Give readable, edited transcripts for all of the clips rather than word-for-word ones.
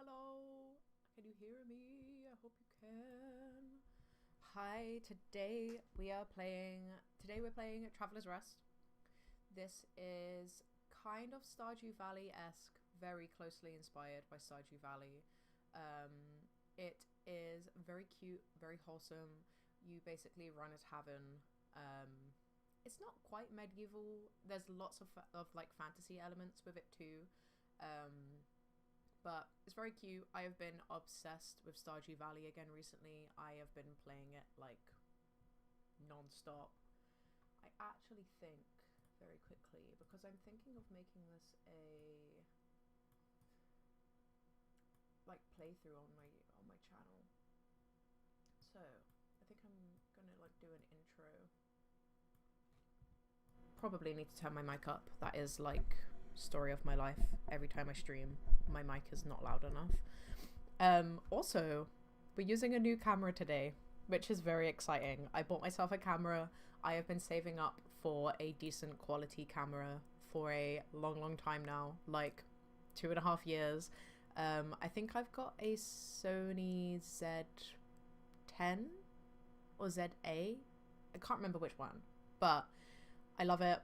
Hello. Can you hear me? I hope you can. Hi, we're playing Traveler's Rest. This is kind of Stardew Valley-esque, very closely inspired by Stardew Valley. It is very cute, very wholesome. You basically run a tavern. It's not quite medieval. There's lots of like fantasy elements with it too. But it's very cute. I have been obsessed with Stardew Valley again recently. I have been playing it like non-stop. I actually think very quickly, because I'm thinking of making this a like playthrough on my channel. So I think I'm gonna like do an intro. Probably need to turn my mic up. That is like story of my life. Every time I stream, my mic is not loud enough. Also, we're using a new camera today, which is very exciting. I bought myself a camera. I have been saving up for a decent quality camera for a long time now, like 2.5 years. I think I've got a Sony Z10 or ZA. I can't remember which one, but I love it.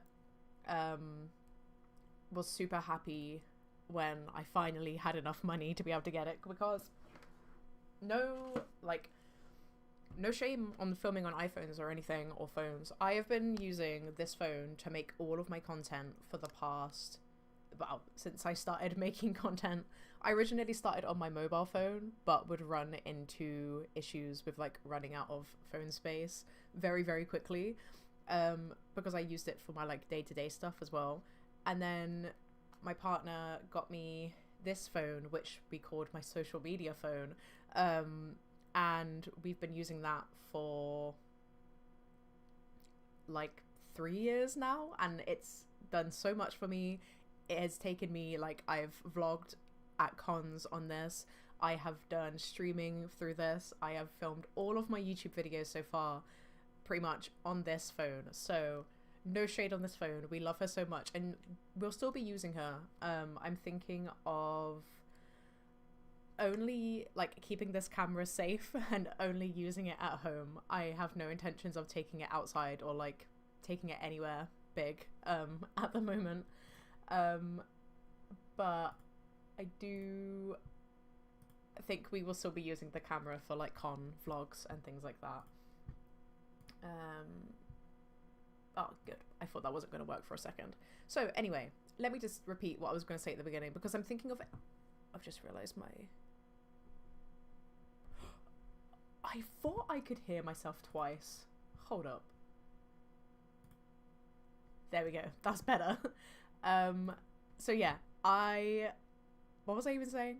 Was super happy when I finally had enough money to be able to get it, because no shame on filming on iPhones or anything, or phones. I have been using this phone to make all of my content for the past, well, since I started making content. I originally started on my mobile phone, but would run into issues with like running out of phone space very quickly, because I used it for my like day-to-day stuff as well. And then my partner got me this phone, which we called my social media phone. And we've been using that for like 3 years now. And it's done so much for me. It has taken me, like, I've vlogged at cons on this. I have done streaming through this. I have filmed all of my YouTube videos so far pretty much on this phone. So no shade on this phone. We love her so much, and we'll still be using her. I'm thinking of only like keeping this camera safe and only using it at home. I have no intentions of taking it outside or like taking it anywhere big at the moment. But I do think we will still be using the camera for like con vlogs and things like that. Oh, good. I thought that wasn't going to work for a second. So anyway, let me just repeat what I was going to say at the beginning, because I'm thinking of... I've just realised my... I thought I could hear myself twice. Hold up. There we go. That's better. So yeah, what was I even saying?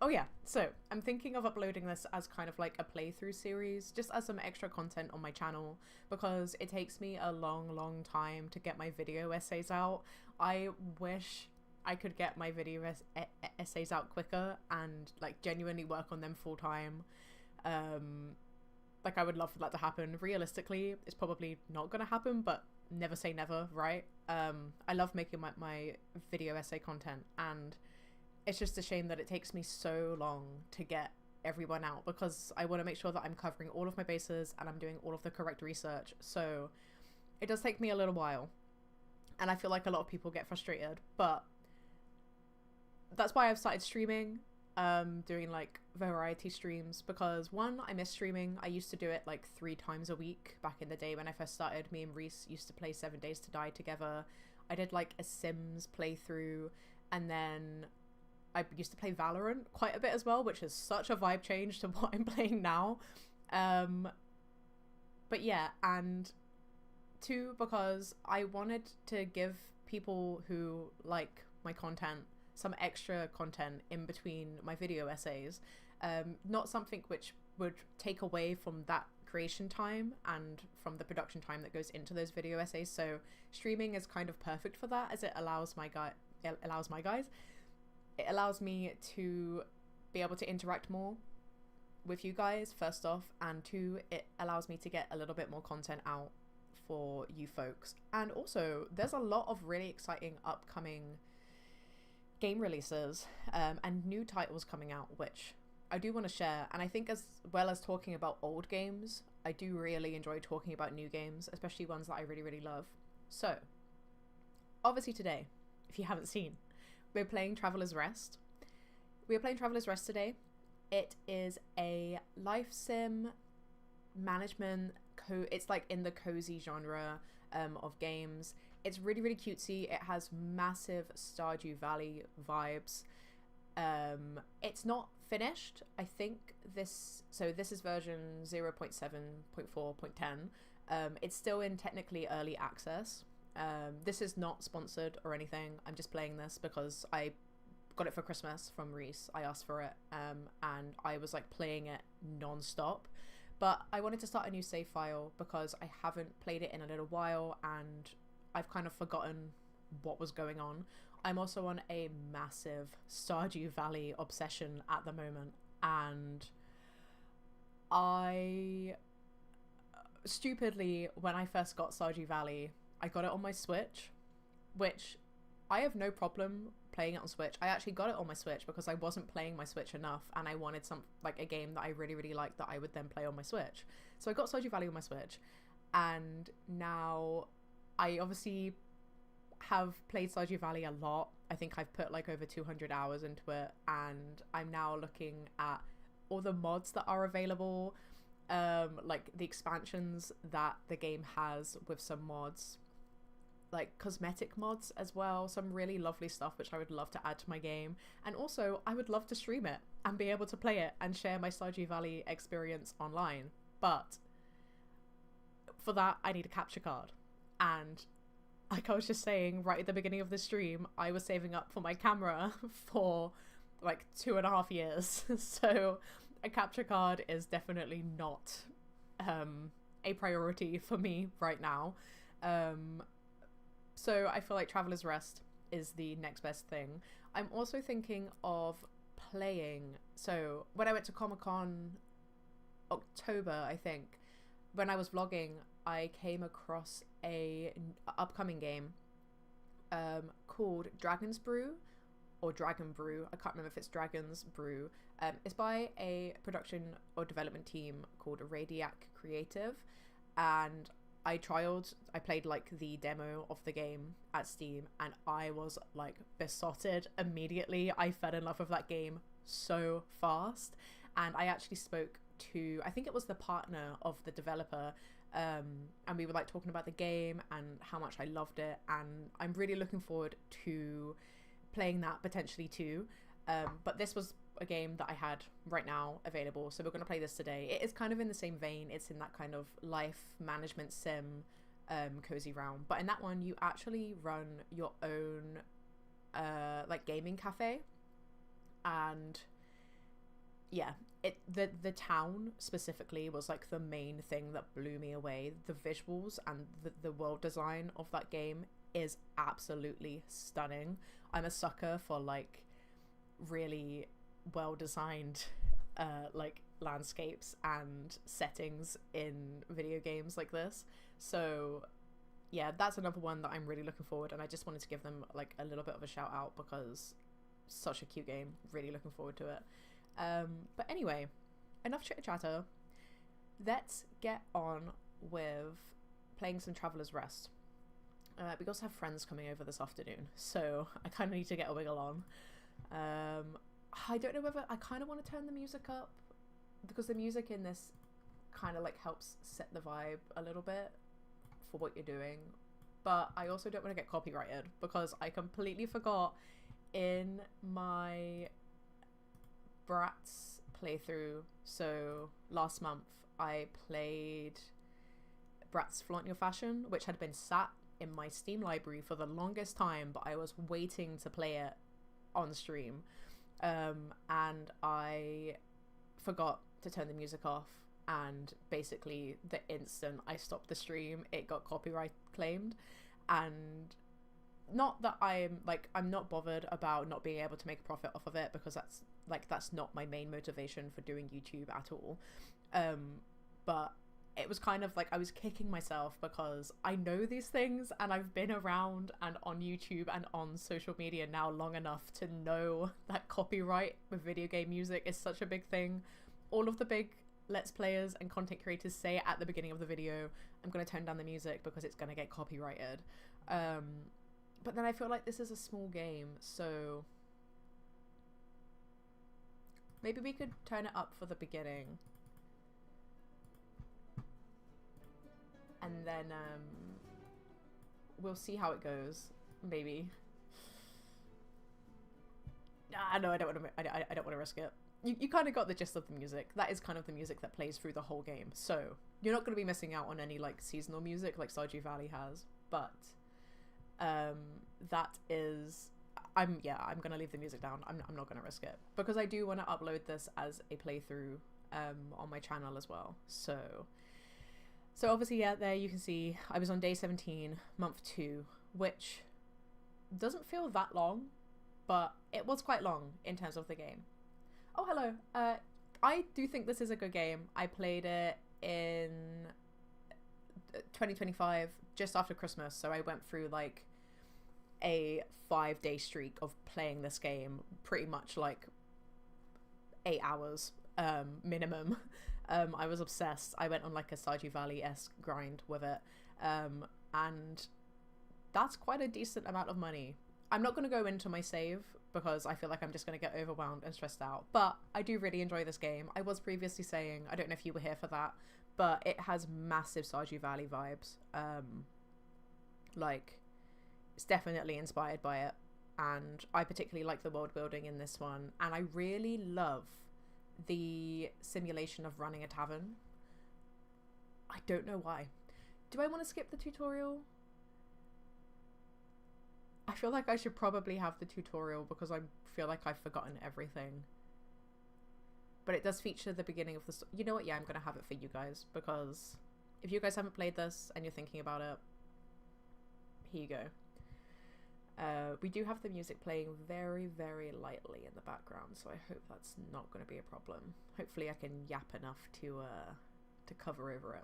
Oh yeah, so I'm thinking of uploading this as kind of like a playthrough series, just as some extra content on my channel, because it takes me a long time to get my video essays out. I wish I could get my video essays out quicker and like genuinely work on them full time. Like I would love for that to happen. Realistically, it's probably not gonna happen, but never say never, right? I love making my video essay content, and it's just a shame that it takes me so long to get everyone out, because I want to make sure that I'm covering all of my bases and I'm doing all of the correct research. So it does take me a little while, and I feel like a lot of people get frustrated, but that's why I've started streaming, doing like variety streams, because one, I miss streaming. I used to do it like 3 times a week back in the day when I first started. Me and Reese used to play 7 Days to Die together. I did like a Sims playthrough, and then I used to play Valorant quite a bit as well, which is such a vibe change to what I'm playing now. But yeah, and 2, because I wanted to give people who like my content some extra content in between my video essays. Not something which would take away from that creation time and from the production time that goes into those video essays. So streaming is kind of perfect for that, as it allows my guys, it allows me to be able to interact more with you guys, first off, and 2, it allows me to get a little bit more content out for you folks. And also, there's a lot of really exciting upcoming game releases and new titles coming out, which I do want to share. And I think as well as talking about old games, I do really enjoy talking about new games, especially ones that I really, really love. So, obviously today, if you haven't seen, we're playing Traveler's Rest. We're playing Traveler's Rest today. It is a life sim management, it's like in the cozy genre of games. It's really, really cutesy. It has massive Stardew Valley vibes. It's not finished. I think this is version 0.7.4.10. It's still in technically early access. This is not sponsored or anything. I'm just playing this because I got it for Christmas from Reese. I asked for it, and I was like playing it non-stop. But I wanted to start a new save file because I haven't played it in a little while and I've kind of forgotten what was going on. I'm also on a massive Stardew Valley obsession at the moment, and I stupidly, when I first got Stardew Valley, I got it on my Switch, which I have no problem playing it on Switch. I actually got it on my Switch because I wasn't playing my Switch enough and I wanted a game that I really, really liked that I would then play on my Switch. So I got Stardew Valley on my Switch, and now I obviously have played Stardew Valley a lot. I think I've put like over 200 hours into it, and I'm now looking at all the mods that are available, like the expansions that the game has with some mods, like cosmetic mods as well, some really lovely stuff which I would love to add to my game. And also I would love to stream it and be able to play it and share my Stardew Valley experience online, but for that I need a capture card. And like I was just saying right at the beginning of the stream, I was saving up for my camera for like 2.5 years. So a capture card is definitely not a priority for me right now. So I feel like Traveler's Rest is the next best thing. I'm also thinking of playing, so when I went to Comic-Con October, I think, when I was vlogging, I came across a upcoming game called Dragon's Brew or Dragon Brew. I can't remember if it's Dragon's Brew. It's by a production or development team called Radiac Creative, and I played like the demo of the game at Steam, and I was like besotted immediately. I fell in love with that game so fast, and I actually spoke to, I think it was the partner of the developer, and we were like talking about the game and how much I loved it, and I'm really looking forward to playing that potentially too. But this was a game that I had right now available, so we're going to play this today. It is kind of in the same vein. It's in that kind of life management sim cozy realm, but in that one you actually run your own like gaming cafe. And yeah, the town specifically was like the main thing that blew me away. The visuals and the world design of that game is absolutely stunning. I'm a sucker for like really well designed like landscapes and settings in video games like this. So yeah, that's another one that I'm really looking forward, and I just wanted to give them like a little bit of a shout out because such a cute game. Really looking forward to it. But anyway, enough chitter chatter. Let's get on with playing some Traveler's Rest. We also have friends coming over this afternoon, so I kind of need to get a wiggle on. I don't know whether I kind of want to turn the music up, because the music in this kind of like helps set the vibe a little bit for what you're doing, but I also don't want to get copyrighted because I completely forgot in my Bratz playthrough. So last month I played Bratz Flaunt Your Fashion, which had been sat in my Steam library for the longest time, but I was waiting to play it on stream, and I forgot to turn the music off, and basically the instant I stopped the stream it got copyright claimed. And not that I'm not bothered about not being able to make a profit off of it, because that's not my main motivation for doing YouTube at all, but it was kind of like I was kicking myself because I know these things and I've been around and on YouTube and on social media now long enough to know that copyright with video game music is such a big thing. All of the big Let's Players and content creators say at the beginning of the video, I'm going to tone down the music because it's going to get copyrighted. But then I feel like this is a small game, so maybe we could turn it up for the beginning. And then we'll see how it goes. Maybe. No, I don't want to. I don't want to risk it. You kind of got the gist of the music. That is kind of the music that plays through the whole game. So you're not going to be missing out on any like seasonal music like Stardew Valley has. But that is. I'm gonna leave the music down. I'm not gonna risk it because I do want to upload this as a playthrough on my channel as well. So obviously, yeah, there you can see I was on day 17, month 2, which doesn't feel that long, but it was quite long in terms of the game. Oh, hello. I do think this is a good game. I played it in 2025, just after Christmas, so I went through like a 5-day streak of playing this game, pretty much like 8 hours minimum. I was obsessed. I went on like a Stardew Valley-esque grind with it. And that's quite a decent amount of money. I'm not going to go into my save because I feel like I'm just going to get overwhelmed and stressed out. But I do really enjoy this game. I was previously saying, I don't know if you were here for that, but it has massive Stardew Valley vibes. Like, it's definitely inspired by it. And I particularly like the world building in this one. And I really love the simulation of running a tavern. I don't know why. Do I want to skip the tutorial? I feel like I should probably have the tutorial because I feel like I've forgotten everything. But it does feature the beginning of the you know what, yeah, I'm gonna have it for you guys because if you guys haven't played this and you're thinking about it, here you go. We do have the music playing very, very lightly in the background, so I hope that's not going to be a problem. Hopefully I can yap enough to cover over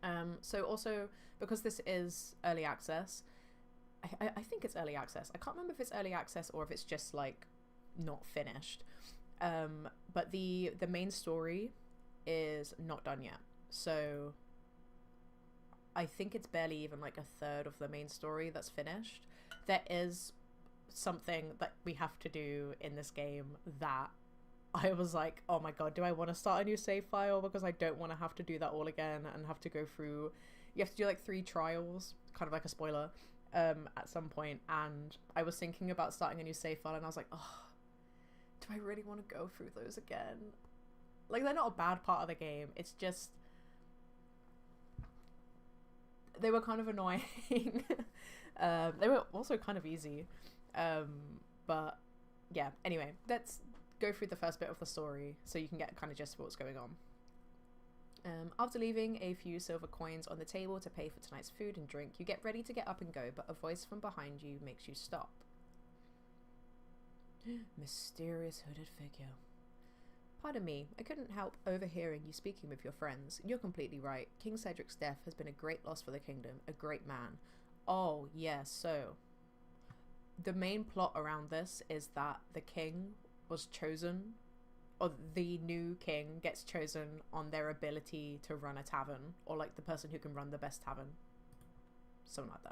it. So also, because this is early access, I think it's early access. I can't remember if it's early access or if it's just, like, not finished. But the main story is not done yet. So I think it's barely even like a third of the main story that's finished. There is something that we have to do in this game that I was like, oh my god, do I want to start a new save file? Because I don't want to have to do that all again and have to go through, you have to do like 3 trials, kind of like a spoiler, at some point. And I was thinking about starting a new save file and I was like, oh, do I really want to go through those again? Like, they're not a bad part of the game, it's just they were kind of annoying. They were also kind of easy. But yeah, anyway, let's go through the first bit of the story so you can get kind of just what's going on. After leaving a few silver coins on the table to pay for tonight's food and drink, you get ready to get up and go, but a voice from behind you makes you stop. Mysterious hooded figure. Pardon me, I couldn't help overhearing you speaking with your friends. You're completely right. King Cedric's death has been a great loss for the kingdom, a great man. Oh, yeah, so the main plot around this is that the king was chosen, or the new king gets chosen on their ability to run a tavern, or like the person who can run the best tavern. Something like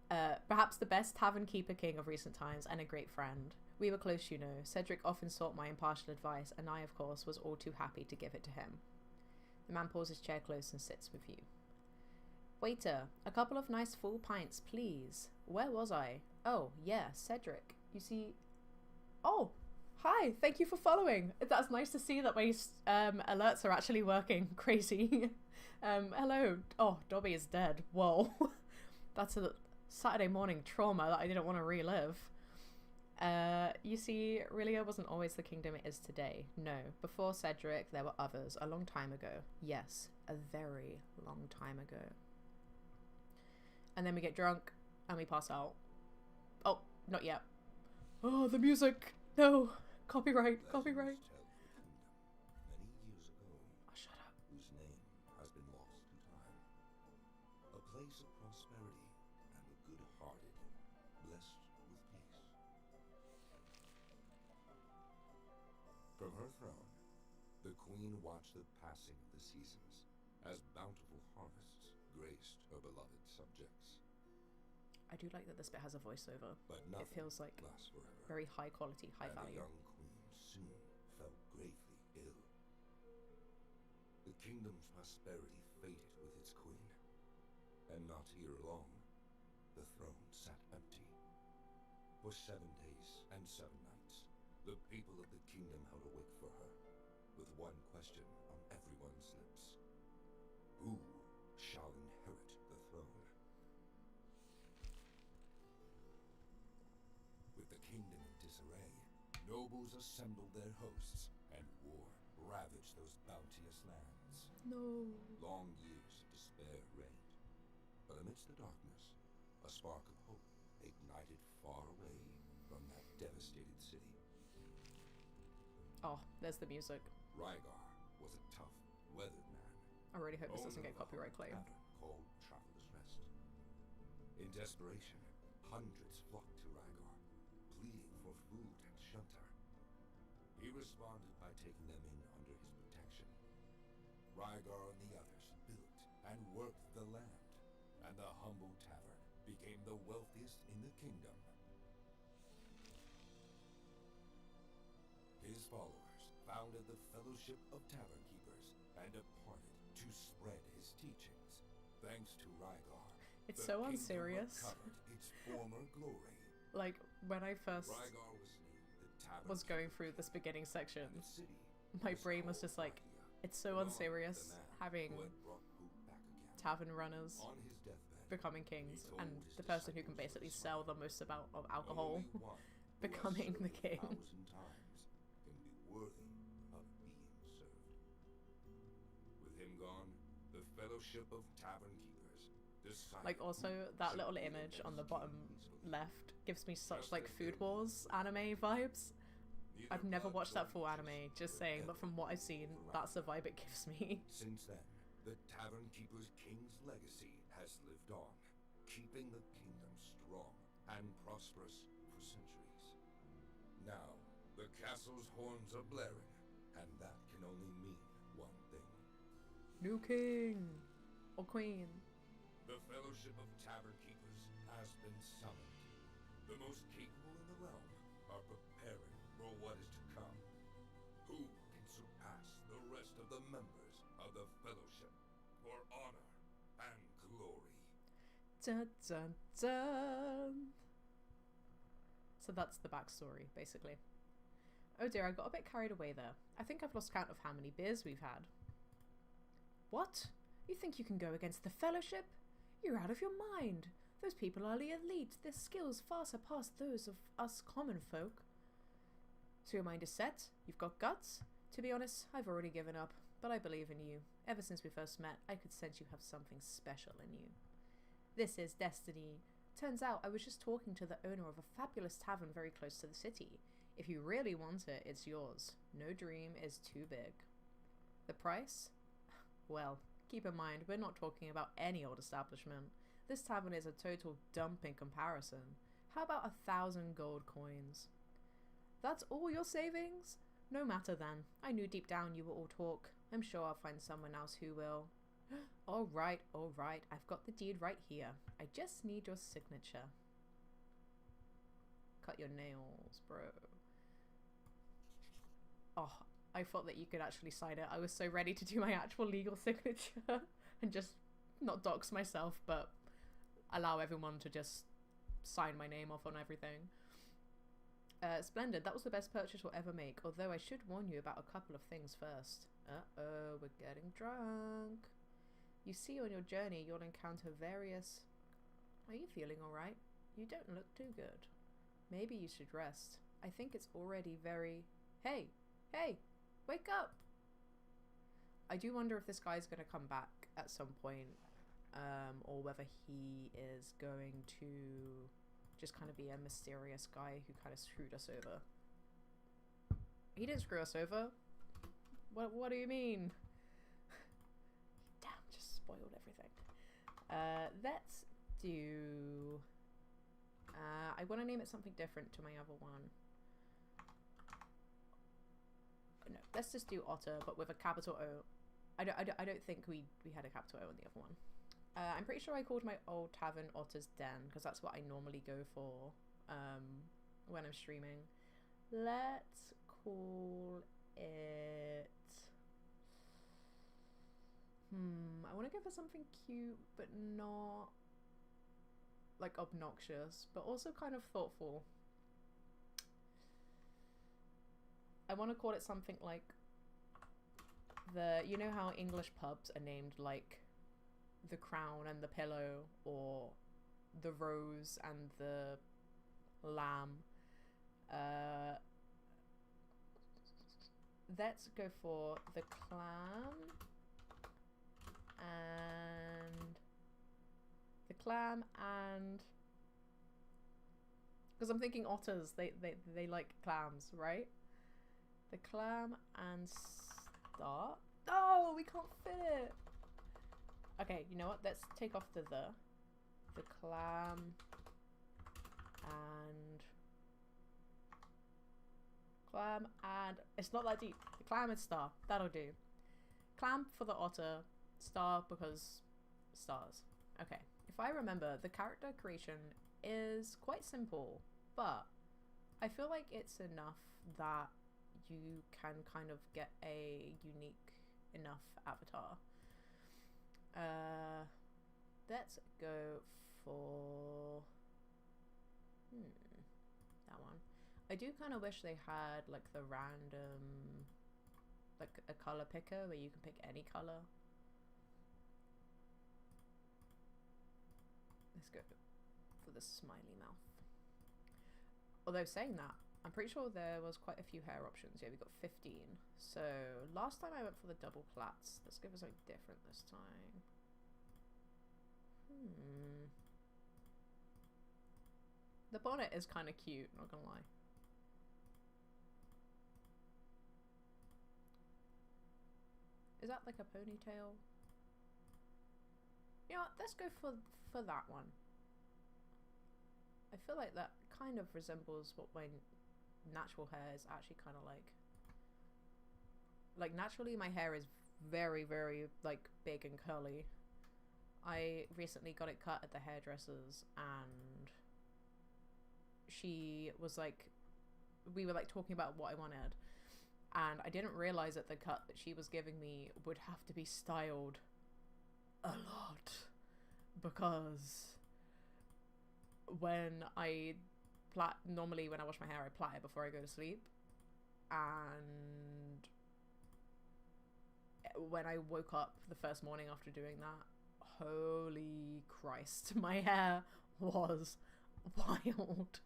that. Perhaps the best tavern keeper king of recent times and a great friend. We were close, you know. Cedric often sought my impartial advice, and I, of course, was all too happy to give it to him. The man pulls his chair close and sits with you. Waiter, a couple of nice full pints, please. Where was I? Oh, yeah, Cedric. You see... Oh, hi, thank you for following. That's nice to see that my alerts are actually working. Crazy. Hello. Oh, Dobby is dead. Whoa. That's a Saturday morning trauma that I didn't want to relive. You see, Rilia wasn't always the kingdom it is today. No, before Cedric, there were others, a long time ago. Yes, a very long time ago. And then we get drunk, and we pass out. Oh, not yet. Oh, the music! No! Copyright, copyright! Oh, shut up. place of prosperity and the good-hearted, blessed with peace. From her throne, the queen watched the passing of the seasons as bountiful harvests graced her beloved subjects. I do like that this bit has a voiceover. But it feels like lasts forever. Very high quality, high value. The young queen soon fell gravely ill. The kingdom's prosperity faded with its queen, and not here long, the throne sat empty. For 7 days and 7 nights, the people of the kingdom held awake for her, with one question on everyone's lips. Who shall inherit the throne? With the kingdom in disarray, nobles assembled their hosts, and war ravaged those bounteous lands. No. Long years of despair reigned, but amidst the darkness, a spark of hope ignited far away from that devastated city. Oh, there's the music. Rygar was a tough, weathered man. I really hope this doesn't get copyright claim. Called Traveler's Rest. In desperation, hundreds flocked to Rygar, pleading for food and shelter. He responded by taking them in under his protection. Rygar and the others built and worked the land, and the humble tavern became the wealthiest in the kingdom. His followers founded the Fellowship of Tavern Keepers and departed to spread his teachings. Thanks to Rygar, it's so unserious. Recovered its former glory. Like, when I first Rygar was going through this beginning section, my brain was just like, it's so unserious having tavern runners becoming kings and the person who can basically sell the most amount of alcohol becoming the king. With him gone, the Fellowship of Tavern Keepers decided. Like, also that little image on the bottom left gives me such like Food Wars anime vibes. I've never watched that full anime, just saying, but from what I've seen, that's the vibe it gives me. Since then, the Tavern Keeper's king's legacy has lived on, keeping the kingdom strong and prosperous for centuries. Now, the castle's horns are blaring, and that can only mean one thing. New king! Or queen. The Fellowship of Tavern Keepers has been summoned. The most capable in the realm are preparing for what is to come. Who can surpass the rest of the members of the Fellowship for honor and glory? Dun dun dun! So that's the backstory, basically. Oh dear, I got a bit carried away there. I think I've lost count of how many beers we've had. What? You think you can go against the Fellowship? You're out of your mind. Those people are the elite. Their skills far surpass those of us common folk. So your mind is set? You've got guts? To be honest, I've already given up, but I believe in you. Ever since we first met, I could sense you have something special in you. This is destiny. Turns out I was just talking to the owner of a fabulous tavern very close to the city. If you really want it, it's yours. No dream is too big. The price? Well, keep in mind, we're not talking about any old establishment. This tavern is a total dump in comparison. How about 1,000 gold coins? That's all your savings? No matter then. I knew deep down you were all talk. I'm sure I'll find someone else who will. All right. I've got the deed right here. I just need your signature. Cut your nails, bro. Oh, I thought that you could actually sign it. I was so ready to do my actual legal signature and just not dox myself, but allow everyone to just sign my name off on everything. Splendid. That was the best purchase we'll ever make, although I should warn you about a couple of things first. Uh-oh, we're getting drunk. You see, on your journey, you'll encounter various... Are you feeling alright? You don't look too good. Maybe you should rest. I think it's already very... Hey! Wake up! I do wonder if this guy's going to come back at some point, or whether he is going to just kind of be a mysterious guy who kind of screwed us over. He didn't screw us over. What do you mean? Damn, just spoiled everything. Let's do... I want to name it something different to my other one. No, let's just do Otter, but with a capital O. I don't think we had a capital O on the other one. I'm pretty sure I called my old tavern Otter's Den, because that's what I normally go for when I'm streaming. Let's call it... I want to go for something cute, but not like obnoxious, but also kind of thoughtful. I want to call it something like you know how English pubs are named like the Crown and the Pillow, or the Rose and the Lamb. Let's go for the Clam and because I'm thinking otters, they like clams, right? The Clam and Star. Oh, we can't fit it. Okay, you know what? Let's take off the Clam and it's not that deep. The Clam and Star. That'll do. Clam for the Otter, Star because stars. Okay. If I remember, the character creation is quite simple, but I feel like it's enough that you can kind of get a unique enough avatar. Let's go for that one. I do kind of wish they had like the random, like a color picker where you can pick any color. Let's go for the smiley mouth. Although saying that, I'm pretty sure there was quite a few hair options. Yeah, we got 15. So last time I went for the double plaits. Let's give us something different this time. The bonnet is kind of cute, not gonna lie. Is that like a ponytail? You know what, let's go for that one. I feel like that kind of resembles what my natural hair is actually kind of like. Like naturally my hair is very, very like big and curly. I recently got it cut at the hairdresser's and she was like, we were like talking about what I wanted, and I didn't realize that the cut that she was giving me would have to be styled a lot, because when I normally when I wash my hair I plait it before I go to sleep, and when I woke up the first morning after doing that, holy Christ, my hair was wild.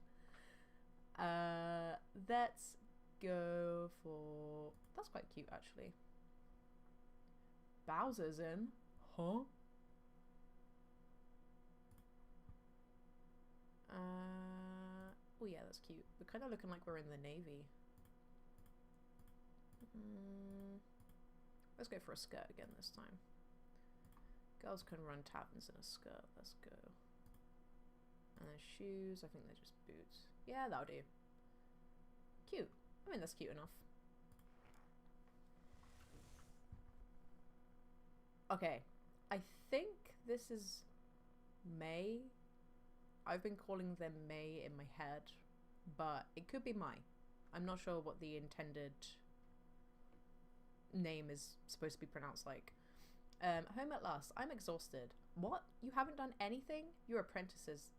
Let's go for... That's quite cute, actually. Bowser's in. Huh? Oh yeah, that's cute. We're kind of looking like we're in the Navy. Let's go for a skirt again this time. Girls can run taverns in a skirt. Let's go. And then shoes. I think they're just boots. Yeah, that'll do. Cute. I mean, that's cute enough. Okay. I think this is May. I've been calling them May in my head, but it could be Mai. I'm not sure what the intended name is supposed to be pronounced like. Home at last. I'm exhausted. What? You haven't done anything? You apprentices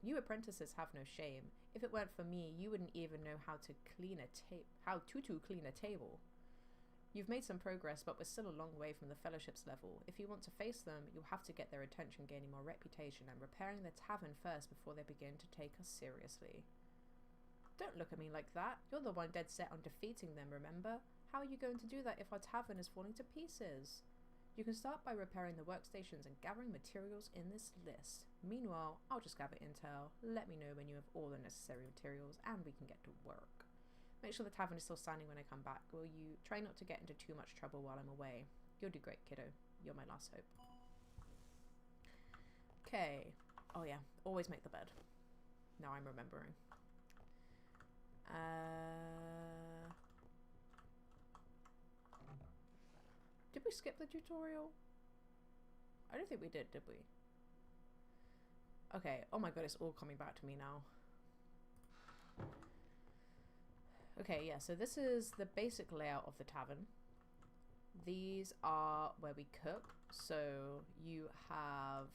have no shame. If it weren't for me, you wouldn't even know how to clean a table. You've made some progress, but we're still a long way from the fellowship's level. If you want to face them, you'll have to get their attention, gaining more reputation and repairing the tavern first before they begin to take us seriously. Don't look at me like that. You're the one dead set on defeating them, remember? How are you going to do that if our tavern is falling to pieces? You can start by repairing the workstations and gathering materials in this list. Meanwhile, I'll just gather intel. Let me know when you have all the necessary materials and we can get to work. Make sure the tavern is still standing when I come back. Will you try not to get into too much trouble while I'm away? You'll do great, kiddo. You're my last hope. Okay. Oh yeah, always make the bed. Now I'm remembering. Did we skip the tutorial? I don't think we did we? Okay, oh my god, it's all coming back to me now. Okay, yeah, so this is the basic layout of the tavern. These are where we cook. So you have...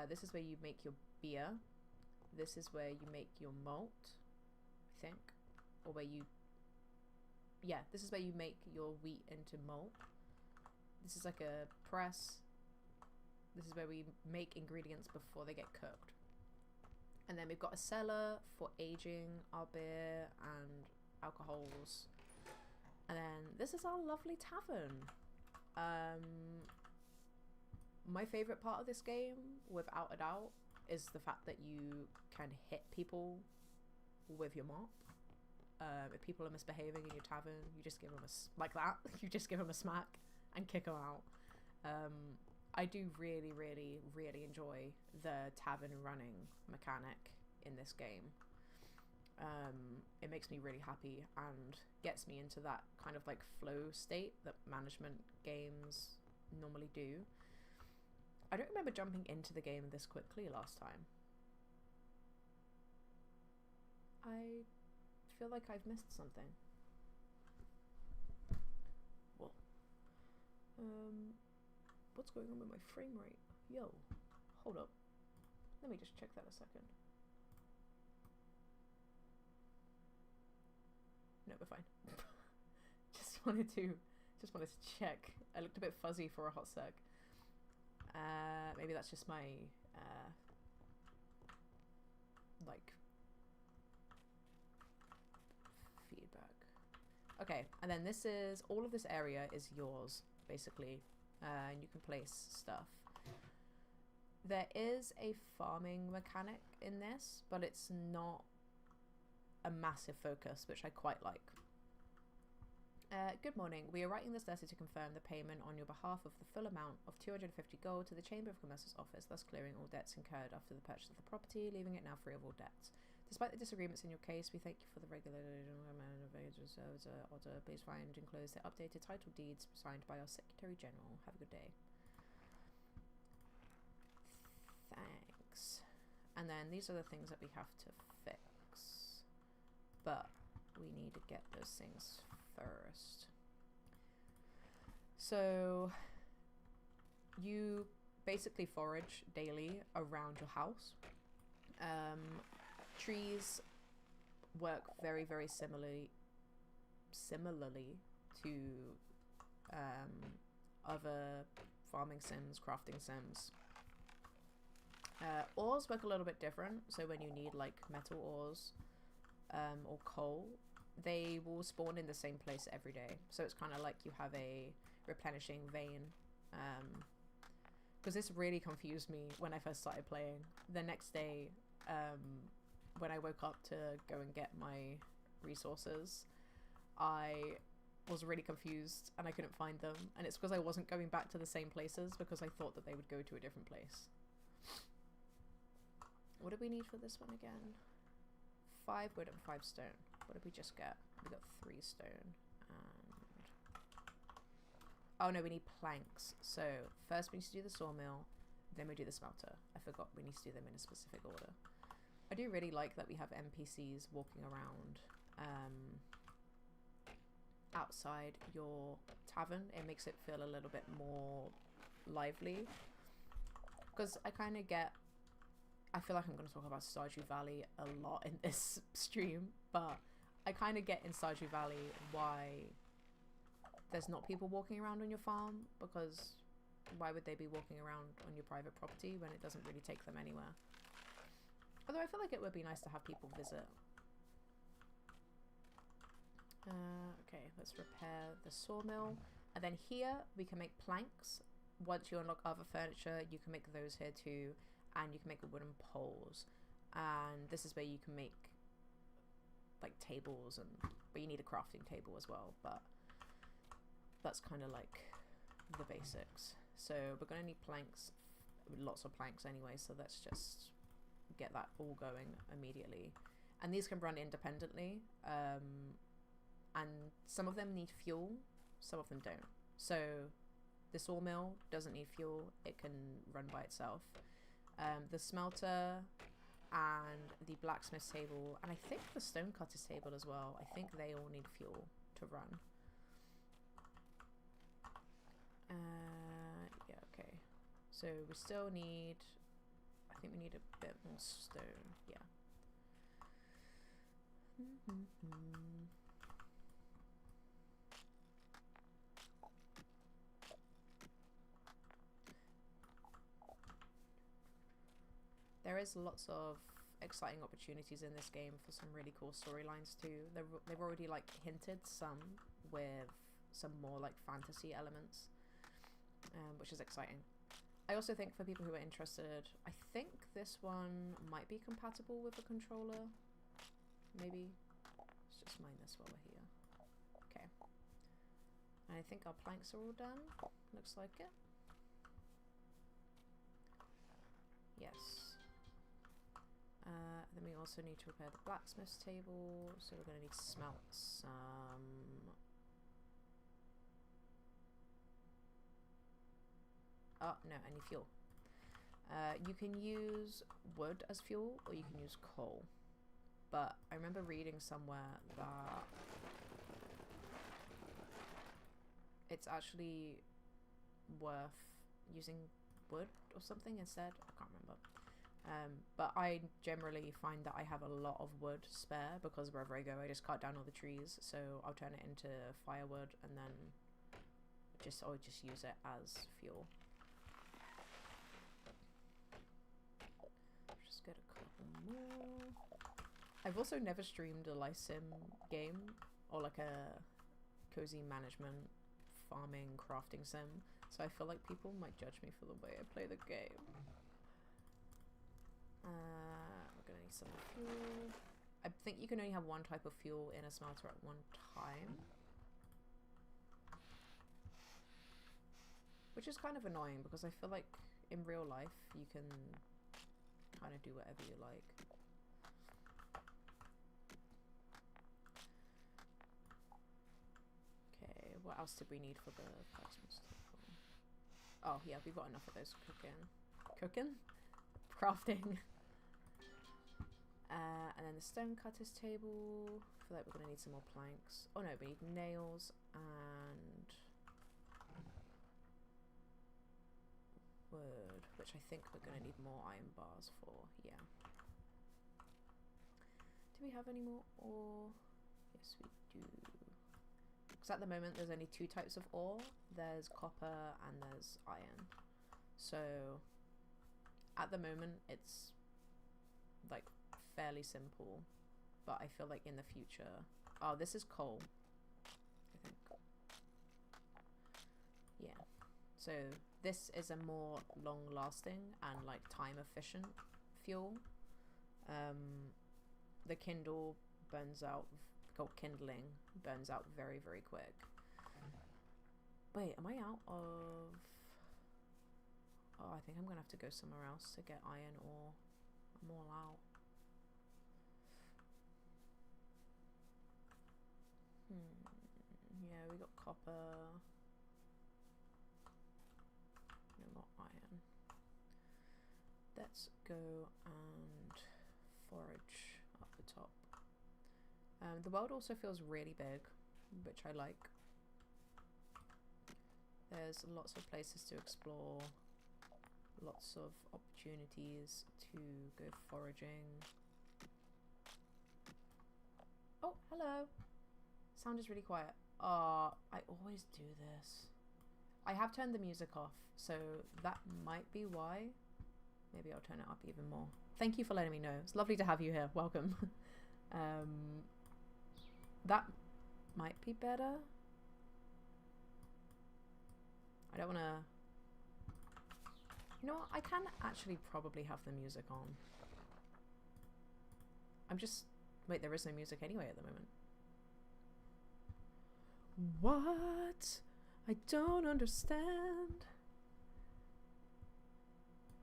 this is where you make your beer. This is where you make your malt, I think. Or where you... Yeah, this is where you make your wheat into malt. This is like a press. This is where we make ingredients before they get cooked. And then we've got a cellar for aging our beer and alcohols. And then this is our lovely tavern. My favourite part of this game, without a doubt, is the fact that you can hit people with your mop. If people are misbehaving in your tavern, you just give them like that. You just give them a smack and kick them out. I do really, really, really enjoy the tavern running mechanic in this game. It makes me really happy and gets me into that kind of like flow state that management games normally do. I don't remember jumping into the game this quickly last time. I feel like I've missed something. Whoa. What's going on with my frame rate? Yo, hold up. Let me just check that a second. No, we're fine. just wanted to check. I looked a bit fuzzy for a hot sec. Maybe that's just my like feedback. Okay, and then this is all of this area is yours basically, and you can place stuff. There is a farming mechanic in this, but it's not a massive focus, which I quite like. Good morning. We are writing this letter to confirm the payment on your behalf of the full amount of 250 gold to the Chamber of Commerce's office, thus clearing all debts incurred after the purchase of the property, leaving it now free of all debts. Despite the disagreements in your case, we thank you for the regular Otter. Please find enclosed the updated title deeds signed by our Secretary General. Have a good day. Thanks. And then these are the things that we have to fix. But we need to get those things first. So you basically forage daily around your house. Trees work very, very similarly to other farming sims, crafting sims. Ores work a little bit different. So when you need like metal ores or coal, they will spawn in the same place every day. So it's kind of like you have a replenishing vein. Because this really confused me when I first started playing. The next day, when I woke up to go and get my resources, I was really confused and I couldn't find them. And it's because I wasn't going back to the same places because I thought that they would go to a different place. What did we need for this one again? 5 wood and 5 stone. What did we just get? We got 3 stone and... Oh no, we need planks. So first we need to do the sawmill, then we do the smelter. I forgot we need to do them in a specific order. I do really like that we have NPCs walking around outside your tavern. It makes it feel a little bit more lively. Because I kind of get... I feel like I'm going to talk about Stardew Valley a lot in this stream, but I kind of get in Stardew Valley why there's not people walking around on your farm, because why would they be walking around on your private property when it doesn't really take them anywhere? Although I feel like it would be nice to have people visit. Okay, let's repair the sawmill. And then here we can make planks. Once you unlock other furniture, you can make those here too. And you can make wooden poles. And this is where you can make like tables, but you need a crafting table as well. But that's kind of like the basics. So we're going to need planks lots of planks anyway, so let's just get that all going immediately. And these can run independently, and some of them need fuel, some of them don't. So the sawmill doesn't need fuel, it can run by itself. The smelter and the blacksmith's table, and I think the stonecutter's table as well, I think they all need fuel to run. Yeah, okay. So we still need, I think we need a bit more stone, yeah. There is lots of exciting opportunities in this game for some really cool storylines too. They've already like hinted some with some more like fantasy elements, which is exciting. I also think for people who are interested, I think this one might be compatible with a controller. Maybe. Let's just mine this while we're here. Okay. And I think our planks are all done. Looks like it. Yes. Then we also need to repair the blacksmith's table, so we're going to need to smelt some... Oh, no, I need fuel. You can use wood as fuel, or you can use coal. But I remember reading somewhere that it's actually worth using wood or something instead. I can't remember. But I generally find that I have a lot of wood spare because wherever I go I just cut down all the trees, so I'll turn it into firewood and then I'll just use it as fuel. Just get a couple more. I've also never streamed a life sim game or like a cozy management farming crafting sim, so I feel like people might judge me for the way I play the game. We're gonna need some fuel. I think you can only have one type of fuel in a smelter at one time, which is kind of annoying because I feel like in real life you can kind of do whatever you like. Okay, what else did we need for the blacksmith's table? Oh yeah, we've got enough of those cooking? Crafting. And then the stonecutter's table. I feel like we're going to need some more planks. Oh no, we need nails and wood, which I think we're going to need more iron bars for. Yeah. Do we have any more ore? Yes, we do. Because at the moment there's only two types of ore. There's copper and there's iron. So at the moment it's like fairly simple, but I feel like in the future... Oh, this is coal, I think. Yeah. So this is a more long-lasting and like time-efficient fuel. The kindling burns out very, very quick. Wait, am I out of... Oh, I think I'm gonna have to go somewhere else to get iron ore. I'm all out. Yeah, we got copper. No more iron. Let's go and forage up the top. The world also feels really big, which I like. There's lots of places to explore, lots of opportunities to go foraging. Oh, hello. Sound is really quiet. I always do this. I have turned the music off, so that might be why. Maybe I'll turn it up even more. Thank you for letting me know. It's lovely to have you here. Welcome. That might be better. I don't want to... You know what? I can actually probably have the music on. I'm just... Wait, there is no music anyway at the moment. What? I don't understand.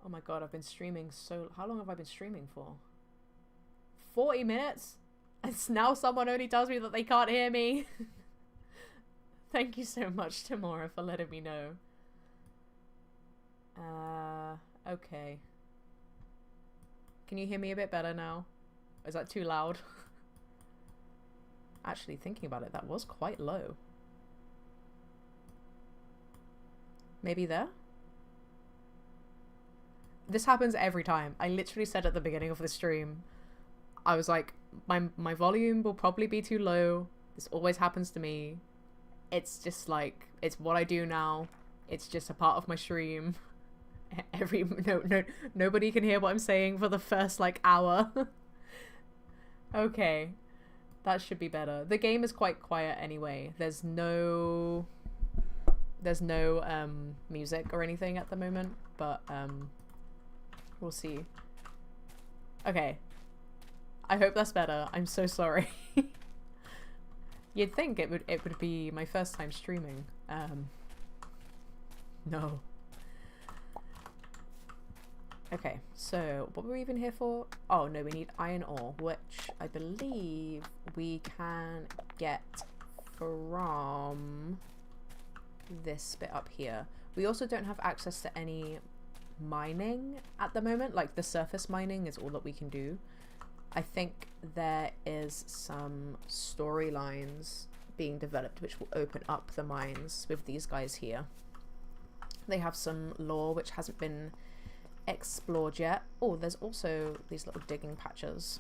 Oh my god, I've been streaming so... How long have I been streaming for? 40 minutes? And now someone only tells me that they can't hear me. Thank you so much, Tamora, for letting me know. Okay. Can you hear me a bit better now? Is that too loud? Actually, thinking about it, that was quite low. Maybe there? This happens every time. I literally said at the beginning of the stream, I was like, my volume will probably be too low. This always happens to me. It's just like, it's what I do now. It's just a part of my stream. Nobody can hear what I'm saying for the first like hour. Okay. That should be better. The game is quite quiet anyway. There's no music or anything at the moment, but we'll see. Okay. I hope that's better. I'm so sorry. You'd think it would be my first time streaming. No. Okay, so what were we even here for? Oh no, we need iron ore, which I believe we can get from this bit up here. We also don't have access to any mining at the moment. Like the surface mining is all that we can do. I think there is some storylines being developed which will open up the mines with these guys here. They have some lore which hasn't been explored yet. Oh, there's also these little digging patches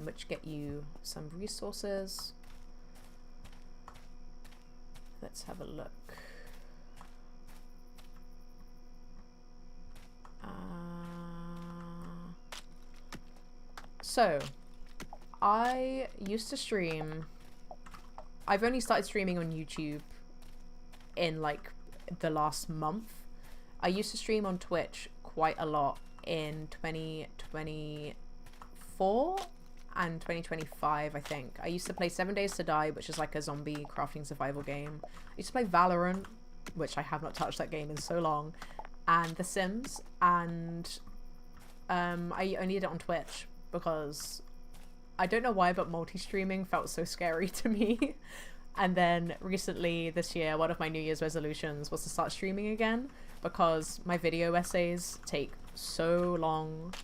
which get you some resources. Let's have a look. So I used to stream. I've only started streaming on YouTube in like the last month. I used to stream on Twitch quite a lot in 2024 and 2025, I think. I used to play 7 Days to Die, which is like a zombie crafting survival game. I used to play Valorant, which I have not touched that game in so long, and The Sims, and I only did it on Twitch because I don't know why, but multi-streaming felt so scary to me. And then recently this year, one of my New Year's resolutions was to start streaming again, because my video essays take so long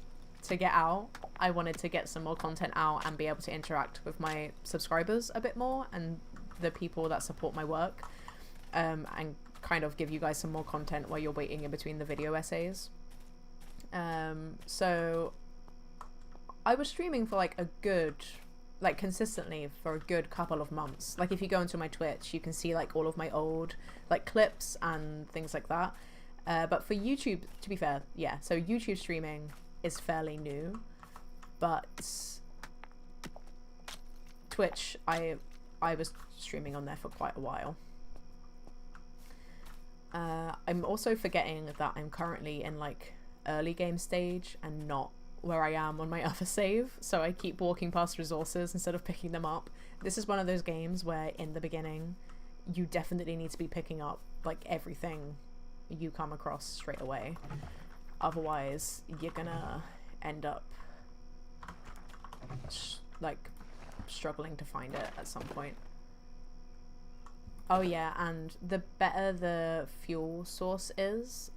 to get out. I wanted to get some more content out and be able to interact with my subscribers a bit more and the people that support my work, and kind of give you guys some more content while you're waiting in between the video essays. So I was streaming for like a good, like consistently for a good couple of months. Like if you go into my Twitch, you can see like all of my old like clips and things like that. But for YouTube, to be fair, yeah, so YouTube streaming is fairly new, but Twitch, I was streaming on there for quite a while. I'm also forgetting that I'm currently in like early game stage and not where I am on my other save, so I keep walking past resources instead of picking them up. This is one of those games where in the beginning you definitely need to be picking up like everything you come across straight away, otherwise you're gonna end up like struggling to find it at some point. Oh yeah, and the better the fuel source is,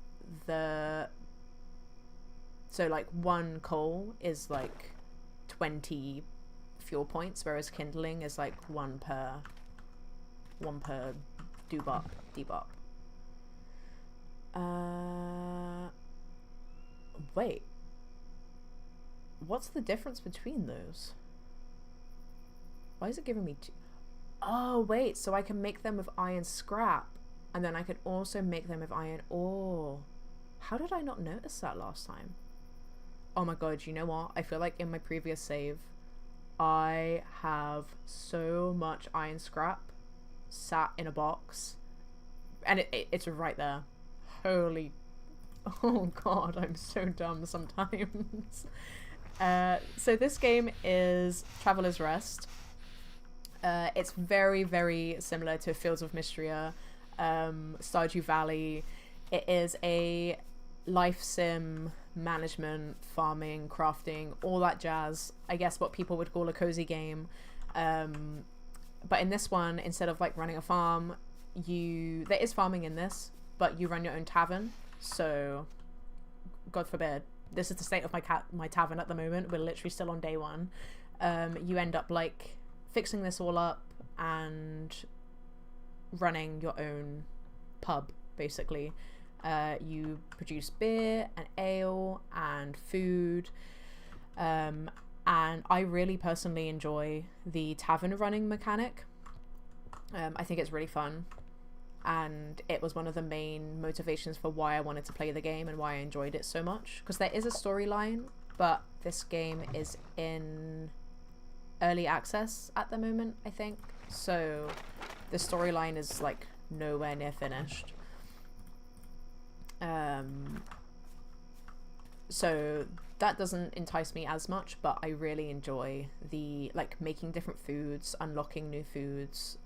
so like one coal is like 20 fuel points, whereas kindling is like one per debuff. Wait, what's the difference between those? Why is it giving me two? Oh wait, so I can make them with iron scrap, and then I could also make them with iron ore. How did I not notice that last time? Oh my god, you know what? I feel like in my previous save, I have so much iron scrap sat in a box, and it's right there. Holy, oh god, I'm so dumb sometimes. So this game is Traveler's Rest. It's very, very similar to Fields of Mystria, Stardew Valley. It is a life sim, management, farming, crafting, all that jazz. I guess what people would call a cozy game. But in this one, instead of like running a farm, there is farming in this, but you run your own tavern. So, God forbid, this is the state of my tavern at the moment. We're literally still on day one. You end up like fixing this all up and running your own pub, basically. You produce beer and ale and food, and I really personally enjoy the tavern running mechanic. I think it's really fun, and it was one of the main motivations for why I wanted to play the game and why I enjoyed it so much, because there is a storyline, but this game is in early access at the moment, I think, so the storyline is like nowhere near finished. So that doesn't entice me as much, but I really enjoy the like making different foods, unlocking new foods,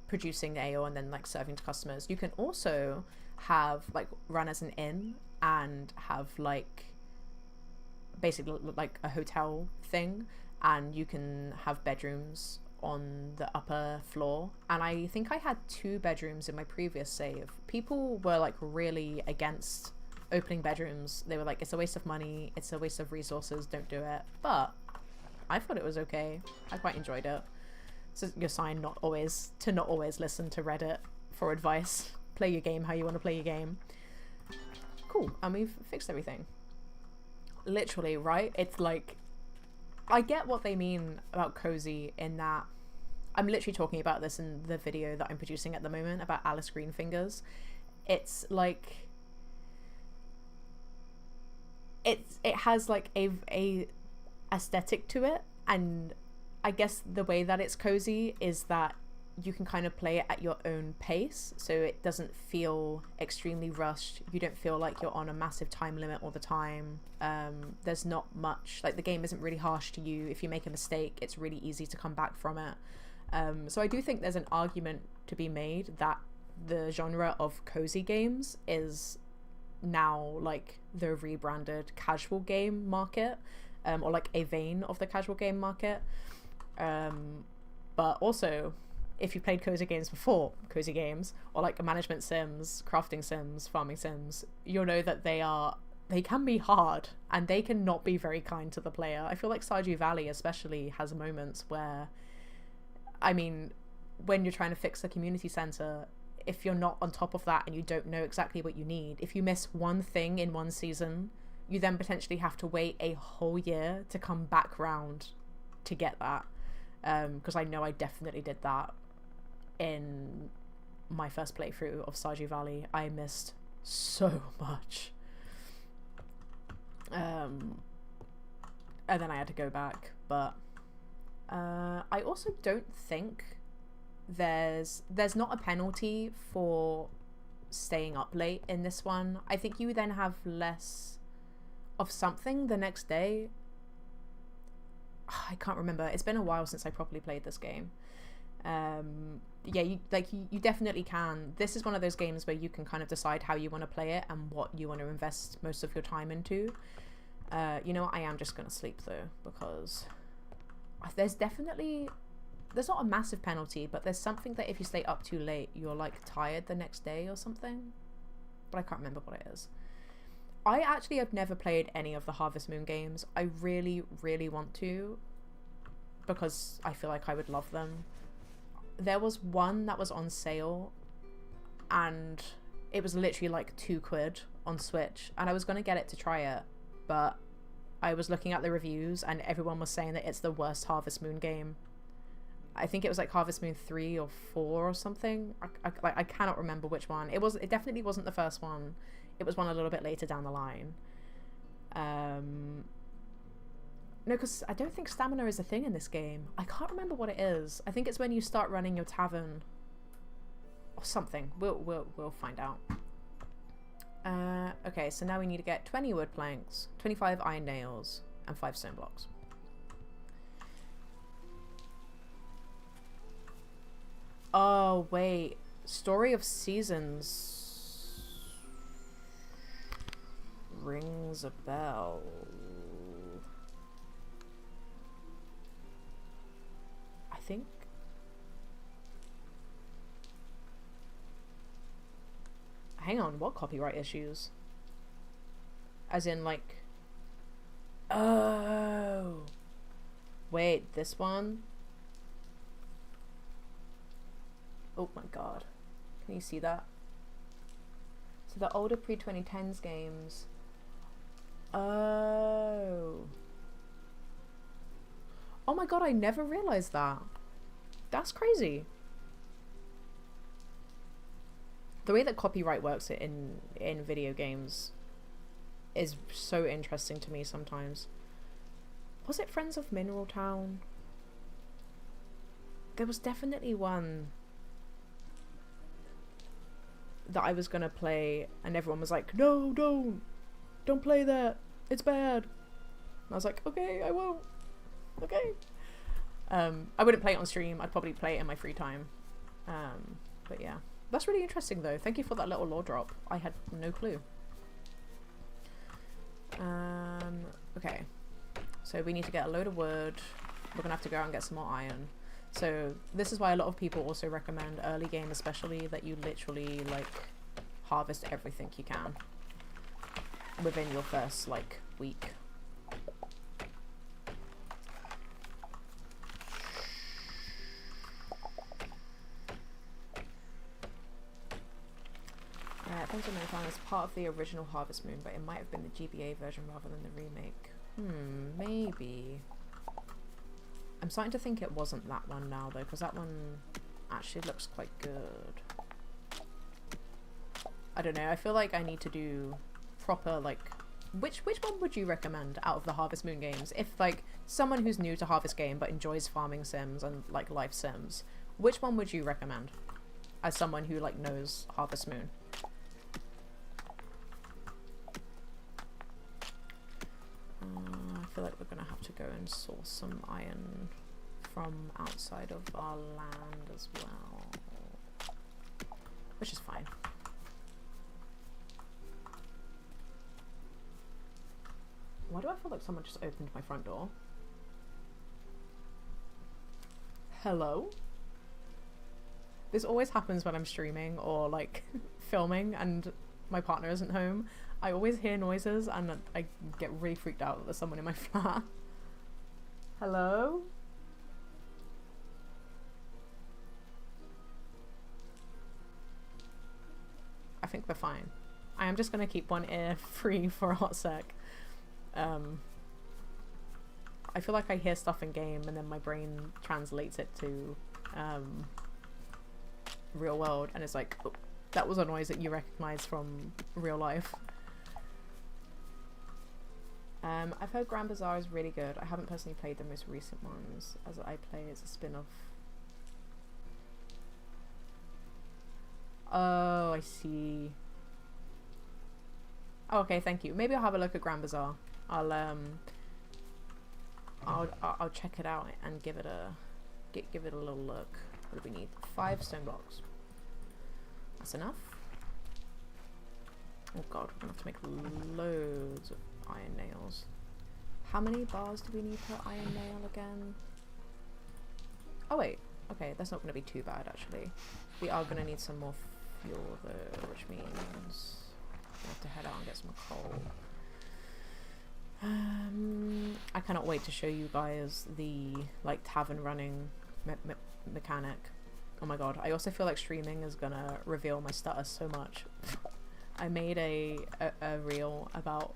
producing ale, and then like serving to customers. You can also have like run as an inn and have like basically like a hotel thing, and you can have bedrooms on the upper floor, and I think I had 2 bedrooms in my previous save. People were like really against opening bedrooms. They were like, it's a waste of money, it's a waste of resources, don't do it. But I thought it was okay. I quite enjoyed it. So your sign not always listen to Reddit for advice. Play your game how you want to play your game. Cool, and we've fixed everything. Literally, right? It's like, I get what they mean about cozy in that I'm literally talking about this in the video that I'm producing at the moment about Alice Greenfingers. It's like it has like a aesthetic to it, and I guess the way that it's cozy is that you can kind of play it at your own pace, so it doesn't feel extremely rushed. You don't feel like you're on a massive time limit all the time. There's not much, like the game isn't really harsh to you. If you make a mistake, it's really easy to come back from it. So I do think there's an argument to be made that the genre of cozy games is now like the rebranded casual game market, or like a vein of the casual game market. But also, if you played cozy games before, cozy games, or like management sims, crafting sims, farming sims, you'll know that they can be hard, and they can not be very kind to the player. I feel like Stardew Valley especially has moments where, I mean, when you're trying to fix the community center, if you're not on top of that and you don't know exactly what you need, if you miss one thing in one season, you then potentially have to wait a whole year to come back round to get that. Because I know I definitely did that in my first playthrough of Stardew Valley. I missed so much. And then I had to go back, but I also don't think there's not a penalty for staying up late in this one. I think you then have less of something the next day. I can't remember. It's been a while since I properly played this game. Yeah, you definitely can. This is one of those games where you can kind of decide how you want to play it and what you want to invest most of your time into. You know, I am just going to sleep though, because there's not a massive penalty, but there's something that if you stay up too late, you're like tired the next day or something. But I can't remember what it is. I actually have never played any of the Harvest Moon games. I really, really want to, because I feel like I would love them. There was one that was on sale, and it was literally like £2 on Switch, and I was going to get it to try it, but I was looking at the reviews and everyone was saying that it's the worst Harvest Moon game. I think it was like Harvest Moon 3 or 4 or something. I cannot remember which one. It definitely wasn't the first one. It was one a little bit later down the line. No, because I don't think stamina is a thing in this game. I can't remember what it is. I think it's when you start running your tavern or something. We'll find out. Okay, so now we need to get 20 wood planks, 25 iron nails, and 5 stone blocks. Oh, wait. Story of Seasons. rings a bell. I think. Hang on, what copyright issues? As in, like... Oh! Wait, this one? Oh my god. Can you see that? So the older pre-2010s games... Oh. Oh my god, I never realized that. That's crazy. The way that copyright works in video games is so interesting to me sometimes. Was it Friends of Mineral Town? There was definitely one that I was gonna play and everyone was like, no, don't play that, it's bad. And I was like, okay, I won't. Okay. I wouldn't play it on stream, I'd probably play it in my free time. But yeah. That's really interesting though. Thank you for that little lore drop. I had no clue. Okay. So we need to get a load of wood. We're gonna have to go out and get some more iron. So this is why a lot of people also recommend early game especially that you literally like harvest everything you can within your first like week. Friends of Mineral Town is part of the original Harvest Moon, but it might have been the GBA version rather than the remake. Maybe. I'm starting to think it wasn't that one now though, because that one actually looks quite good. I don't know, I feel like I need to do proper like... Which one would you recommend out of the Harvest Moon games? If like someone who's new to Harvest game but enjoys farming sims and like life sims, which one would you recommend as someone who like knows Harvest Moon? I feel like we're gonna have to go and source some iron from outside of our land as well, which is fine. Why do I feel like someone just opened my front door? Hello? This always happens when I'm streaming or like filming and my partner isn't home. I always hear noises and I get really freaked out that there's someone in my flat. Hello? I think we're fine. I am just gonna keep one ear free for a hot sec. I feel like I hear stuff in game and then my brain translates it to real world and it's like, oh, that was a noise that you recognize from real life. I've heard Grand Bazaar is really good. I haven't personally played the most recent ones as I play as a spin-off. Oh, I see. Oh, okay, thank you. Maybe I'll have a look at Grand Bazaar. I'll check it out and give it a give it a little look. What do we need? 5 stone blocks. That's enough. Oh god, we're gonna have to make loads of iron nails. How many bars do we need per iron nail again? Oh wait, okay, that's not gonna be too bad actually. We are gonna need some more fuel though, which means we have to head out and get some coal. I cannot wait to show you guys the like tavern running mechanic. Oh my god, I also feel like streaming is gonna reveal my stutter so much. I made a reel about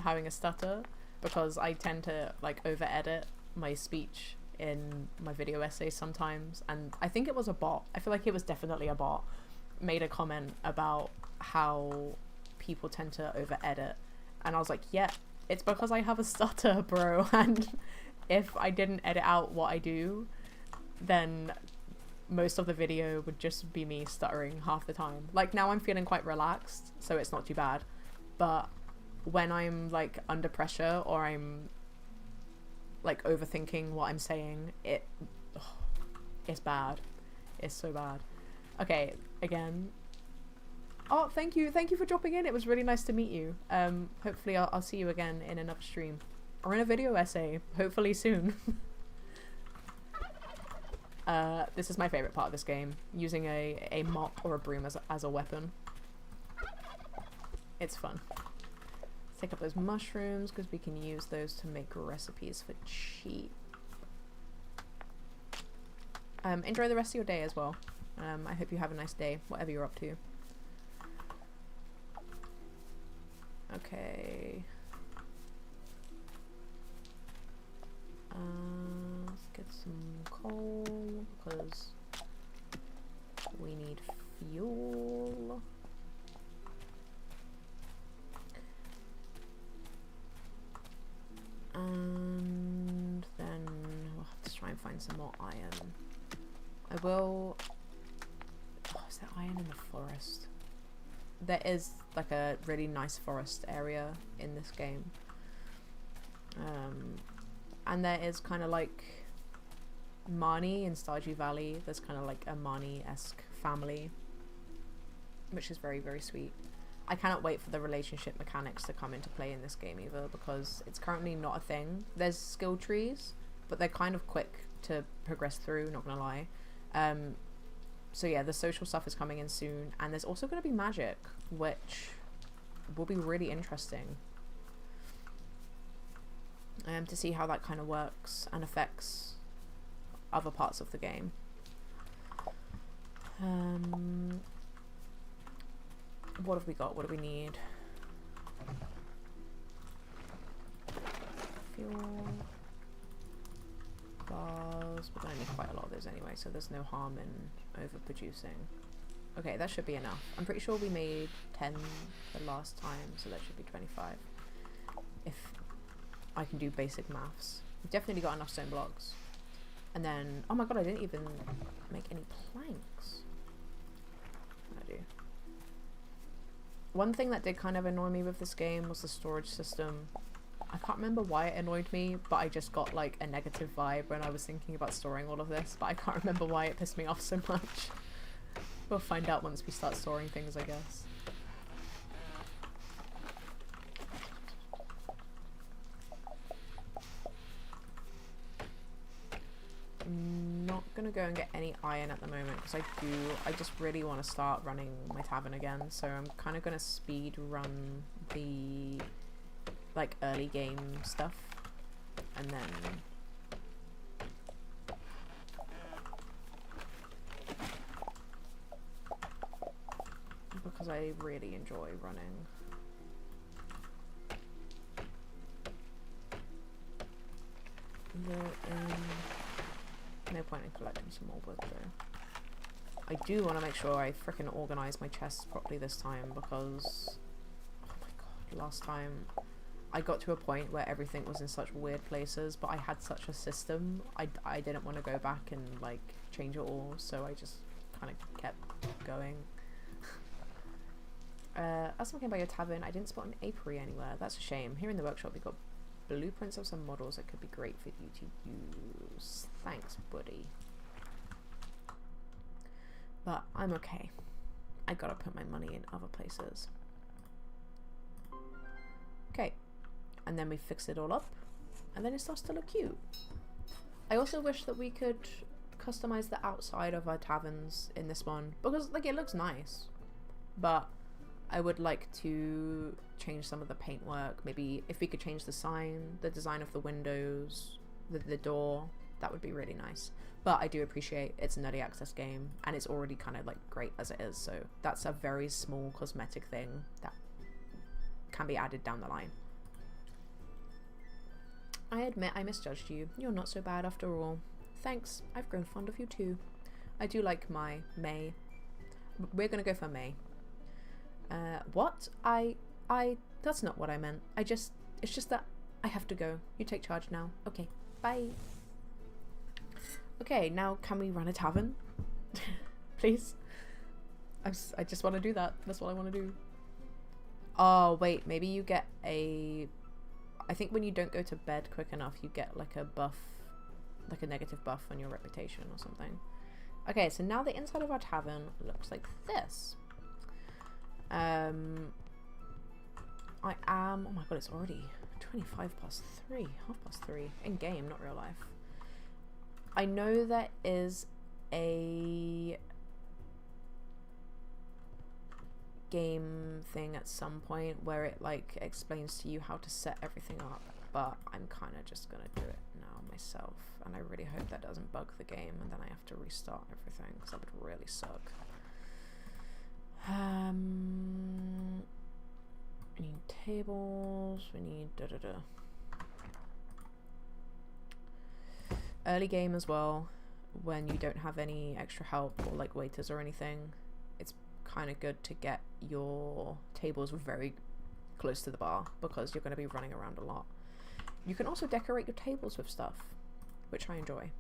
having a stutter because I tend to like over edit my speech in my video essays sometimes, and I think it was a bot. I feel like it was definitely a bot made a comment about how people tend to over edit, and I was like, yeah, it's because I have a stutter, bro, and if I didn't edit out what I do, then most of the video would just be me stuttering half the time. Like now I'm feeling quite relaxed, so it's not too bad, but when I'm like under pressure or I'm like overthinking what I'm saying, it's bad. It's so bad. Okay, again, Oh, thank you for dropping in. It was really nice to meet you. Hopefully I'll see you again in another stream. Or in a video essay, hopefully soon. This is my favourite part of this game, using a mop or a broom as a weapon. It's fun. Let's take up those mushrooms, because we can use those to make recipes for cheap. Enjoy the rest of your day as well. I hope you have a nice day, whatever you're up to. Okay. Let's get some coal, because we need fuel. And then we'll have to try and find some more iron. I will... Oh, is there iron in the forest? There is like a really nice forest area in this game. And there is kind of like Marnie in Stardew Valley. There's kind of like a Marnie-esque family, which is very, very sweet. I cannot wait for the relationship mechanics to come into play in this game either, because it's currently not a thing. There's skill trees, but they're kind of quick to progress through, not gonna lie. So yeah, the social stuff is coming in soon, and there's also going to be magic, which will be really interesting to see how that kind of works and affects other parts of the game. What have we got? What do we need? Fuel. Bars. We're going to need quite a lot of those anyway, so there's no harm in overproducing. Okay, that should be enough. I'm pretty sure we made 10 the last time, so that should be 25. If I can do basic maths. We've definitely got enough stone blocks. And then, oh my god, I didn't even make any planks. I do. One thing that did kind of annoy me with this game was the storage system. I can't remember why it annoyed me, but I just got like a negative vibe when I was thinking about storing all of this, but I can't remember why it pissed me off so much. We'll find out once we start storing things, I guess. I'm not gonna go and get any iron at the moment, because I just really want to start running my tavern again, so I'm kind of gonna speed run the like early game stuff, and then because I really enjoy running. No point in collecting some more wood though. I do want to make sure I frickin' organize my chests properly this time, because oh my god, last time I got to a point where everything was in such weird places, but I had such a system, I didn't want to go back and like change it all, so I just kind of kept going. As I'm looking by your tavern, I didn't spot an apiary anywhere. That's a shame. Here in the workshop we got blueprints of some models that could be great for you to use. Thanks, buddy. But I'm okay. I gotta put my money in other places. Okay. And then we fix it all up, and then it starts to look cute. I also wish that we could customize the outside of our taverns in this one, because like it looks nice, but I would like to change some of the paintwork. Maybe if we could change the sign, the design of the windows, the door, that would be really nice. But I do appreciate it's an early access game, and it's already kind of like great as it is, so that's a very small cosmetic thing that can be added down the line. I admit I misjudged you. You're not so bad after all. Thanks, I've grown fond of you too. I do like my May. We're gonna go for May. What? That's not what I meant. It's just that I have to go. You take charge now. Okay, bye. Okay, now can we run a tavern? Please? I just want to do that. That's what I want to do. Oh, wait, maybe you get a... I think when you don't go to bed quick enough, you get like a buff, like a negative buff on your reputation or something. Okay, so now the inside of our tavern looks like this. I am, oh my god, it's already 3, 3:30 in game, not real life. I know there is a game thing at some point where it like explains to you how to set everything up, but I'm kind of just gonna do it now myself, and I really hope that doesn't bug the game and then I have to restart everything, because that would really suck. We need tables, we need early game as well, when you don't have any extra help or like waiters or anything. It's kind of good to get your tables very close to the bar, because you're going to be running around a lot. You can also decorate your tables with stuff, which I enjoy.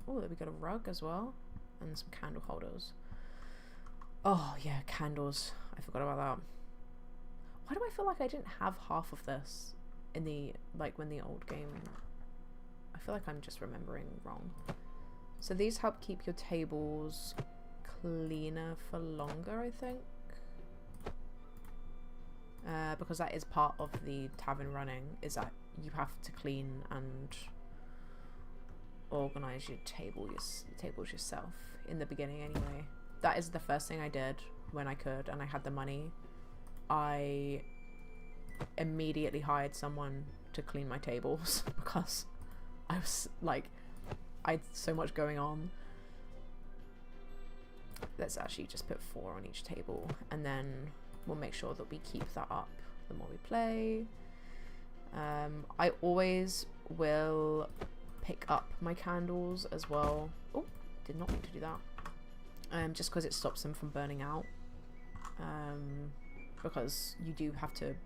Oh, we got a rug as well, and some candle holders. Oh yeah, candles. I forgot about that. Why do I feel like I didn't have half of this in the, like, when the old game? I feel like I'm just remembering wrong. So these help keep your tables cleaner for longer, I think. Because that is part of the tavern running, is that you have to clean and organize your tables yourself in the beginning anyway. That is the first thing I did when I could and I had the money. I immediately hired someone to clean my tables because I was like, I had so much going on. Let's actually just put 4 on each table, and then we'll make sure that we keep that up the more we play. I always will pick up my candles as well. Oh, did not mean to do that. Just because it stops them from burning out. Because you do have to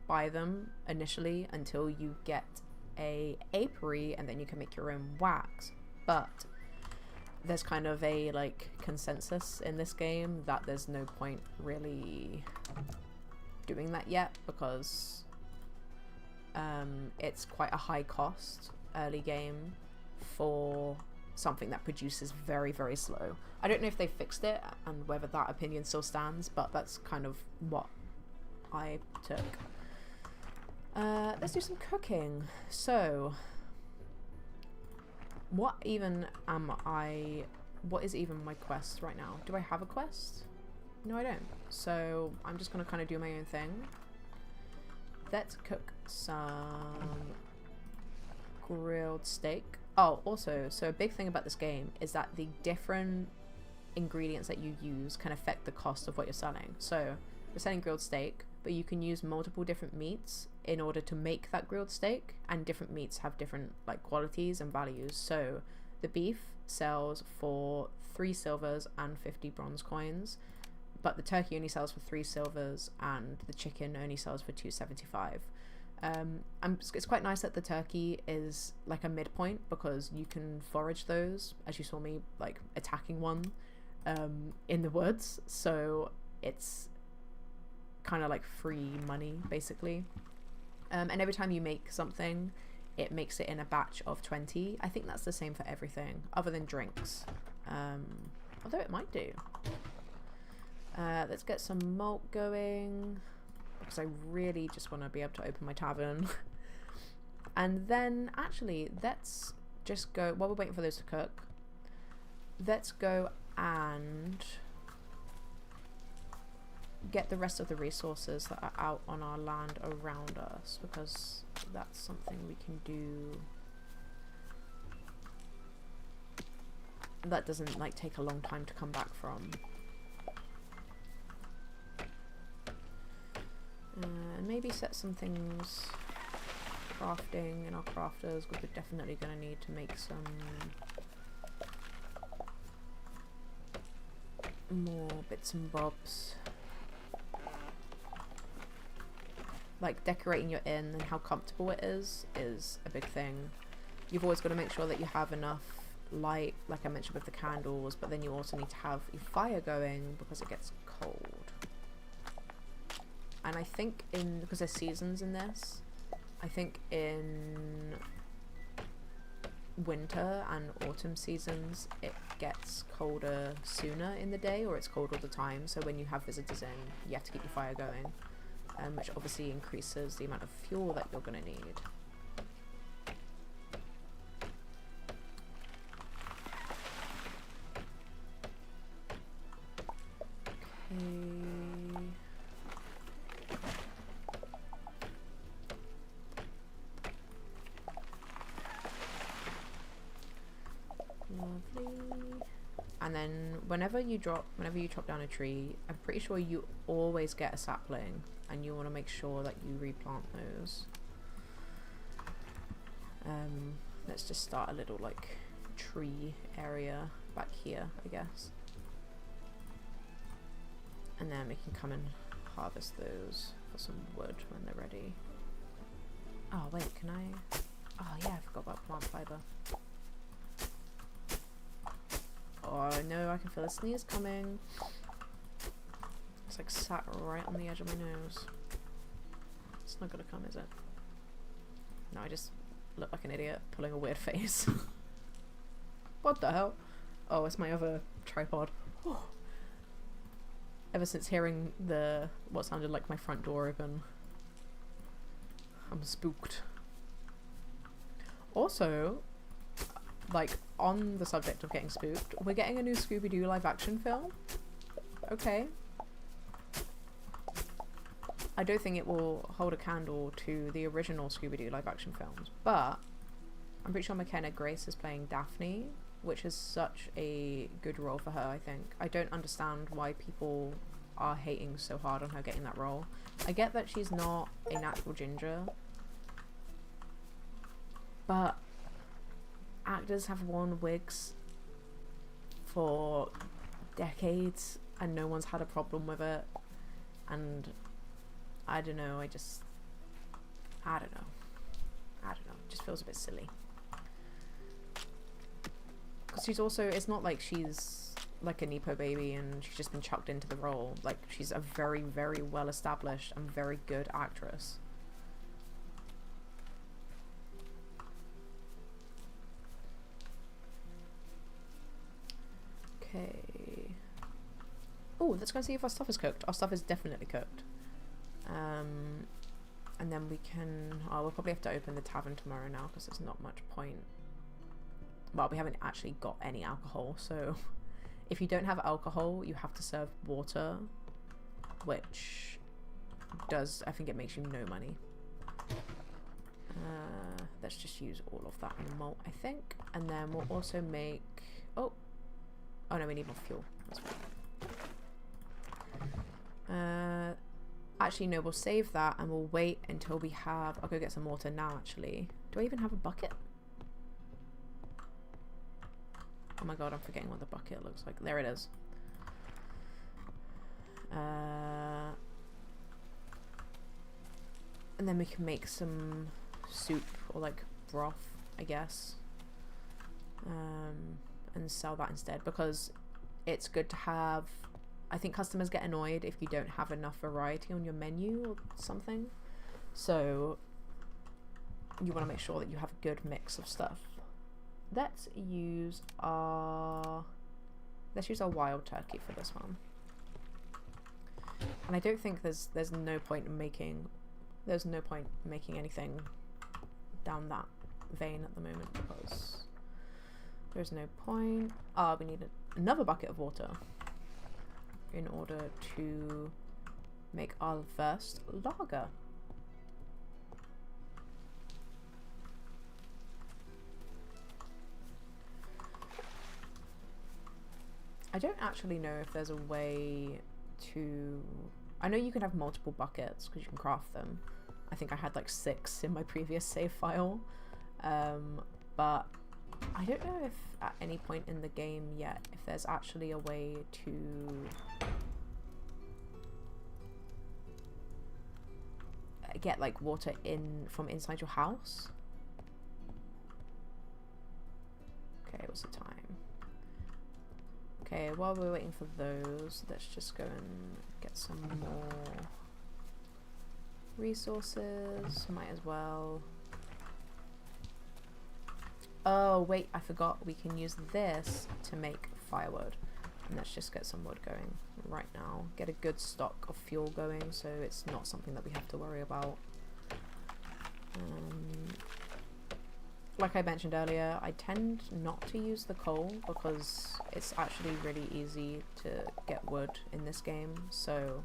buy them initially until you get a apiary, and then you can make your own wax. But there's kind of a like consensus in this game that there's no point really doing that yet, because it's quite a high cost early game for something that produces very, very slow. I don't know if they fixed it and whether that opinion still stands, but that's kind of what I took. Let's do some cooking. So what is even my quest right now? Do I have a quest? No, I don't. So I'm just gonna kind of do my own thing. Let's cook some grilled steak. Oh, also, so a big thing about this game is that the different ingredients that you use can affect the cost of what you're selling. So we're selling grilled steak, but you can use multiple different meats in order to make that grilled steak, and different meats have different like qualities and values. So the beef sells for 3 silvers and 50 bronze coins, but the turkey only sells for 3 silvers, and the chicken only sells for 275. It's quite nice that the turkey is like a midpoint, because you can forage those, as you saw me like attacking one in the woods, so it's kind of like free money basically. And every time you make something, it makes it in a batch of 20. I think that's the same for everything other than drinks, although it might do. Let's get some malt going, because I really just want to be able to open my tavern. And then actually let's just go, while we're waiting for those to cook, let's go and get the rest of the resources that are out on our land around us, because that's something we can do that doesn't like take a long time to come back from. And maybe set some things crafting in our crafters, because we're definitely going to need to make some more bits and bobs. Like decorating your inn and how comfortable it is a big thing. You've always got to make sure that you have enough light, like I mentioned with the candles, but then you also need to have your fire going because it gets cold. And I think because there's seasons in this, I think in winter and autumn seasons it gets colder sooner in the day, or it's cold all the time, so when you have visitors in, you have to keep your fire going, which obviously increases the amount of fuel that you're going to need. Lovely. And then whenever you chop down a tree, I'm pretty sure you always get a sapling, and you want to make sure that you replant those. Let's just start a little like tree area back here, I guess. And then we can come and harvest those for some wood when they're ready. Oh wait, can I? Oh yeah, I forgot about plant fiber. Oh no, I can feel a sneeze coming. It's like sat right on the edge of my nose. It's not gonna come, is it? No, I just look like an idiot pulling a weird face. What the hell? Oh, it's my other tripod. Oh. Ever since hearing what sounded like my front door open, I'm spooked. Also, like, on the subject of getting spooked, we're getting a new Scooby-Doo live action film. Okay. I don't think it will hold a candle to the original Scooby-Doo live action films, but I'm pretty sure McKenna Grace is playing Daphne, which is such a good role for her, I think. I don't understand why people are hating so hard on her getting that role. I get that she's not a natural ginger, but actors have worn wigs for decades and no one's had a problem with it, and I don't know, I don't know, it just feels a bit silly. Because she's also, it's not like she's like a Nepo baby and she's just been chucked into the role. Like, she's a very, very well established and very good actress. Okay. Oh, let's go see if our stuff is cooked. Our stuff is definitely cooked. And then we can, we'll probably have to open the tavern tomorrow now because there's not much point. Well, we haven't actually got any alcohol, so if you don't have alcohol, you have to serve water, which does, I think it makes you no money. Let's just use all of that malt, I think, and then we'll also make, oh no, we need more fuel. That's fine. Actually, no, we'll save that and we'll wait until we have, I'll go get some water now, actually. Do I even have a bucket? Oh my god, I'm forgetting what the bucket looks like. There it is. And then we can make some soup or like broth, I guess. And sell that instead, because it's good to have, I think customers get annoyed if you don't have enough variety on your menu or something. So you want to make sure that you have a good mix of stuff. Let's use our wild turkey for this one. And I don't think there's no point in making anything down that vein at the moment, because there's no point. We need another bucket of water in order to make our first lager. I don't actually know if there's a way to, I know you can have multiple buckets because you can craft them. I think I had like 6 in my previous save file, but I don't know if at any point in the game yet if there's actually a way to get like water in from inside your house. Okay, what's the time? Okay, while we're waiting for those, let's just go and get some more resources. Might as well. Oh, wait, I forgot. We can use this to make firewood. And let's just get some wood going right now. Get a good stock of fuel going so it's not something that we have to worry about. Like I mentioned earlier, I tend not to use the coal because it's actually really easy to get wood in this game, so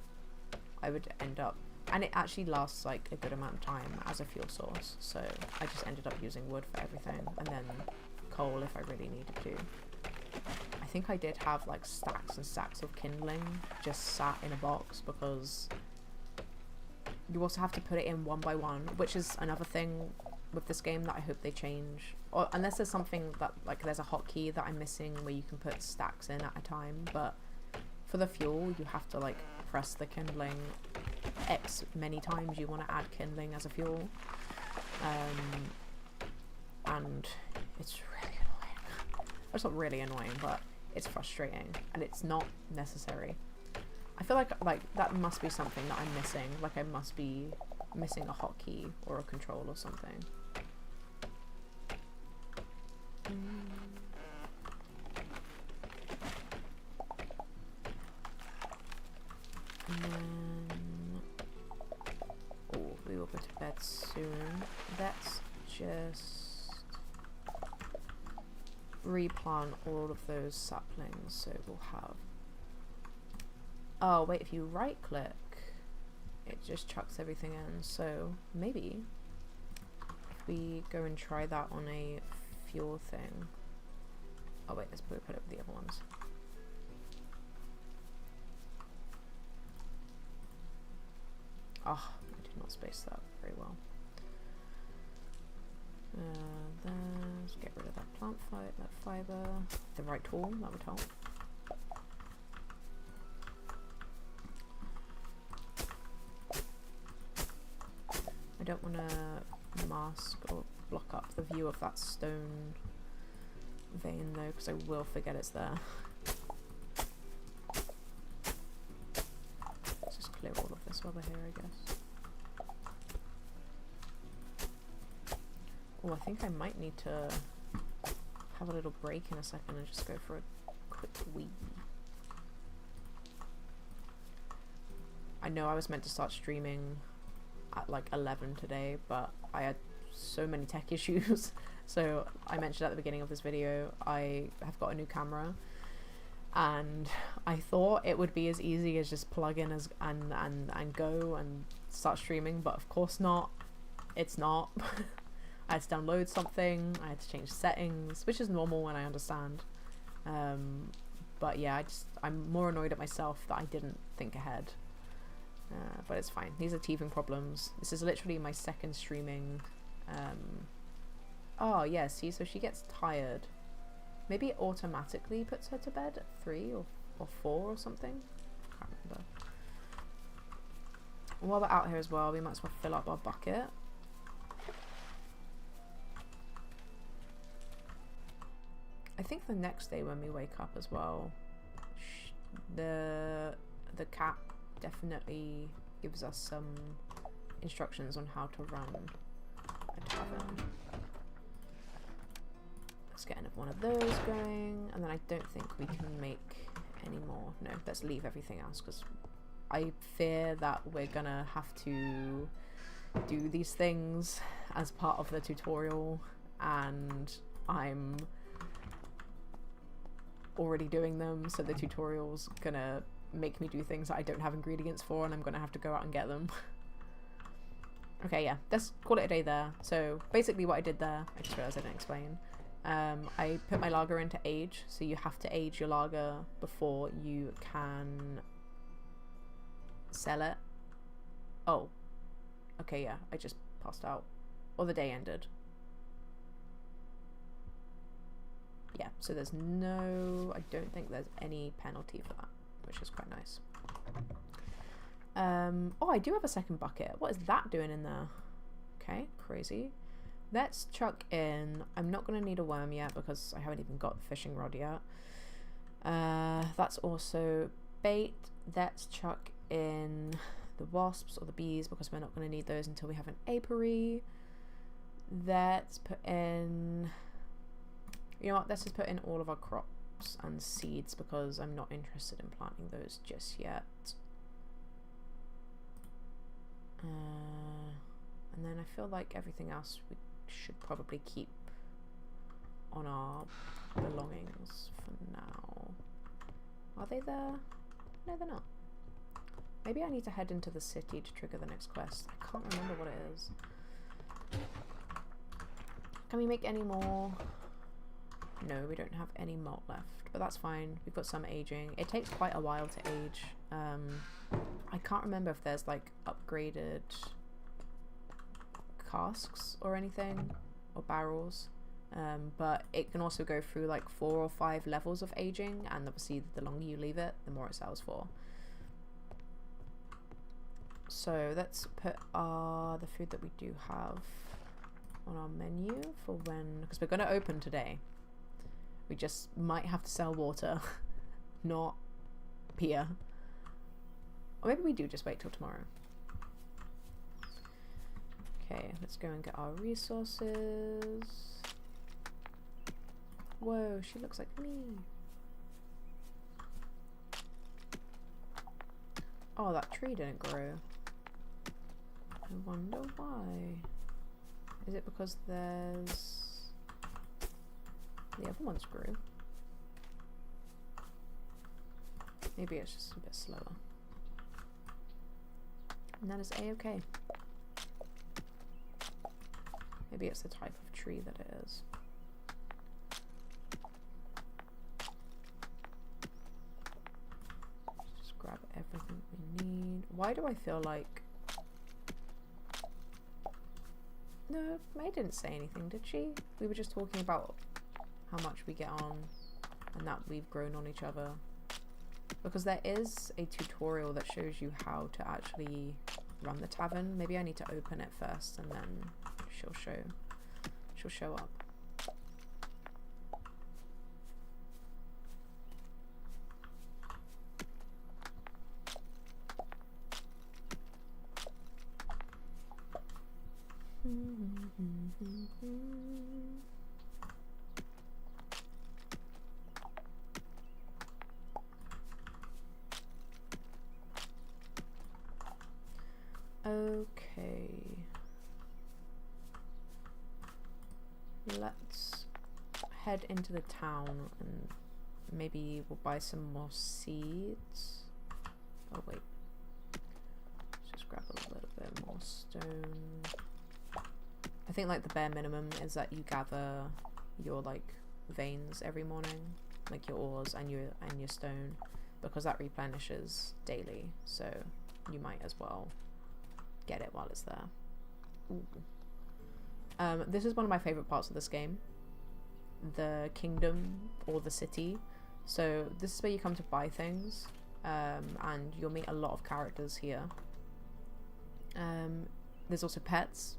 I would end up, and it actually lasts like a good amount of time as a fuel source, so I just ended up using wood for everything and then coal if I really needed to. I think I did have like stacks and stacks of kindling just sat in a box because you also have to put it in one by one, which is another thing with this game that I hope they change, or unless there's something that like there's a hotkey that I'm missing where you can put stacks in at a time, but for the fuel you have to like press the kindling X many times you want to add kindling as a fuel, and it's really annoying. It's not really annoying, but it's frustrating and it's not necessary. I feel like that must be something that I'm missing, like I must be missing a hotkey or a control or something. And then, oh, we will go to bed soon. Let's just replant all of those saplings so we'll have. Oh wait, if you right click it just chucks everything in, so maybe if we go and try that on a fuel thing. Oh wait, let's put it with the other ones. Oh, I did not space that very well. Let's get rid of that that fiber. The right tool, that would help. I don't want to mask or block up the view of that stone vein though, because I will forget it's there. Let's just clear all of this while we're here, I guess. Oh, I think I might need to have a little break in a second and just go for a quick wee. I know I was meant to start streaming at like 11 today, but I had so many tech issues. So I mentioned at the beginning of this video, I have got a new camera and I thought it would be as easy as just plug in and go and start streaming, but of course not. It's not. I had to download something, I had to change settings, which is normal and I understand. But yeah, I'm more annoyed at myself that I didn't think ahead. But it's fine. These are teething problems. This is literally my second streaming. Oh yeah, see, so she gets tired. Maybe it automatically puts her to bed at 3 or 4 or something. Can't remember. While we're out here as well, we might as well fill up our bucket. I think the next day when we wake up as well, the cat definitely gives us some instructions on how to run a tavern. Let's get another one of those going, and then I don't think we can make any more. No, let's leave everything else because I fear that we're gonna have to do these things as part of the tutorial, and I'm already doing them, so the tutorial's gonna make me do things that I don't have ingredients for, and I'm gonna have to go out and get them. Okay, yeah, let's call it a day there. So basically what I did there, I just realized I didn't explain. I put my lager into age, so you have to age your lager before you can sell it. Oh, okay, yeah, I just passed out. Or the day ended. Yeah, so there's no, I don't think there's any penalty for that, which is quite nice. Oh, I do have a second bucket. What is that doing in there? Okay, crazy. Let's chuck in, I'm not going to need a worm yet because I haven't even got the fishing rod yet. That's also bait. Let's chuck in the wasps or the bees because we're not going to need those until we have an apiary. Let's put in You know what? Let's just put in all of our crops and seeds because I'm not interested in planting those just yet. And then I feel like everything else we should probably keep on our belongings for now. Are they there? No, they're not. Maybe I need to head into the city to trigger the next quest. I can't remember what it is. Can we make any more? No, we don't have any malt left, but that's fine. We've got some aging. It takes quite a while to age. I can't remember if there's like upgraded casks or anything, or barrels. But it can also go through like 4 or 5 levels of aging, and obviously the longer you leave it, the more it sells for. So let's put the food that we do have on our menu for when, because we're going to open today. We just might have to sell water, not beer. Or maybe we do just wait till tomorrow. Okay, let's go and get our resources. Whoa, she looks like me. Oh, that tree didn't grow. I wonder why. Is it because there's... the other ones grew? Maybe it's just a bit slower. And that is a-okay. Maybe it's the type of tree that it is. Just grab everything we need. Why do I feel like... No, May didn't say anything, did she? We were just talking about how much we get on and that we've grown on each other. Because there is a tutorial that shows you how to actually run the tavern. Maybe I need to open it first and then she'll show up. Okay. Let's head into the town and maybe we'll buy some more seeds. Oh wait. Let's just grab a little bit more stone. I think like the bare minimum is that you gather your like veins every morning, like your ores and your stone, because that replenishes daily, so you might as well get it while it's there. Ooh. This is one of my favorite parts of this game, the kingdom or the city. So this is where you come to buy things, and you'll meet a lot of characters here. There's also pets,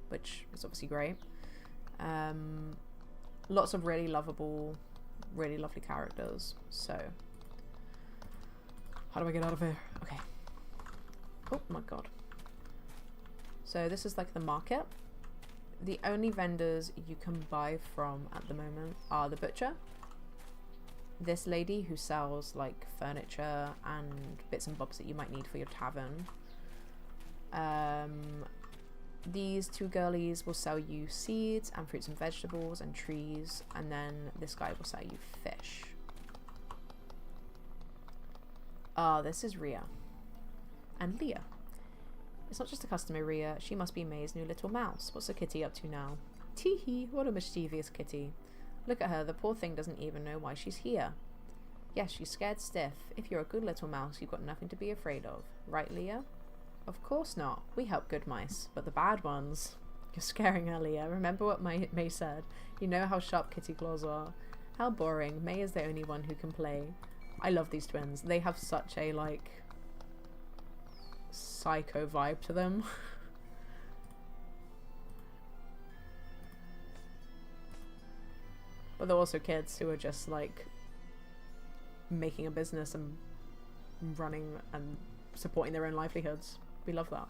which is obviously great. Lots of really lovable, really lovely characters. So how do I get out of here? Okay. Oh my god. So this is like the market. The only vendors you can buy from at the moment are the butcher, this lady who sells like furniture and bits and bobs that you might need for your tavern. These two girlies will sell you seeds and fruits and vegetables and trees, and then this guy will sell you fish. This is Rhea and Leah. It's not just a customer, Rhea. She must be May's new little mouse. What's the kitty up to now? Tee-hee, what a mischievous kitty. Look at her, the poor thing doesn't even know why she's here. Yes, she's scared stiff. If you're a good little mouse, you've got nothing to be afraid of. Right, Leah? Of course not. We help good mice, but the bad ones... You're scaring her, Leah. Remember what May said. You know how sharp kitty claws are. How boring. May is the only one who can play. I love these twins. They have such a, like... psycho vibe to them. But they're also kids who are just like making a business and running and supporting their own livelihoods. We love that.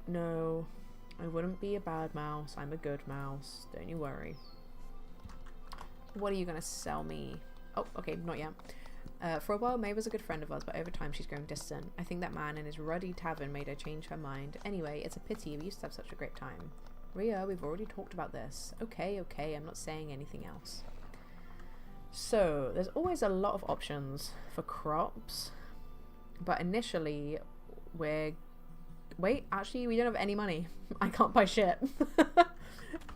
No, I wouldn't be a bad mouse. I'm a good mouse. Don't you worry. What are you gonna sell me? Oh, okay, not yet. For a while, May was a good friend of ours, but over time she's grown distant. I think that man in his ruddy tavern made her change her mind. Anyway, it's a pity. We used to have such a great time. Ria, we've already talked about this. Okay, okay, I'm not saying anything else. So, there's always a lot of options for crops, but initially, wait, actually, we don't have any money. I can't buy shit.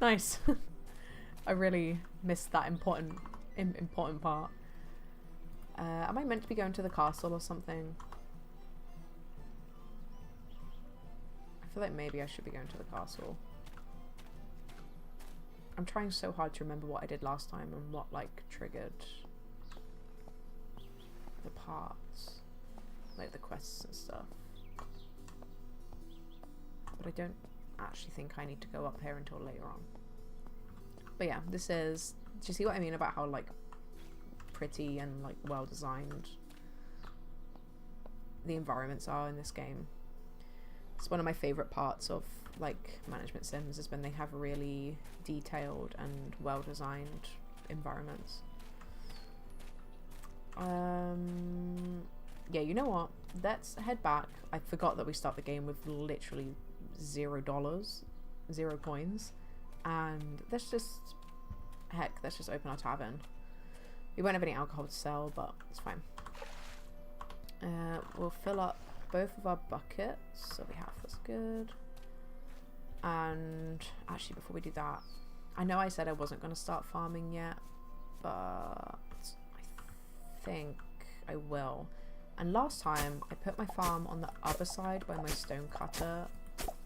Nice. I really missed that important part. Am I meant to be going to the castle or something? I feel like maybe I should be going to the castle. I'm trying so hard to remember what I did last time and what, like, triggered the parts. Like, the quests and stuff. But I don't actually think I need to go up here until later on. But yeah, this is... Do you see what I mean about how, like, pretty and, like, well designed the environments are in this game? It's one of my favorite parts of, like, management sims is when they have really detailed and well designed environments. Yeah, you know what? Let's head back. I forgot that we start the game with literally $0, 0 coins, and let's just open our tavern. We won't have any alcohol to sell, but it's fine. We'll fill up both of our buckets, so we have, that's good. And actually, before we do that, I know I said I wasn't going to start farming yet, but I think I will. And last time I put my farm on the other side by my stone cutter,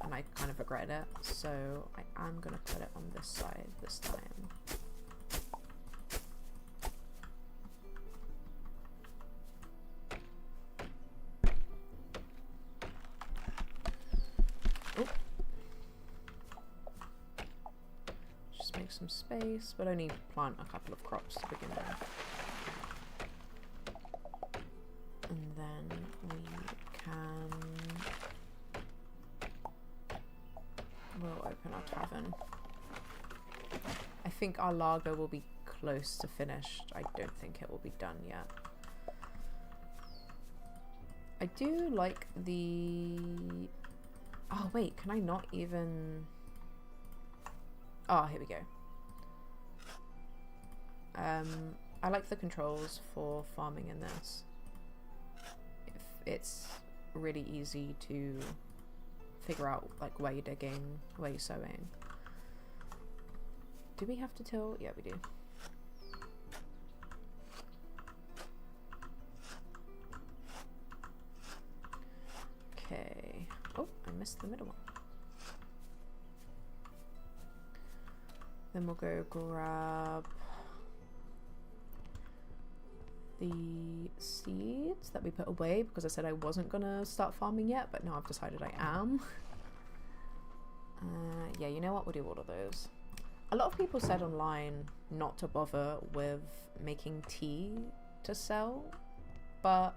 and I kind of regret it, so I am going to put it on this side this time. Some space, but only plant a couple of crops to begin with. And then we'll open our tavern. I think our lager will be close to finished. I don't think it will be done yet. I do like the... Oh wait, can I not even... Oh, here we go. I like the controls for farming in this. It's really easy to figure out, like, where you're digging, where you're sowing. Do we have to till? Yeah, we do. Okay. Oh, I missed the middle one. Then we'll go grab the seeds that we put away because I said I wasn't gonna start farming yet, but now I've decided I am. Yeah, you know what? We'll do all of those. A lot of people said online not to bother with making tea to sell, but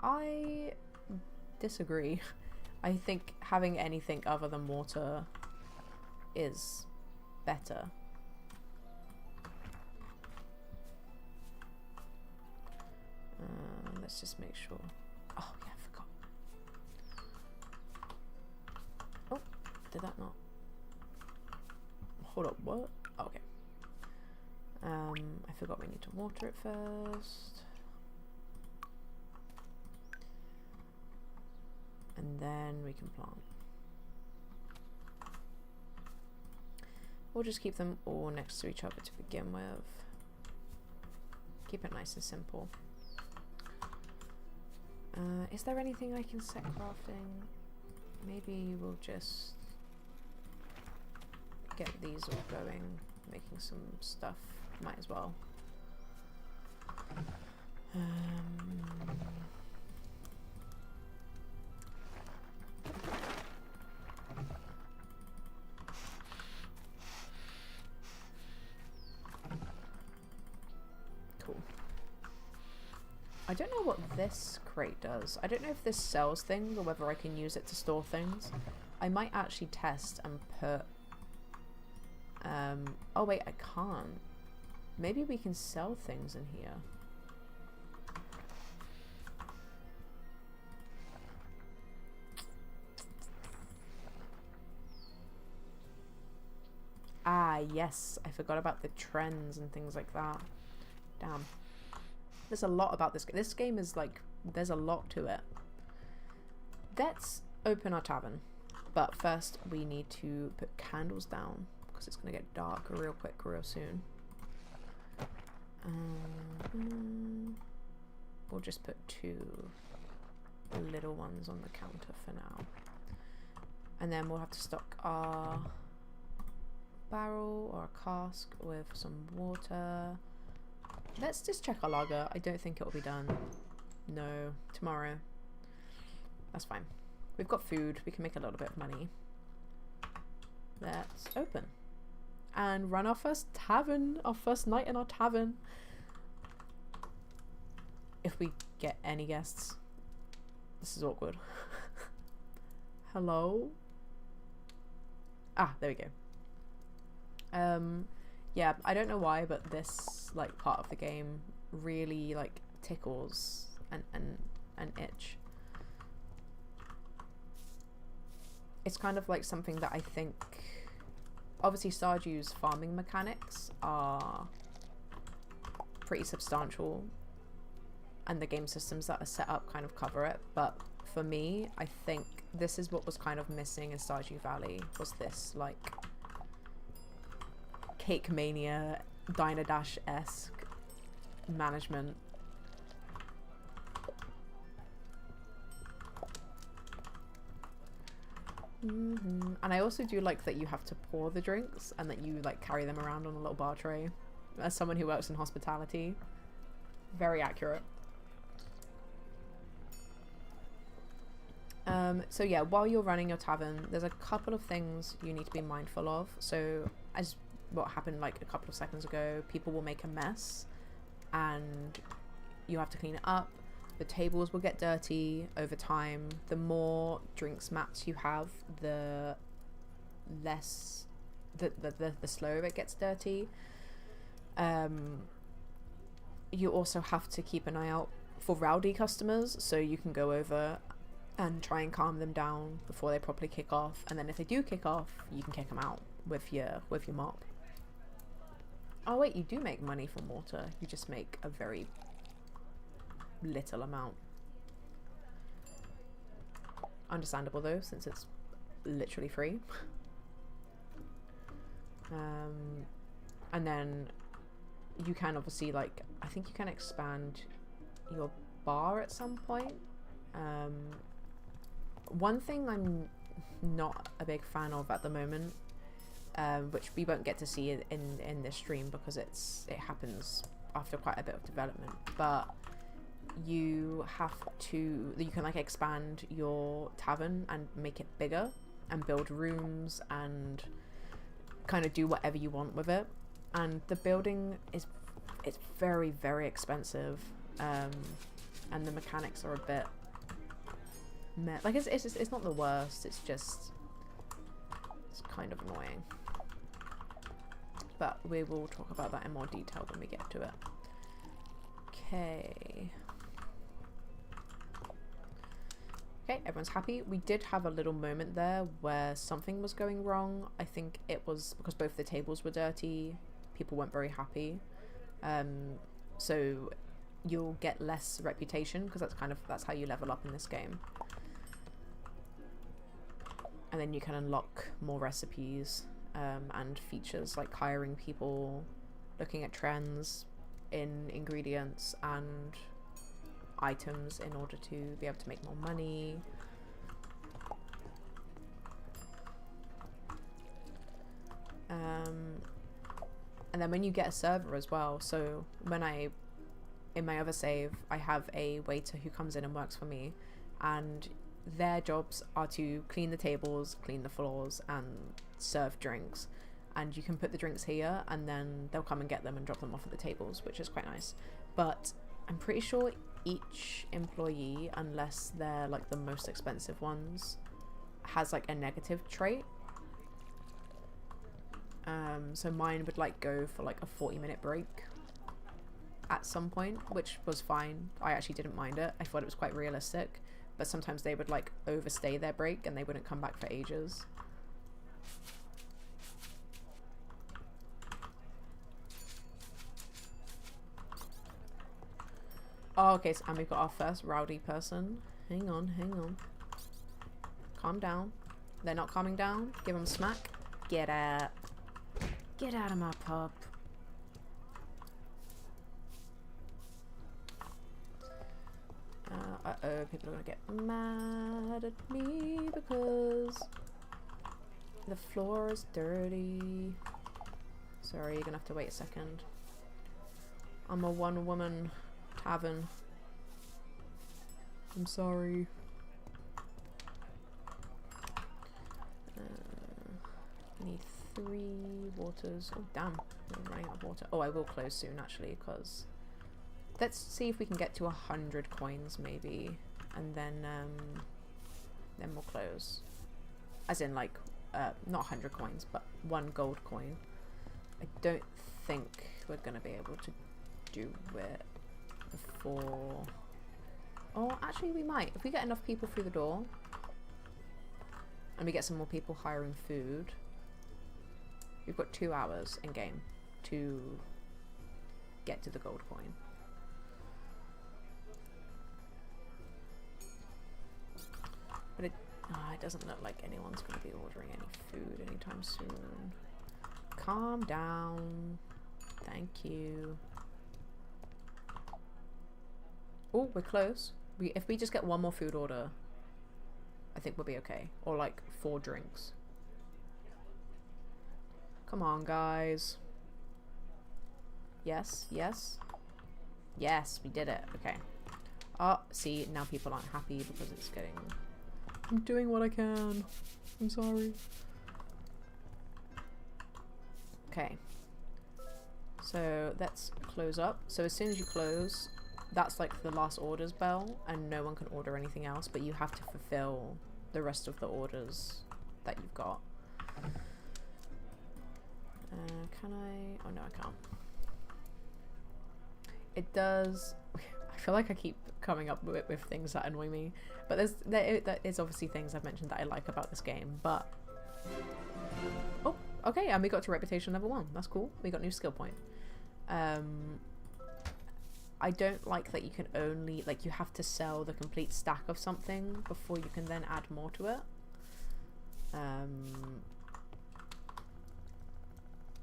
I disagree. I think having anything other than water is better. Let's just make sure. Oh yeah, I forgot. Oh, did that not? Hold up, what? Oh, okay. I forgot we need to water it first. And then we can plant. We'll just keep them all next to each other to begin with. Keep it nice and simple. Is there anything I can set crafting? Maybe we'll just get these all going, making some stuff. Might as well. I don't know what this crate does. I don't know if this sells things or whether I can use it to store things. I might actually test and put oh wait, I can't. Maybe we can sell things in here. Ah, yes, I forgot about the trends and things like that. Damn. There's a lot about this game. This game is like, there's a lot to it. Let's open our tavern. But first, we need to put candles down because it's going to get dark real quick, real soon. We'll just put 2 little ones on the counter for now. And then we'll have to stock our barrel or a cask with some water. Let's just check our lager. I don't think it will be done. No, tomorrow. That's fine. We've got food. We can make a little bit of money. Let's open and run our first tavern, our first night in our tavern. If we get any guests. This is awkward. Hello? Ah, there we go. Yeah, I don't know why, but this like part of the game really like tickles an itch. It's kind of like something that I think, obviously Stardew's farming mechanics are pretty substantial and the game systems that are set up kind of cover it, but for me, I think this is what was kind of missing in Stardew Valley, was this like Cake Mania, Diner Dash-esque management. And I also do like that you have to pour the drinks and that you like carry them around on a little bar tray. As someone who works in hospitality, very accurate. So yeah, while you're running your tavern, there's a couple of things you need to be mindful of. So as what happened like a couple of seconds ago, people will make a mess and you have to clean it up. The tables will get dirty over time. The more drinks mats you have, the less the slower it gets dirty. You also have to keep an eye out for rowdy customers, so you can go over and try and calm them down before they properly kick off, and then if they do kick off, you can kick them out with your mop. Oh wait, you do make money from water, you just make a very little amount. Understandable though, since it's literally free. And then you can obviously, like, I think you can expand your bar at some point. One thing I'm not a big fan of at the moment, which we won't get to see in this stream because it happens after quite a bit of development, but you can like expand your tavern and make it bigger and build rooms and kind of do whatever you want with it. And the building it's very, very expensive, and the mechanics are a bit like it's not the worst, it's kind of annoying, but we will talk about that in more detail when we get to it. Okay, everyone's happy. We did have a little moment there where something was going wrong. I think it was because both the tables were dirty. People weren't very happy. So you'll get less reputation because that's how you level up in this game. And then you can unlock more recipes and features like hiring people, looking at trends in ingredients and items in order to be able to make more money. And then when you get a server as well, so in my other save, I have a waiter who comes in and works for me, and their jobs are to clean the tables, clean the floors, and serve drinks. And you can put the drinks here, and then they'll come and get them and drop them off at the tables, which is quite nice. But I'm pretty sure each employee, unless they're like the most expensive ones, has like a negative trait. So mine would like go for like a 40-minute break at some point, which was fine. I actually didn't mind it. I thought it was quite realistic, but sometimes they would like overstay their break and they wouldn't come back for ages. Oh, okay, so, and we've got our first rowdy person. Hang on, hang on. Calm down. They're not calming down. Give them a smack. Get out. Get out of my pub. Uh-oh, people are gonna get mad at me because the floor is dirty. Sorry, you're gonna have to wait a second. I'm a one-woman tavern. I'm sorry. I need 3 waters. Oh, damn. I'm running out of water. Oh, I will close soon, actually, because... Let's see if we can get to 100 coins, maybe. And then we'll close. As in, like, not 100 coins, but 1 gold coin. I don't think we're going to be able to do it before... Oh, actually, we might. If we get enough people through the door, and we get some more people hiring food... We've got 2 hours in game to get to the gold coin. But it doesn't look like anyone's going to be ordering any food anytime soon. Calm down. Thank you. Oh, we're close. If we just get 1 more food order, I think we'll be okay. Or like 4 drinks. Come on, guys. Yes, yes. Yes, we did it. Okay. Oh, see, now people aren't happy because it's getting... I'm doing what I can. I'm sorry. Okay. So, let's close up. So, as soon as you close, that's like the last orders bell, and no one can order anything else, but you have to fulfill the rest of the orders that you've got. Can I? Oh no, I can't. It does. I feel like I keep coming up with things that annoy me, but there is obviously things I've mentioned that I like about this game. But oh, okay, and we got to reputation level 1. That's cool. We got new skill point. I don't like that you can only you have to sell the complete stack of something before you can then add more to it.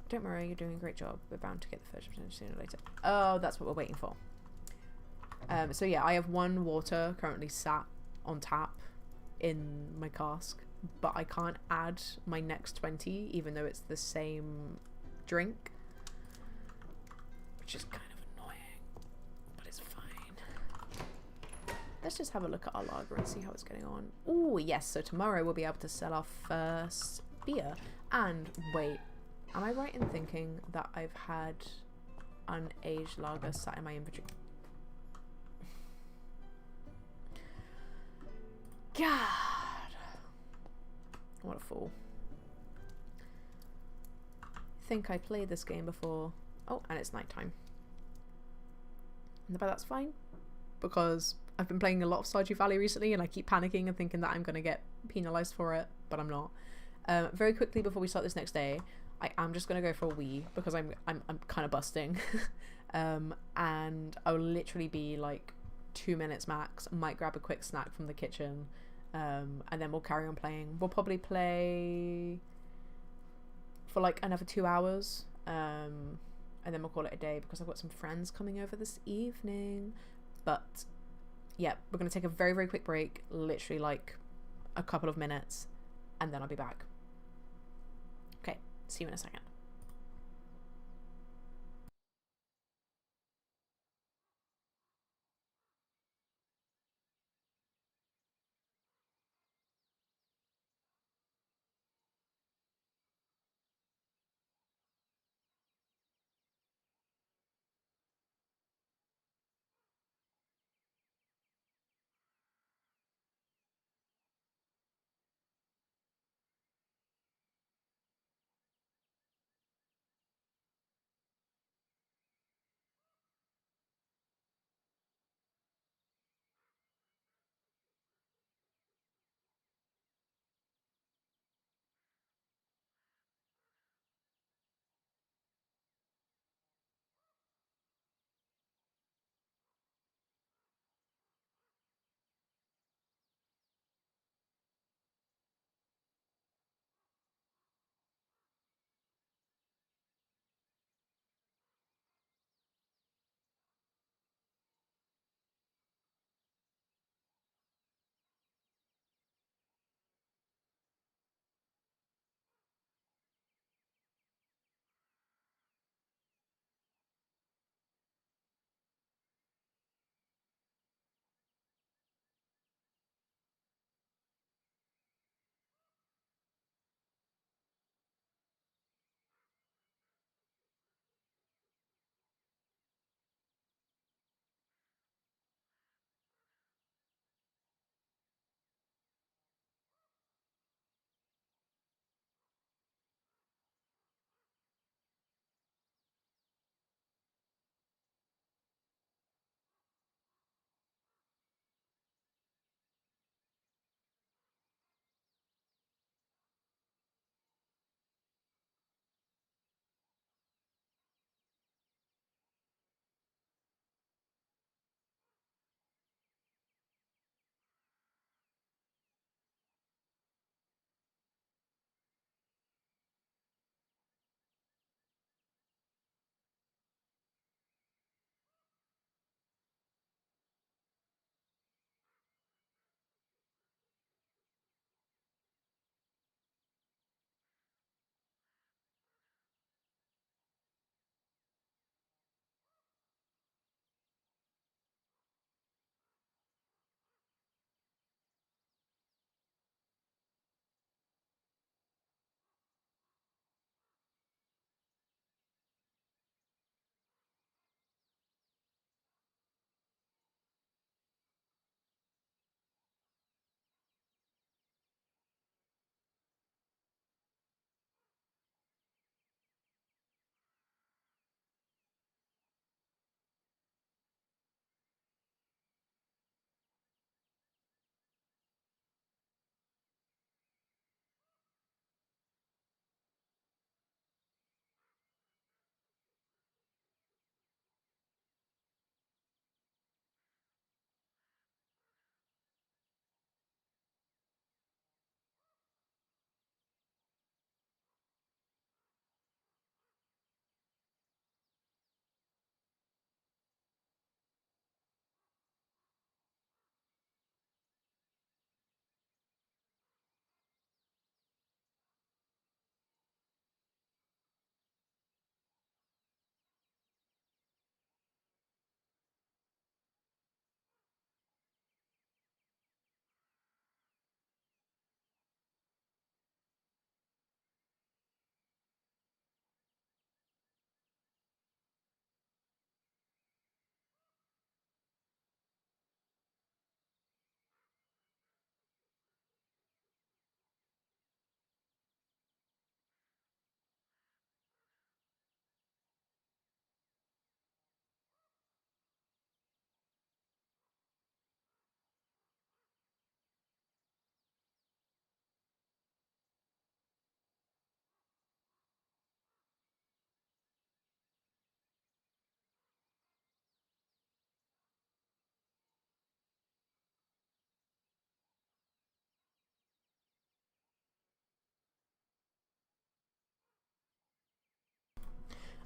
Don't worry, you're doing a great job. We're bound to get the first percentage sooner or later. Oh, that's what we're waiting for. So yeah, I have 1 water currently sat on tap in my cask, but I can't add my next 20, even though it's the same drink, which is kind of annoying, but it's fine. Let's just have a look at our lager and see how it's getting on. Oh, yes, so tomorrow we'll be able to sell our first beer. And wait. Am I right in thinking that I've had unaged lager sat in my inventory? God! What a fool. I think I played this game before. Oh, and it's nighttime. But that's fine, because I've been playing a lot of Stardew Valley recently and I keep panicking and thinking that I'm going to get penalised for it, but I'm not. Very quickly before we start this next day, I am just going to go for a wee because I'm kind of busting. And I'll literally be like 2 minutes max. Might grab a quick snack from the kitchen, and then we'll carry on playing. We'll probably play for like another 2 hours, and then we'll call it a day because I've got some friends coming over this evening. But yeah, we're going to take a very, very quick break, literally like a couple of minutes, and then I'll be back. Okay, see you in a second.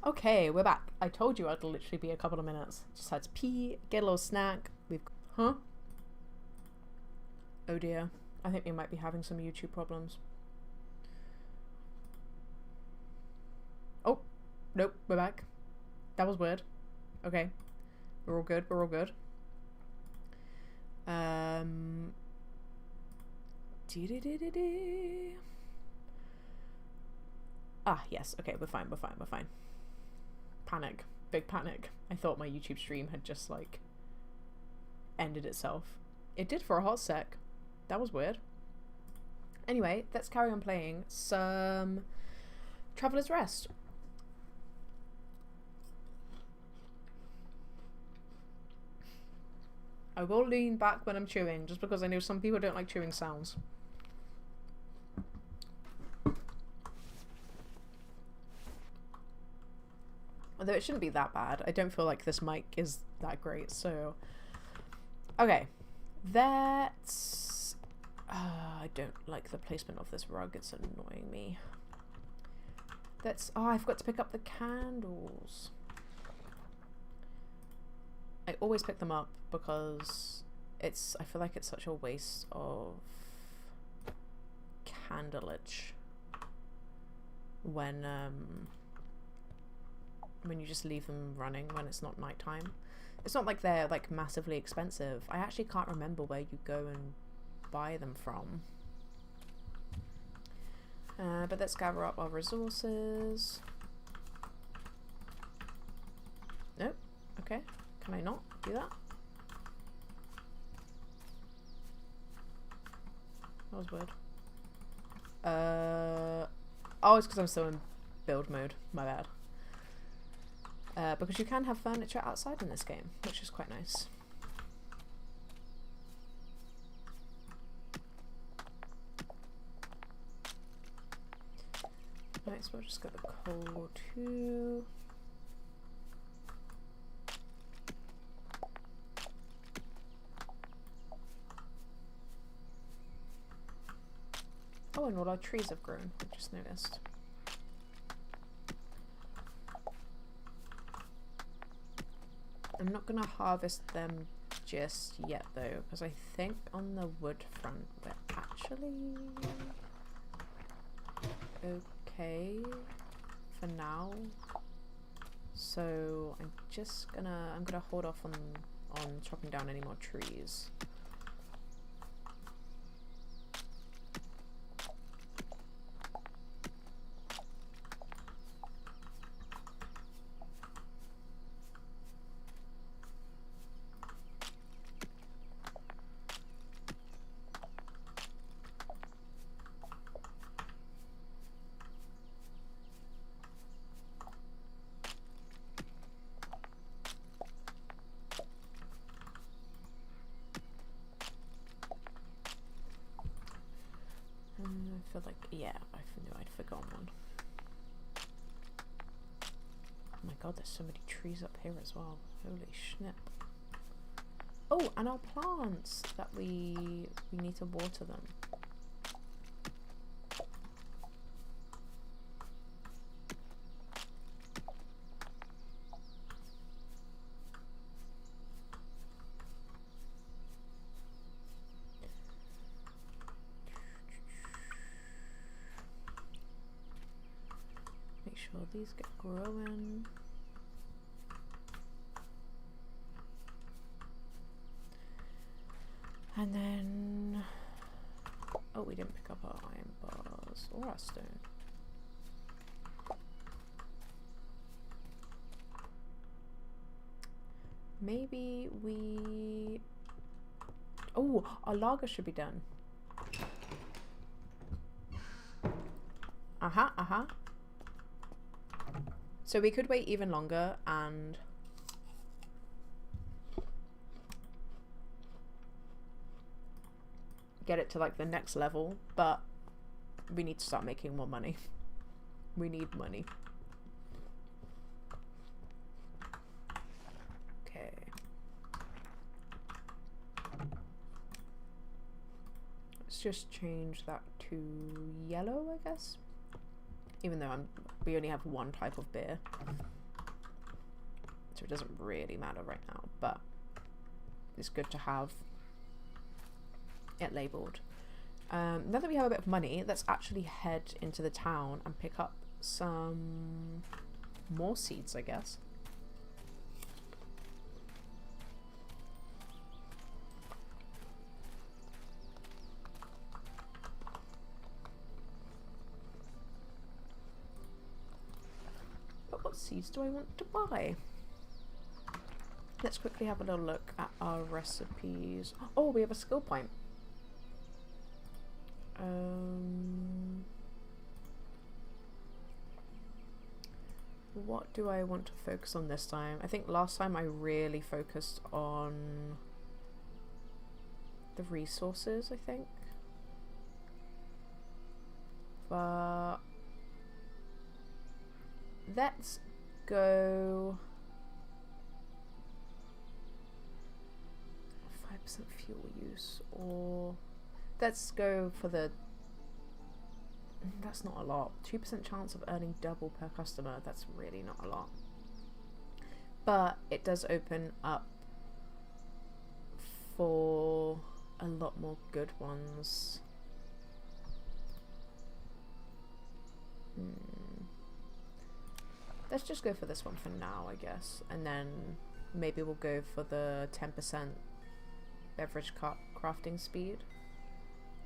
Okay, we're back. I told you I'd literally be a couple of minutes. Just had to pee, get a little snack. Huh? Oh dear. I think we might be having some YouTube problems. Oh, nope, we're back. That was weird. Okay. We're all good, we're all good. Ah, yes, okay, we're fine. Panic. Big panic. I thought my YouTube stream had just, like, ended itself. It did for a hot sec. That was weird. Anyway, let's carry on playing some Traveler's Rest. I will lean back when I'm chewing, just because I know some people don't like chewing sounds. Although it shouldn't be that bad. I don't feel like this mic is that great, so... Okay. That's... I don't like the placement of this rug. It's annoying me. That's... Oh, I forgot to pick up the candles. I always pick them up because it's... I feel like it's such a waste of candleage when you just leave them running when it's not nighttime. It's not like they're like massively expensive. I actually can't remember where you go and buy them from. But let's gather up our resources. Nope. Okay. Can I not do that? That was weird. Oh, it's because I'm still in build mode. My bad. Because you can have furniture outside in this game, which is quite nice. Right, so we'll just get the coal too. Oh, and all our trees have grown, I just noticed. I'm not gonna harvest them just yet though, because I think on the wood front we're actually okay for now. So I'm gonna hold off on chopping down any more trees. I feel like, yeah, I knew I'd forgotten one. Oh my god, there's so many trees up here as well. Holy snap. Oh, and our plants that we need to water them. Make sure these get growing. And then, oh, we didn't pick up our iron bars or our stone. Maybe we, oh, our lager should be done. Uh-huh. So we could wait even longer and get it to like the next level, but we need to start making more money. We need money. Okay. Let's just change that to yellow, I guess. Even though we only have one type of beer. It doesn't really matter right now, but it's good to have it labeled. Now that we have a bit of money, let's actually head into the town and pick up some more seeds, I guess. But what seeds do I want to buy? Let's quickly have a little look at our recipes. Oh, we have a skill point. What do I want to focus on this time? I think last time I really focused on the resources, I think. But let's go 5% fuel use, or let's go for the, that's not a lot. 2% chance of earning double per customer. That's really not a lot. But it does open up for a lot more good ones. Let's just go for this one for now, I guess. And then maybe we'll go for the 10% beverage crafting speed.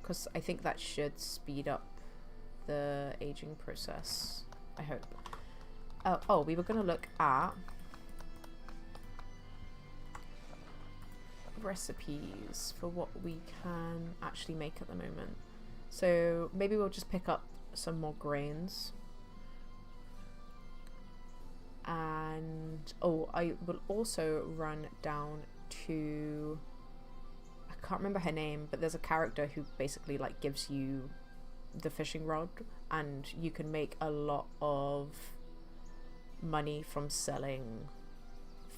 Because I think that should speed up the aging process, I hope. Oh, we were going to look at recipes for what we can actually make at the moment. So maybe we'll just pick up some more grains. And oh, I will also run down to, I can't remember her name, but there's a character who basically like gives you the fishing rod, and you can make a lot of money from selling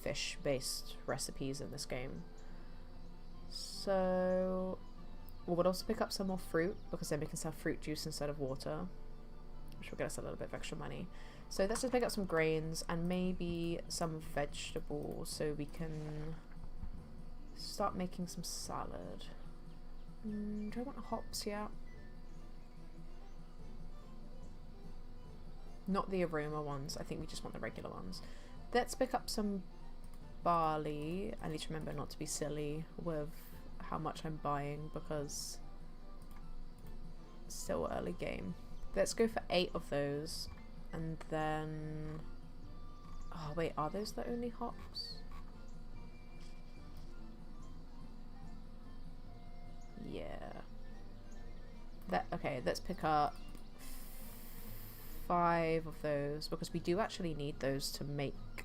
fish based recipes in this game. So we'll also pick up some more fruit, because then we can sell fruit juice instead of water, which will get us a little bit of extra money. So let's just pick up some grains and maybe some vegetables so we can start making some salad. Do I want hops yet? Not the aroma ones. I think we just want the regular ones. Let's pick up some barley. I need to remember not to be silly with how much I'm buying, because it's still early game. Let's go for 8 of those. And then... oh wait, are those the only hops? Yeah. Okay, let's pick up 5 of those, because we do actually need those to make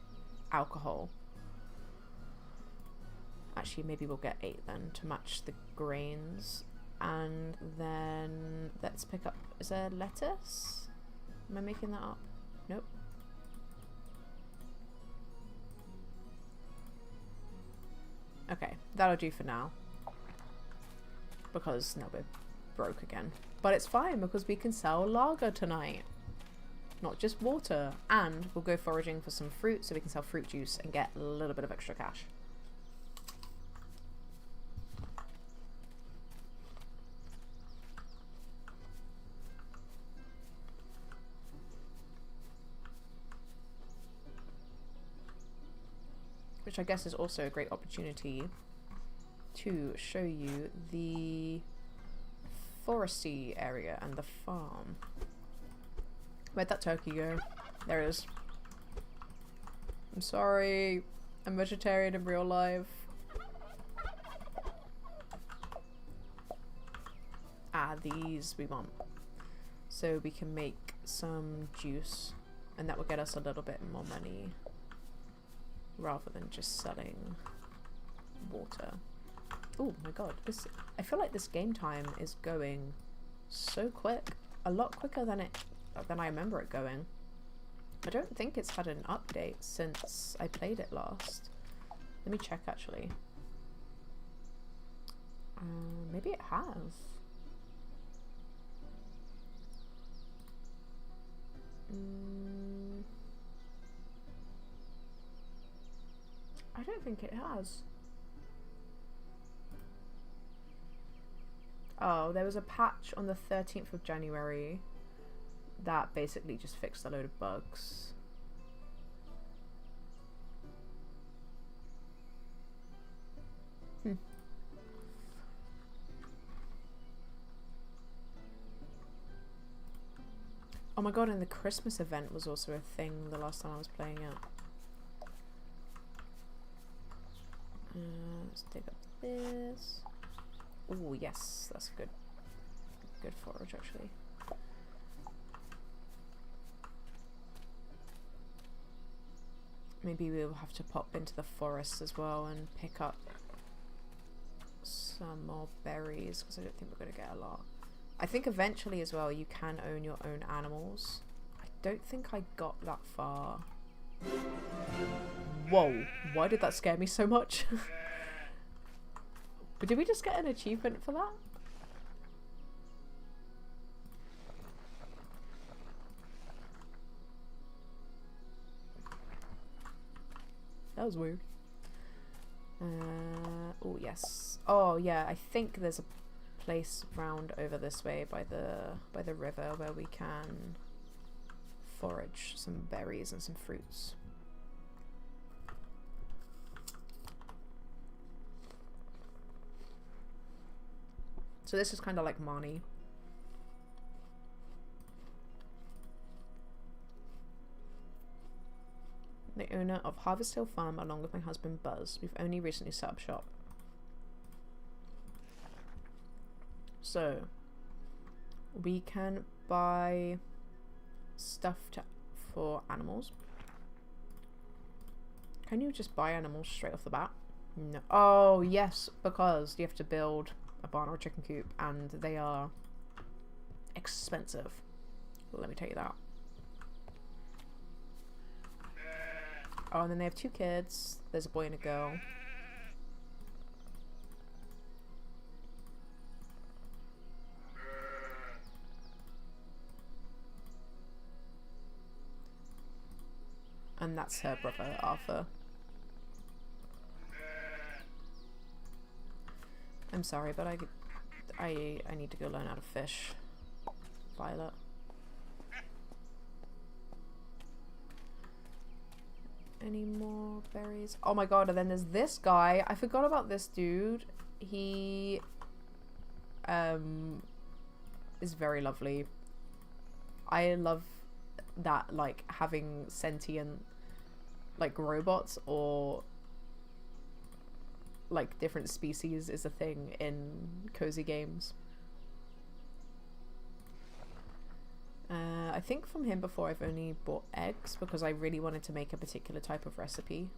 alcohol. Actually, maybe we'll get 8 then to match the grains. And then let's pick up, is there lettuce? Am I making that up? Nope. Okay, that'll do for now, because now we're broke again. But it's fine, because we can sell lager tonight, not just water. And we'll go foraging for some fruit so we can sell fruit juice and get a little bit of extra cash. Which I guess is also a great opportunity to show you the foresty area and the farm. Where'd that turkey go? There it is. I'm sorry, I'm vegetarian in real life. Ah, these we want. So we can make some juice, and that will get us a little bit more money, rather than just selling water. Oh my god, this, I feel like this game time is going so quick. A lot quicker than I remember it going. I don't think it's had an update since I played it last. Let me check actually. Maybe it has. I don't think it has. Oh, there was a patch on the 13th of January that basically just fixed a load of bugs. Oh my god, and the Christmas event was also a thing the last time I was playing it. Let's dig up this. Oh yes, that's good. Good forage actually. Maybe we'll have to pop into the forest as well and pick up some more berries because I don't think we're going to get a lot. I think eventually as well you can own your own animals. I don't think I got that far. Whoa, why did that scare me so much? But did we just get an achievement for that? That was weird. Oh yes. Oh yeah, I think there's a place round over this way by the river where we can forage some berries and some fruits. So this is kind of like Marnie. The owner of Harvest Hill Farm along with my husband Buzz. We've only recently set up shop. So we can buy stuff for animals. Can you just buy animals straight off the bat? No. Oh yes, because you have to build a barn or a chicken coop and they are expensive. Let me tell you that. Oh, and then they have 2 kids. There's a boy and a girl. And that's her brother, Arthur. I'm sorry, but I need to go learn how to fish. Violet. Any more berries? Oh my god, and then there's this guy. I forgot about this dude. He is very lovely. I love that, like, having sentient, like, robots or like different species is a thing in cozy games. I think from him before I've only bought eggs because I really wanted to make a particular type of recipe.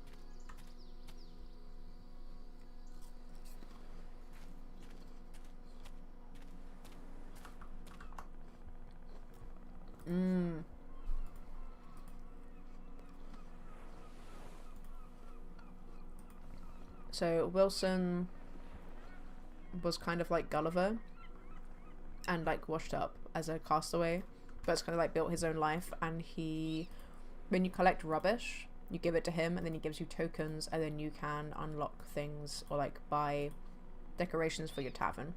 So Wilson was kind of like Gulliver and like washed up as a castaway, but it's kind of like built his own life, and he, when you collect rubbish, you give it to him and then he gives you tokens and then you can unlock things or like buy decorations for your tavern.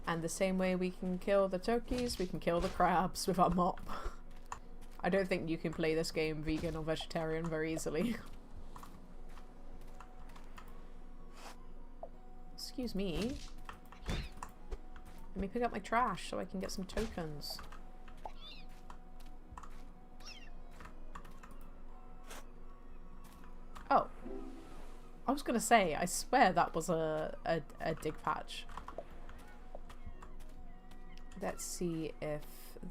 And the same way we can kill the turkeys, we can kill the crabs with our mop. I don't think you can play this game vegan or vegetarian very easily. Excuse me. Let me pick up my trash so I can get some tokens. Oh. I was gonna say, I swear that was a dig patch. Let's see if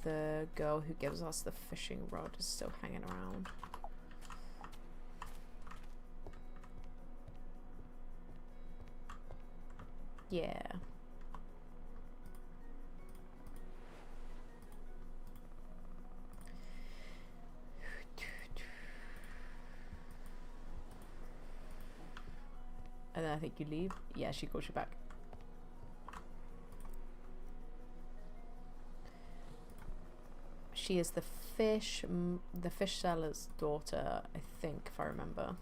the girl who gives us the fishing rod is still hanging around. Yeah. And then I think you leave. Yeah, she calls you back. She is the fish seller's daughter, I think, if I remember.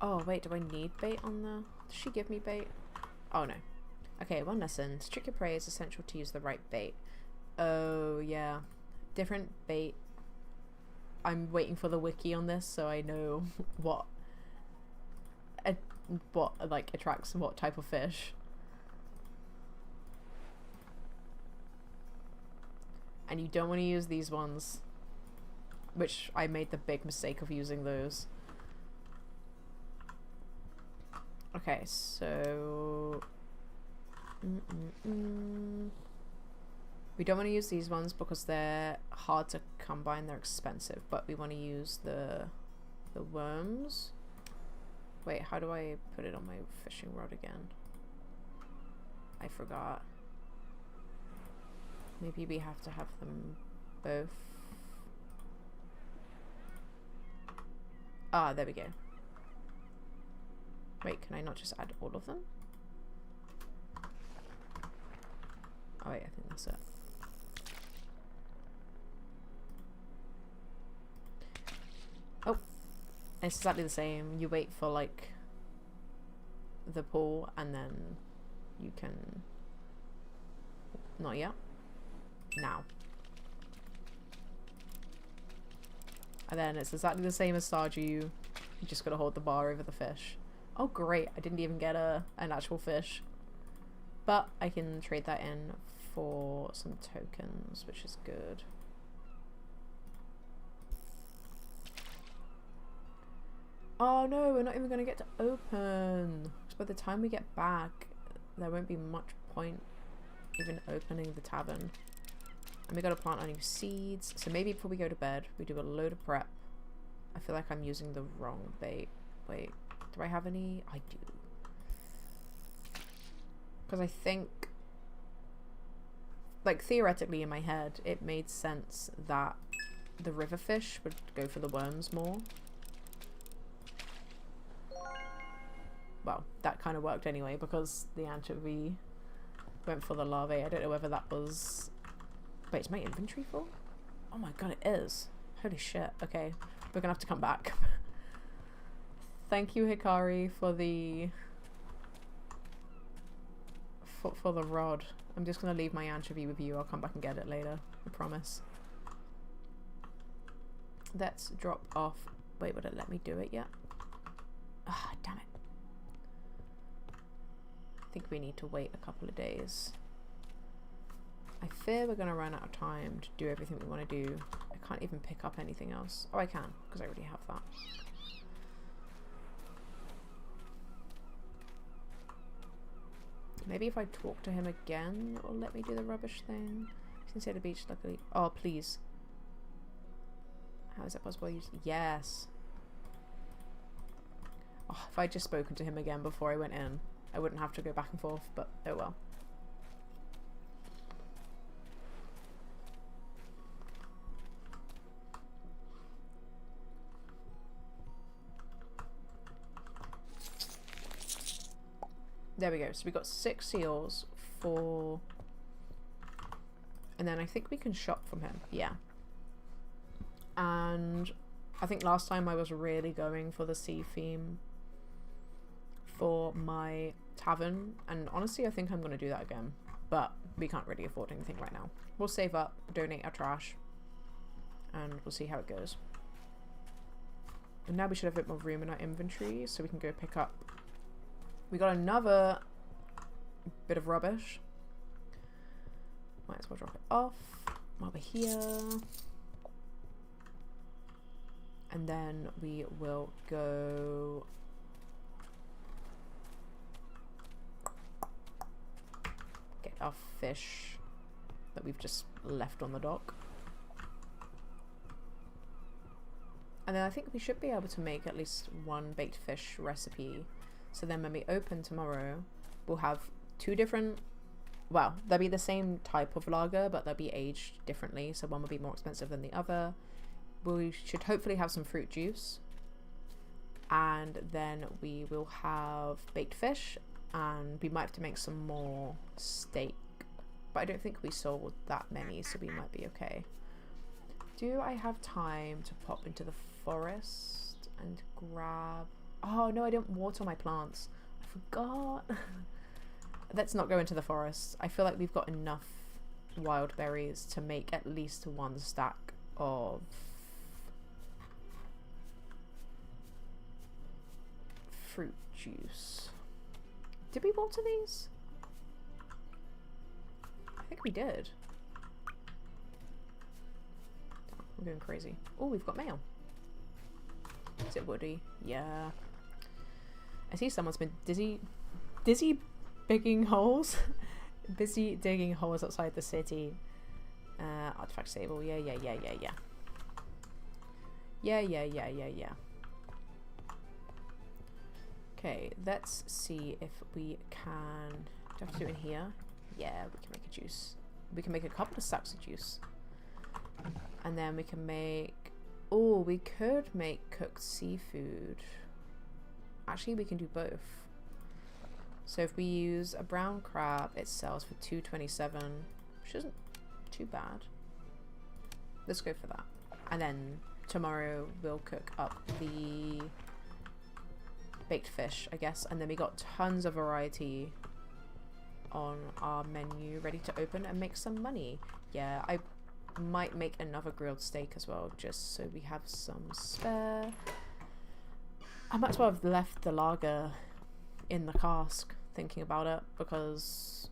Oh, wait, do I need bait on the... Does she give me bait? Oh, no. Okay, one lesson. To trick your prey is essential to use the right bait. Oh, yeah. Different bait. I'm waiting for the wiki on this so I know what like attracts what type of fish. And you don't want to use these ones, which I made the big mistake of using those. Okay, so we don't want to use these ones because they're hard to come by and they're expensive, but we want to use the worms. Wait, how do I put it on my fishing rod again? I forgot. Maybe we have to have them both. Ah, there we go. Wait, can I not just add all of them? Oh wait, I think that's it. Oh, it's exactly the same. You wait for like the pool and then you can... Not yet. Now. And then it's exactly the same as Stardew. You just gotta hold the bar over the fish. Oh great, I didn't even get an actual fish. But I can trade that in for some tokens, which is good. Oh no, we're not even gonna get to open. So by the time we get back, there won't be much point even opening the tavern. And we gotta plant our new seeds. So maybe before we go to bed, we do a load of prep. I feel like I'm using the wrong bait. Wait, do I have any? I do. Because I think, like theoretically in my head, it made sense that the river fish would go for the worms more. Well, that kind of worked anyway because the anchovy went for the larvae. I don't know whether that was... Wait, is my inventory full? Oh my god, it is. Holy shit. Okay, we're gonna have to come back. Thank you, Hikari, for the... For the rod. I'm just gonna leave my anchovy with you. I'll come back and get it later. I promise. Let's drop off... Wait, would it let me do it yet? Ah, damn it. I think we need to wait a couple of days. I fear we're going to run out of time to do everything we want to do. I can't even pick up anything else. Oh, I can, because I already have that. Maybe if I talk to him again, it will let me do the rubbish thing. He's inside the beach, luckily. Oh, please. How is that possible? Yes. Oh, if I'd just spoken to him again before I went in, I wouldn't have to go back and forth, but oh well. There we go. So we got 6 seals for... And then I think we can shop from him. Yeah. And I think last time I was really going for the sea theme for my tavern. And honestly, I think I'm going to do that again. But we can't really afford anything right now. We'll save up, donate our trash, and we'll see how it goes. And now we should have a bit more room in our inventory so we can go pick up. We got another bit of rubbish. Might as well drop it off while we're here. And then we will go... get our fish that we've just left on the dock. And then I think we should be able to make at least one baked fish recipe. So then when we open tomorrow, we'll have 2 different... Well, they'll be the same type of lager, but they'll be aged differently. So one will be more expensive than the other. We should hopefully have some fruit juice. and then we will have baked fish, and we might have to make some more steak, but I don't think we sold that many, so we might be okay. Do I have time to pop into the forest and grab... Oh no, I didn't water my plants. I forgot. Let's not go into the forest. I feel like we've got enough wild berries to make at least one stack of fruit juice. Did we water these? I think we did. I'm going crazy. Oh, we've got mail. Is it Woody? Yeah. I see someone's been digging holes. Busy digging holes outside the city. Artifact stable. Yeah. Yeah. Okay, let's see if we can... Do I have to do it in here? Yeah, we can make a juice. We can make a couple of stacks of juice. And then we can make... Oh, we could make cooked seafood. Actually, we can do both. So if we use a brown crab, it sells for $2.27, which isn't too bad. Let's go for that. And then tomorrow we'll cook up the baked fish, I guess. And then we got tons of variety on our menu ready to open and make some money. Yeah, I might make another grilled steak as well, just so we have some spare. I might as well have left the lager in the cask, thinking about it, because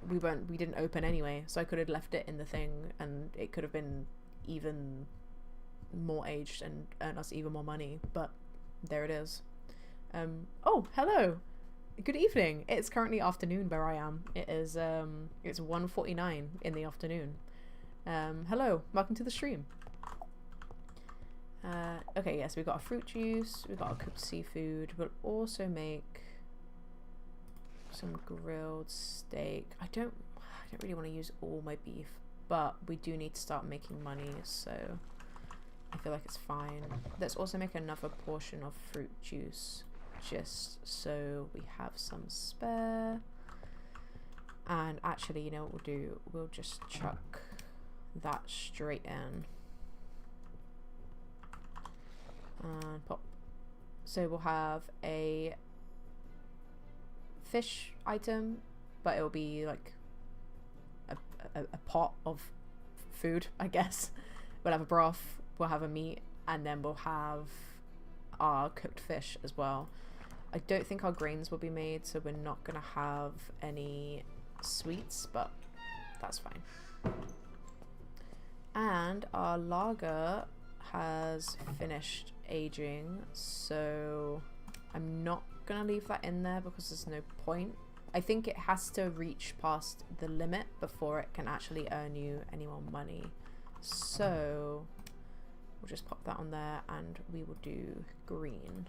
we didn't open anyway, so I could have left it in the thing and it could have been even more aged and earn us even more money, but there it is. Oh, hello, good evening. It's currently afternoon where I am. It is it's 1:49 in the afternoon. Hello, welcome to the stream. Okay, yes, we've got a fruit juice, we've got a cooked seafood. We'll also make some grilled steak. I don't really want to use all my beef, but we do need to start making money, so I feel like it's fine. Let's also make another portion of fruit juice, just so we have some spare. And actually, you know what we'll do? We'll just chuck that straight in. And pop. So we'll have a fish item, but it'll be like a pot of food, I guess. We'll have a broth, we'll have a meat, and then we'll have our cooked fish as well. I don't think our grains will be made, so we're not gonna have any sweets, but that's fine. And our lager has finished aging, so I'm not gonna leave that in there because there's no point. I think it has to reach past the limit before it can actually earn you any more money, so we'll just pop that on there, and we will do green,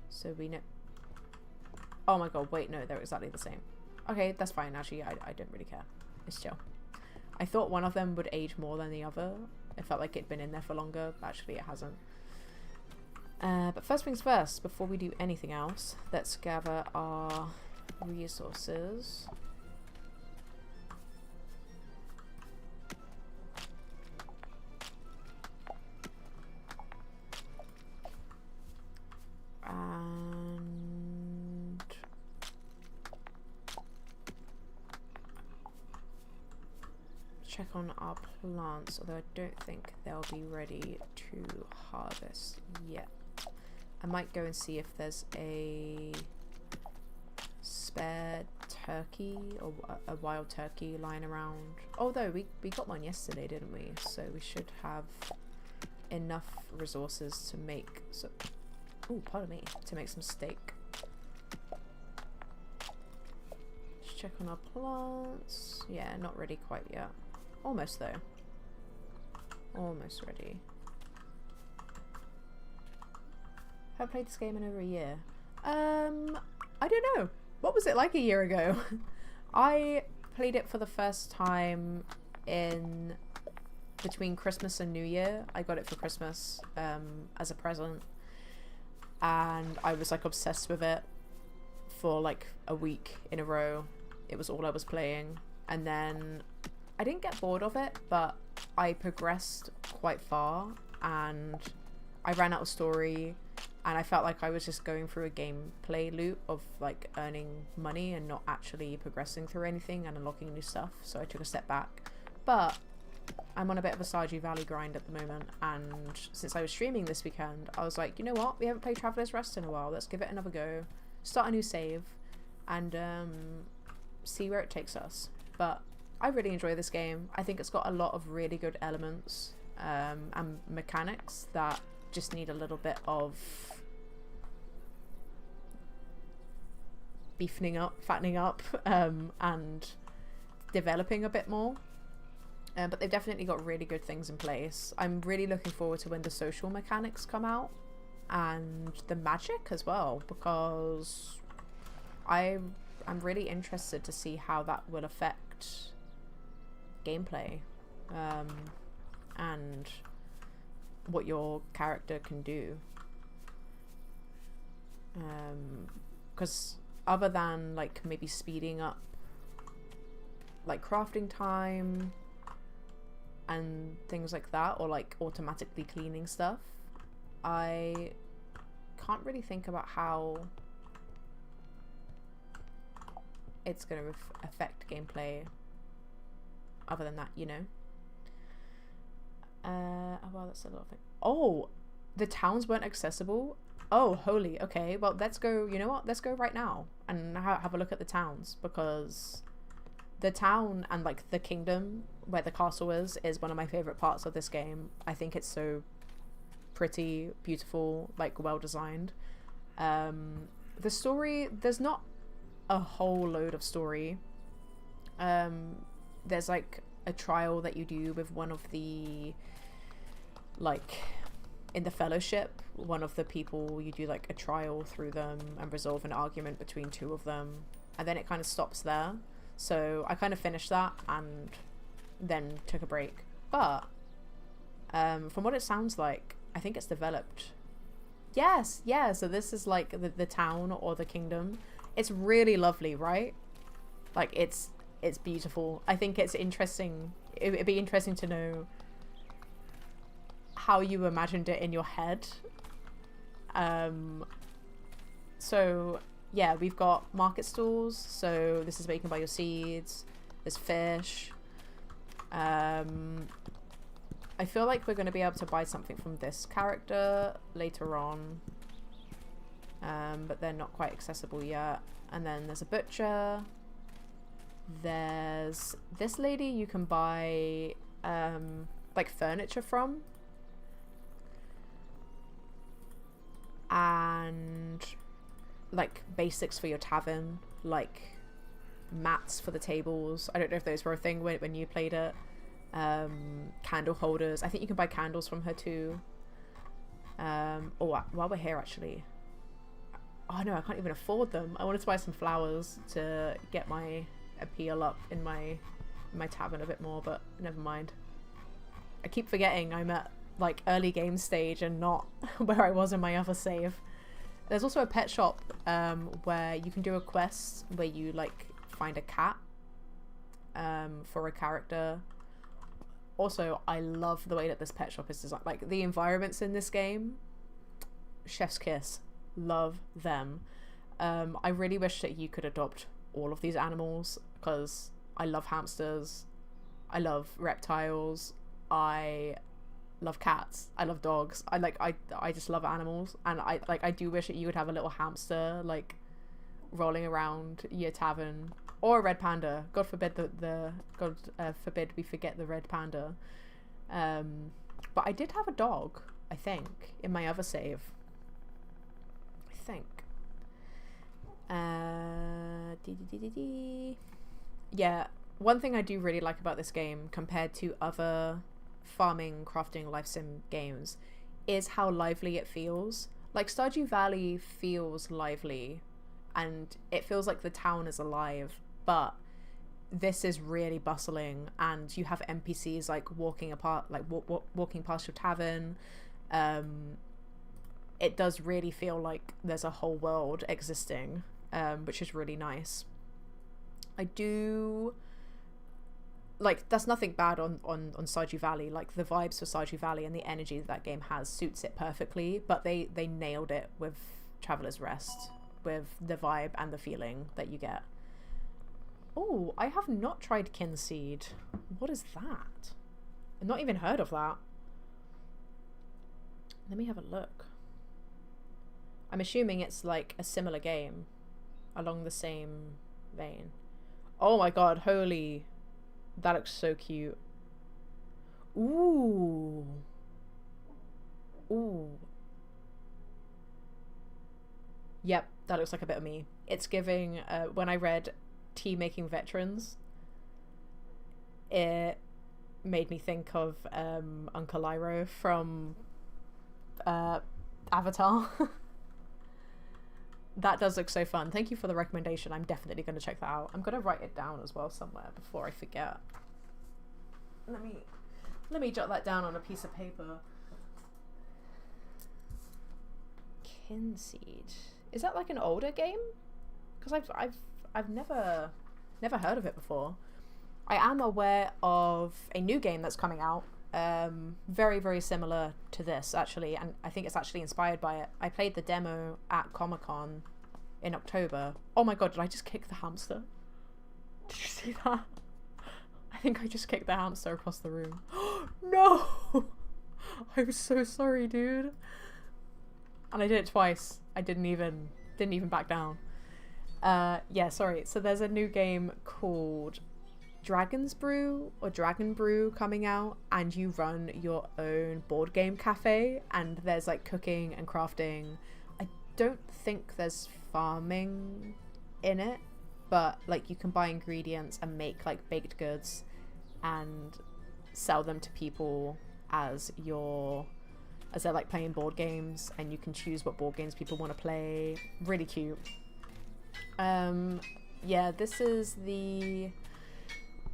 so we know. Oh my god, wait, no, they're exactly the same. Okay, that's fine. Actually, I don't really care. It's chill. I thought one of them would age more than the other. It felt like it'd been in there for longer, but actually it hasn't. But first things first, before we do anything else, let's gather our resources. And check on our plants, although I don't think they'll be ready to harvest yet. I might go and see if there's a spare turkey or a wild turkey lying around. Although we got one yesterday, didn't we? So we should have enough resources to make some, ooh, pardon me, to make some steak. Let's check on our plants. Yeah, not ready quite yet. Almost though. Almost ready. Haven't played this game in over a year. I don't know. What was it like a year ago? I played it for the first time in between Christmas and New Year. I got it for Christmas as a present, and I was like obsessed with it for like a week in a row. It was all I was playing, and then I didn't get bored of it, but I progressed quite far and I ran out of story, and I felt like I was just going through a gameplay loop of like earning money and not actually progressing through anything and unlocking new stuff. So I took a step back, but I'm on a bit of a Stardew Valley grind at the moment, and since I was streaming this weekend, I was like, you know what, we haven't played Traveler's Rest in a while, let's give it another go, start a new save, and see where it takes us. But I really enjoy this game. I think it's got a lot of really good elements and mechanics that just need a little bit of fattening up, and developing a bit more. But they've definitely got really good things in place. I'm really looking forward to when the social mechanics come out and the magic as well, because I'm really interested to see how that will affect gameplay, and what your character can do. Because other than like maybe speeding up like crafting time and things like that, or like automatically cleaning stuff, I can't really think about how it's going to affect gameplay other than that, you know. Oh well, that's a lot of things. Oh, the towns weren't accessible. Oh, holy, okay, well, let's go, you know what, let's go right now and have a look at the towns, because the town and like the kingdom where the castle is one of my favorite parts of this game. I think it's so pretty, beautiful, like well designed. The story, there's not a whole load of story. There's like a trial that you do with one of the, like, in the fellowship, one of the people, you do like a trial through them and resolve an argument between two of them, and then it kind of stops there. So I kind of finished that and then took a break. But from what it sounds like, I think it's developed. Yes, yeah, so this is like the town or the kingdom. It's really lovely, right? Like it's beautiful. I think it's interesting. It'd be interesting to know how you imagined it in your head. So yeah, we've got market stalls, so this is where you can buy your seeds. There's fish. I feel like we're going to be able to buy something from this character later on, but they're not quite accessible yet. And then there's a butcher. There's this lady you can buy like furniture from, and like basics for your tavern, like mats for the tables. I don't know if those were a thing when you played it. Candle holders. I think you can buy candles from her too. Oh, while we're here, actually, oh no, I can't even afford them. I wanted to buy some flowers to get my appeal up in my tavern a bit more, but never mind. I keep forgetting I'm at like early game stage and not where I was in my other save. There's also a pet shop where you can do a quest where you like find a cat for a character. Also, I love the way that this pet shop is designed. Like the environments in this game, chef's kiss. Love them. I really wish that you could adopt all of these animals, because I love hamsters, I love reptiles, I love cats, I love dogs. I just love animals, and I do wish that you would have a little hamster like rolling around your tavern, or a red panda. God forbid God forbid we forget the red panda. But I did have a dog, I think, in my other save. I think. Yeah, one thing I do really like about this game compared to other farming, crafting, life sim games is how lively it feels. Like Stardew Valley feels lively and it feels like the town is alive, but this is really bustling, and you have NPCs like walking apart, like walking past your tavern. It does really feel like there's a whole world existing, which is really nice. I do like, that's nothing bad on Stardew Valley. Like, the vibes for Stardew Valley and the energy that game has suits it perfectly, but they nailed it with Traveler's Rest, with the vibe and the feeling that you get. Oh, I have not tried Kinseed. What is that? I've not even heard of that. Let me have a look. I'm assuming it's like a similar game along the same vein. Oh my god, holy... That looks so cute. Ooh. Ooh. Yep, that looks like a bit of me. It's giving, when I read Tea Making Veterans, it made me think of Uncle Iroh from Avatar. That does look so fun. Thank you for the recommendation. I'm definitely going to check that out. I'm going to write it down as well somewhere before I forget. Let me jot that down on a piece of paper. Kinseed. Is that like an older game? Because I've never heard of it before. I am aware of a new game that's coming out. Very, very similar to this, actually, and I think it's actually inspired by it. I played the demo at Comic-Con in October. Oh my god, did I just kick the hamster? Did you see that? I think I just kicked the hamster across the room. No! I'm so sorry, dude. And I did it twice. I didn't even back down. Yeah, sorry. So there's a new game called Dragon's Brew or Dragon Brew coming out, and you run your own board game cafe, and there's like cooking and crafting. I don't think there's farming in it, but like you can buy ingredients and make like baked goods and sell them to people as they're like playing board games, and you can choose what board games people want to play. Really cute. Yeah, this is the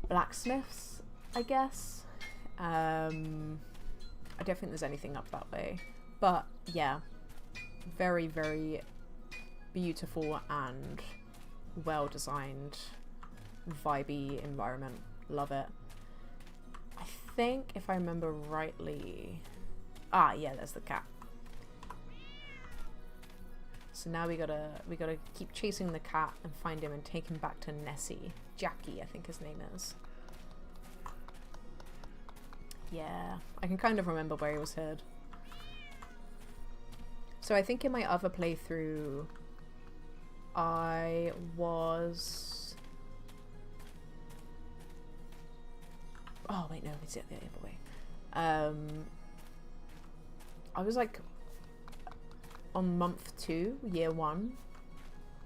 blacksmiths, I guess. I don't think there's anything up that way, but yeah, very, very beautiful and well designed, vibey environment. Love it. I think if I remember rightly, yeah, there's the cat. So now we gotta keep chasing the cat and find him and take him back to Nessie. Jackie, I think his name is. Yeah, I can kind of remember where he was hid. So I think in my other playthrough, I was... Oh wait, no, it's the other way. I was like on month 2, year 1,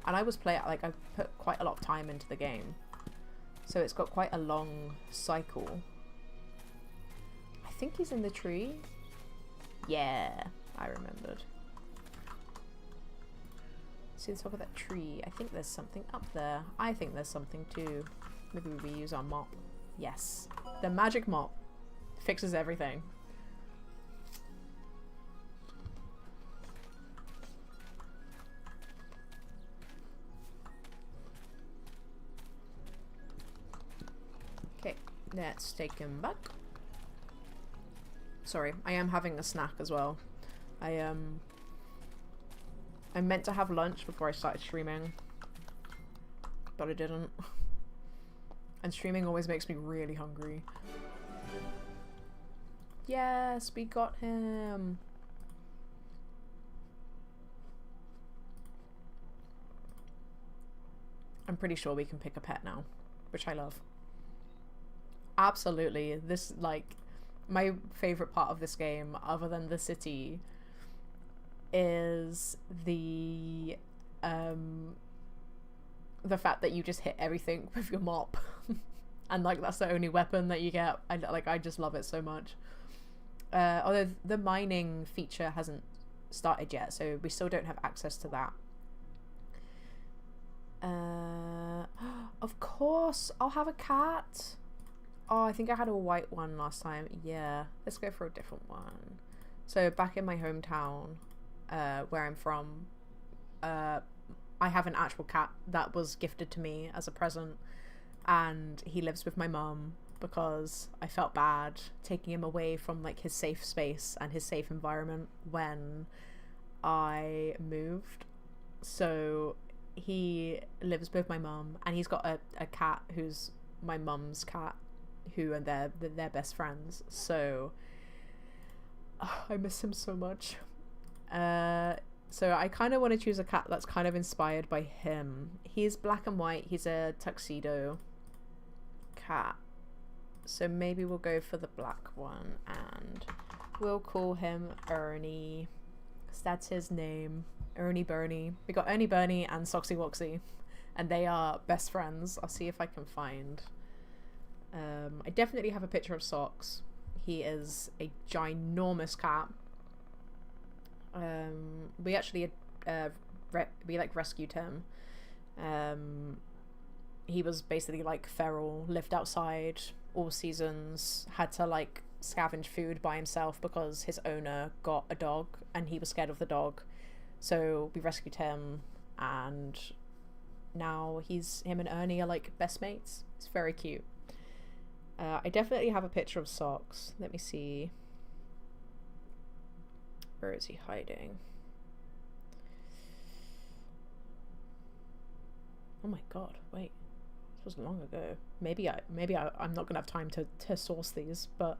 and I was I put quite a lot of time into the game, so it's got quite a long cycle. I think he's in the tree. Yeah, I remembered. See the top of that tree. I think there's something up there. I think there's something too. Maybe we reuse our mop. Yes, the magic mop fixes everything. Okay, let's take him back. Sorry, I am having a snack as well. I meant to have lunch before I started streaming, but I didn't. And streaming always makes me really hungry. Yes, we got him. I'm pretty sure we can pick a pet now, which I love. Absolutely. This, like, my favorite part of this game, other than the city, is the fact that you just hit everything with your mop. And like that's the only weapon that you get. I just love it so much. Although the mining feature hasn't started yet, so we still don't have access to that. Of course, I'll have a cat. Oh, I think I had a white one last time. Yeah, let's go for a different one. So back in my hometown, where I'm from, I have an actual cat that was gifted to me as a present, and he lives with my mum because I felt bad taking him away from like his safe space and his safe environment when I moved. So he lives with my mum, and he's got a cat who's my mum's cat, who and they're best friends. So I miss him so much. So I kind of want to choose a cat that's kind of inspired by him. He's black and white. He's a tuxedo cat. So maybe we'll go for the black one, and we'll call him Ernie, because that's his name. Ernie Bernie. We got Ernie Bernie and Soxy Woxy, and they are best friends. I'll see if I can find... I definitely have a picture of Socks. He is a ginormous cat. We actually rescued him. He was basically like feral, lived outside all seasons, had to like scavenge food by himself because his owner got a dog and he was scared of the dog. So we rescued him, and now him and Ernie are like best mates. It's very cute. I definitely have a picture of Socks. Let me see. Where is he hiding? Oh my god, wait. This was long ago. Maybe I'm not gonna have time to source these, but...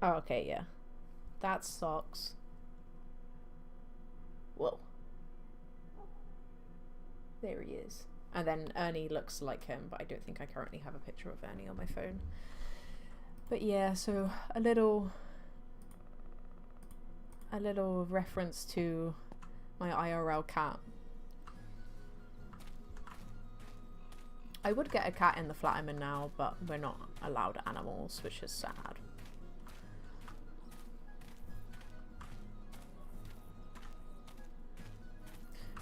Oh, okay, yeah. That's Socks. Whoa. There he is. And then Ernie looks like him, but I don't think I currently have a picture of Ernie on my phone. But yeah, so a little reference to my IRL cat. I would get a cat in the flat I'm in now, but we're not allowed animals, which is sad.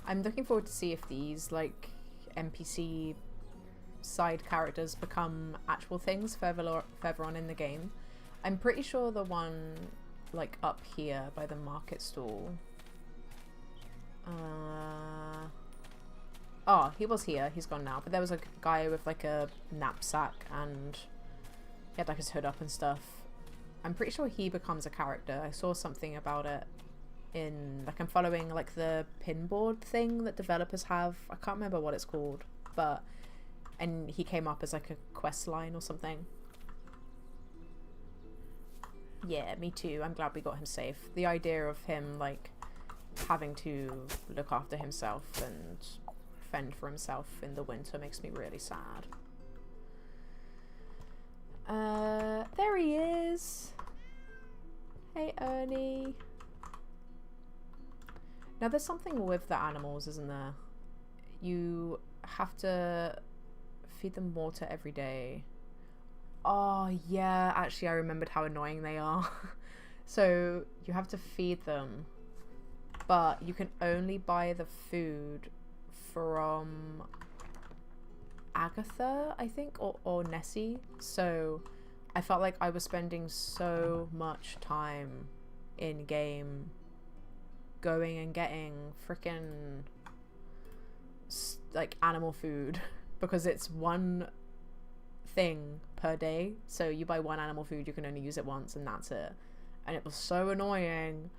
I'm looking forward to see if these like NPC side characters become actual things further on in the game. I'm pretty sure the one like up here by the market stall, oh, he was here, he's gone now, but there was a guy with like a knapsack and he had like his hood up and stuff. I'm pretty sure he becomes a character. I saw something about it in, like, I'm following like the pinboard thing that developers have. I can't remember what it's called, but and he came up as like a quest line or something. Yeah, me too. I'm glad we got him safe. The idea of him like having to look after himself and fend for himself in the winter makes me really sad. There he is. Hey, Ernie. Now there's something with the animals, isn't there? You have to feed them water every day. Oh yeah, actually I remembered how annoying they are. So you have to feed them, but you can only buy the food from Agatha, I think, or Nessie. So I felt like I was spending so much time in game going and getting freaking like animal food because it's one thing per day. So you buy one animal food, you can only use it once and that's it. And it was so annoying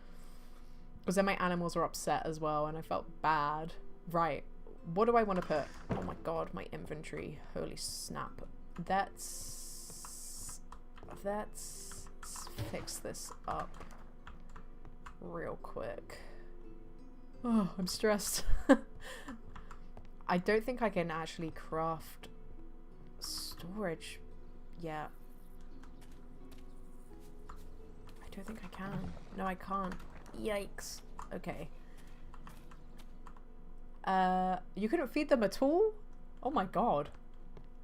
because then my animals were upset as well and I felt bad. Right, what do I want to put? Oh my god, my inventory, holy snap. Let's fix this up real quick. Oh, I'm stressed. I don't think I can actually craft storage yet. I don't think I can. No, I can't. Yikes. Okay. You couldn't feed them at all? Oh my god.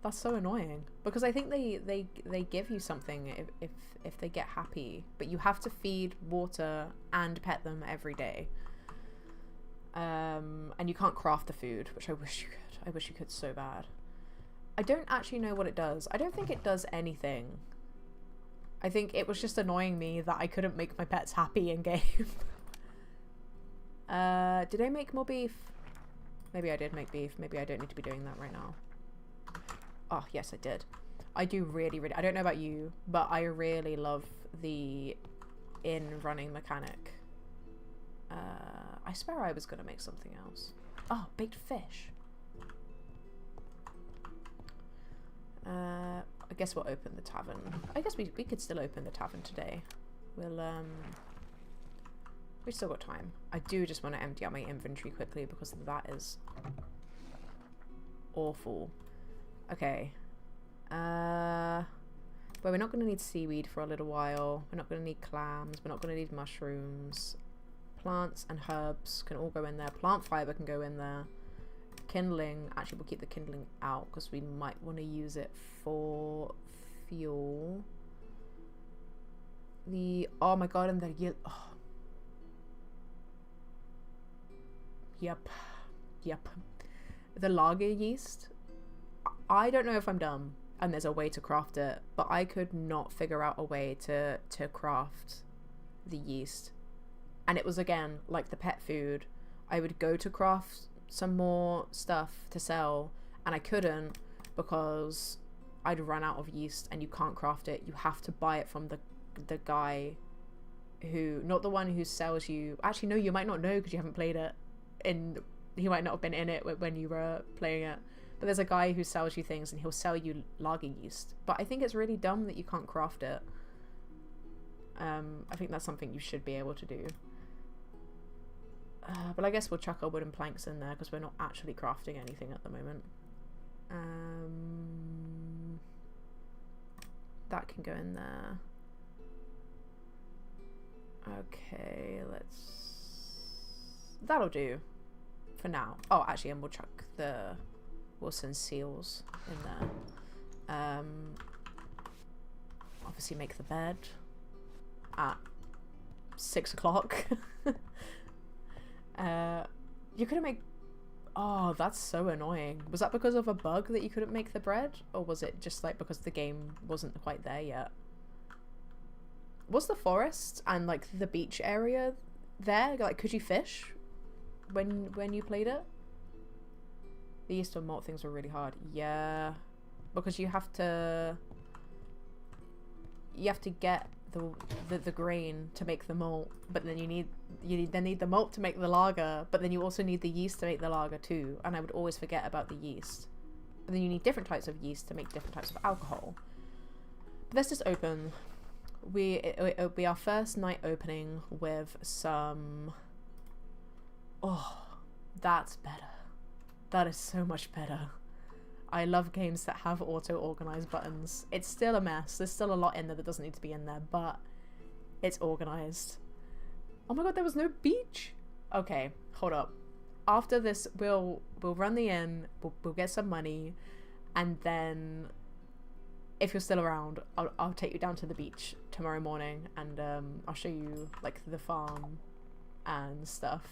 That's so annoying. Because I think they give you something if they get happy. But you have to feed, water, and pet them every day. And you can't craft the food, which I wish you could. I wish you could so bad. I don't actually know what it does. I don't think it does anything. I think it was just annoying me that I couldn't make my pets happy in game. Did I make more beef? Maybe I did make beef. Maybe I don't need to be doing that right now. Oh, yes, I did. I do really, I don't know about you, but I really love the in-running mechanic. I swear I was going to make something else. Oh, baked fish. I guess we'll open the tavern. I guess we could still open the tavern today. We've still got time. I do just want to empty out my inventory quickly because that is awful. Okay. Well, we're not going to need seaweed for a little while. We're not going to need clams. We're not going to need mushrooms. Plants and herbs can all go in there. Plant fiber can go in there. Kindling, actually we'll keep the kindling out because we might want to use it for fuel. Oh my god, and the Yep. The lager yeast. I don't know if I'm dumb and there's a way to craft it, but I could not figure out a way to craft the yeast. And it was, again, like the pet food. I would go to craft some more stuff to sell, and I couldn't because I'd run out of yeast, and you can't craft it. You have to buy it from the guy who, not the one who sells you. Actually, no, you might not know because you haven't played it. He might not have been in it when you were playing it. But there's a guy who sells you things, and he'll sell you lager yeast. But I think it's really dumb that you can't craft it. I think that's something you should be able to do. But I guess we'll chuck our wooden planks in there because we're not actually crafting anything at the moment. That can go in there. Okay, that'll do for now. Oh, actually, and we'll chuck the Wilson seals in there. Obviously make the bed at 6 o'clock. You couldn't make... Oh, that's so annoying. Was that because of a bug that you couldn't make the bread? Or was it just like because the game wasn't quite there yet? Was the forest and like the beach area there? Like, could you fish when you played it? The yeast and malt things were really hard. Yeah, because you have to get the grain to make the malt, but then you need the malt to make the lager, but then you also need the yeast to make the lager too. And I would always forget about the yeast. But then you need different types of yeast to make different types of alcohol. But let's just open. It'll be our first night opening with some. Oh, that's better. That is so much better. I love games that have auto-organized buttons. It's still a mess. There's still a lot in there that doesn't need to be in there, but it's organized. Oh my god, there was no beach? Okay, hold up. After this, we'll run the inn, we'll get some money, and then if you're still around, I'll take you down to the beach tomorrow morning, and I'll show you like the farm and stuff.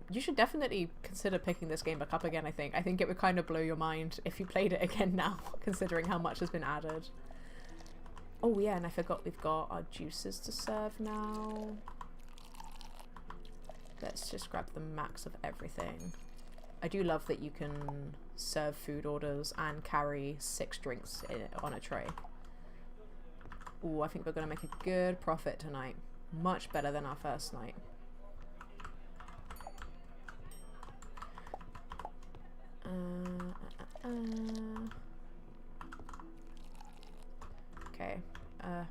You should definitely consider picking this game back up again, I think. I think it would kind of blow your mind if you played it again now, considering how much has been added. Oh yeah, and I forgot we've got our juices to serve now. Let's just grab the max of everything. I do love that you can serve food orders and carry 6 drinks on a tray. Ooh, I think we're going to make a good profit tonight. Much better than our first night. Okay.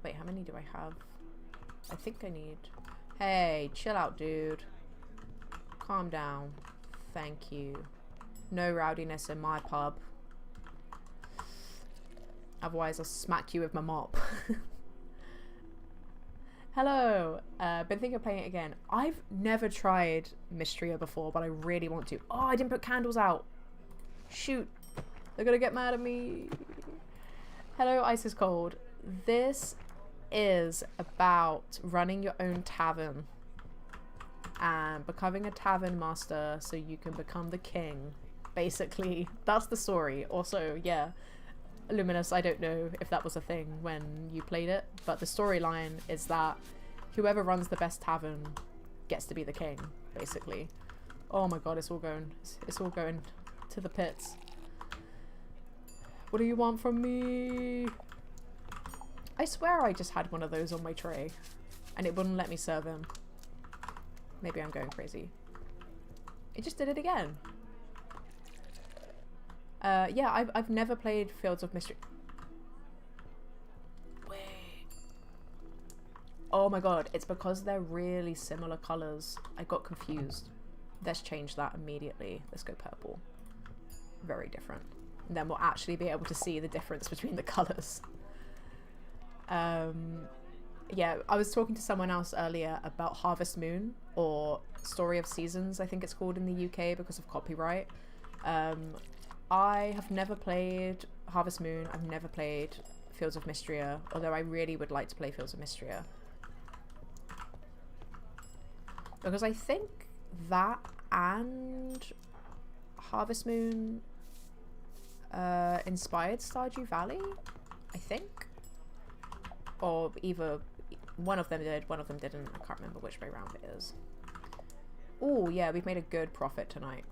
Wait, how many do I have? I think I need... Hey, chill out, dude. Calm down. Thank you. No rowdiness in my pub. Otherwise, I'll smack you with my mop. Hello. Been thinking of playing it again. I've never tried Mystria before, but I really want to. Oh, I didn't put candles out. Shoot. They're gonna get mad at me. Hello, Ice is Cold. This is about running your own tavern. and becoming a tavern master so you can become the king. Basically, that's the story. Also, yeah, Luminous, I don't know if that was a thing when you played it, but the storyline is that whoever runs the best tavern gets to be the king, basically. Oh my god, it's all going to the pits. What do you want from me? I swear I just had one of those on my tray and it wouldn't let me serve him. Maybe I'm going crazy. It just did it again. Yeah, I've never played Fields of Mystery. Wait. Oh my god, it's because they're really similar colours. I got confused. Let's change that immediately. Let's go purple. Very different. And then we'll actually be able to see the difference between the colours. Yeah, I was talking to someone else earlier about Harvest Moon, or Story of Seasons, I think it's called in the UK because of copyright. I have never played Harvest Moon. I've never played Fields of Mystria, although I really would like to play Fields of Mystria. Because I think that and Harvest Moon inspired Stardew Valley, I think. Or either one of them did, one of them didn't. I can't remember which way around it is. Oh yeah, we've made a good profit tonight.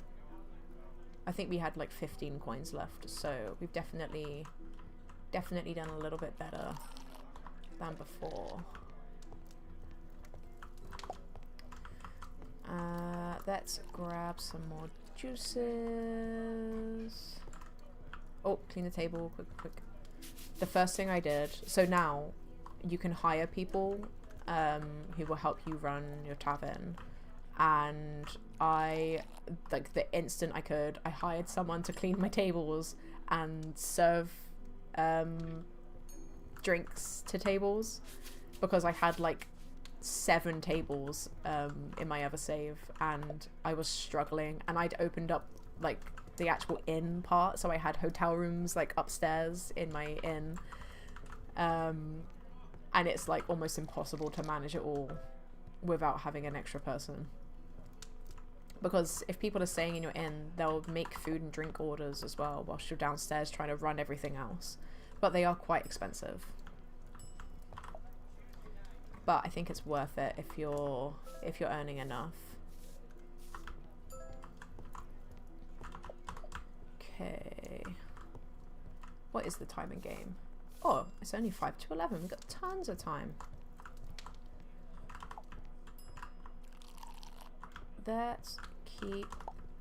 I think we had like 15 coins left, so we've definitely done a little bit better than before. Let's grab some more juices. Oh, clean the table, quick. The first thing I did, so now you can hire people who will help you run your tavern, and I, like, the instant I could, I hired someone to clean my tables and serve drinks to tables, because I had like 7 tables in my other save and I was struggling, and I'd opened up like the actual inn part, so I had hotel rooms like upstairs in my inn, and it's like almost impossible to manage it all without having an extra person, because if people are staying in your inn, they'll make food and drink orders as well whilst you're downstairs trying to run everything else, but they are quite expensive. But I think it's worth it if you're earning enough. Okay. What is the time in game? Oh, it's only 5 to 11. We've got tons of time. Let's keep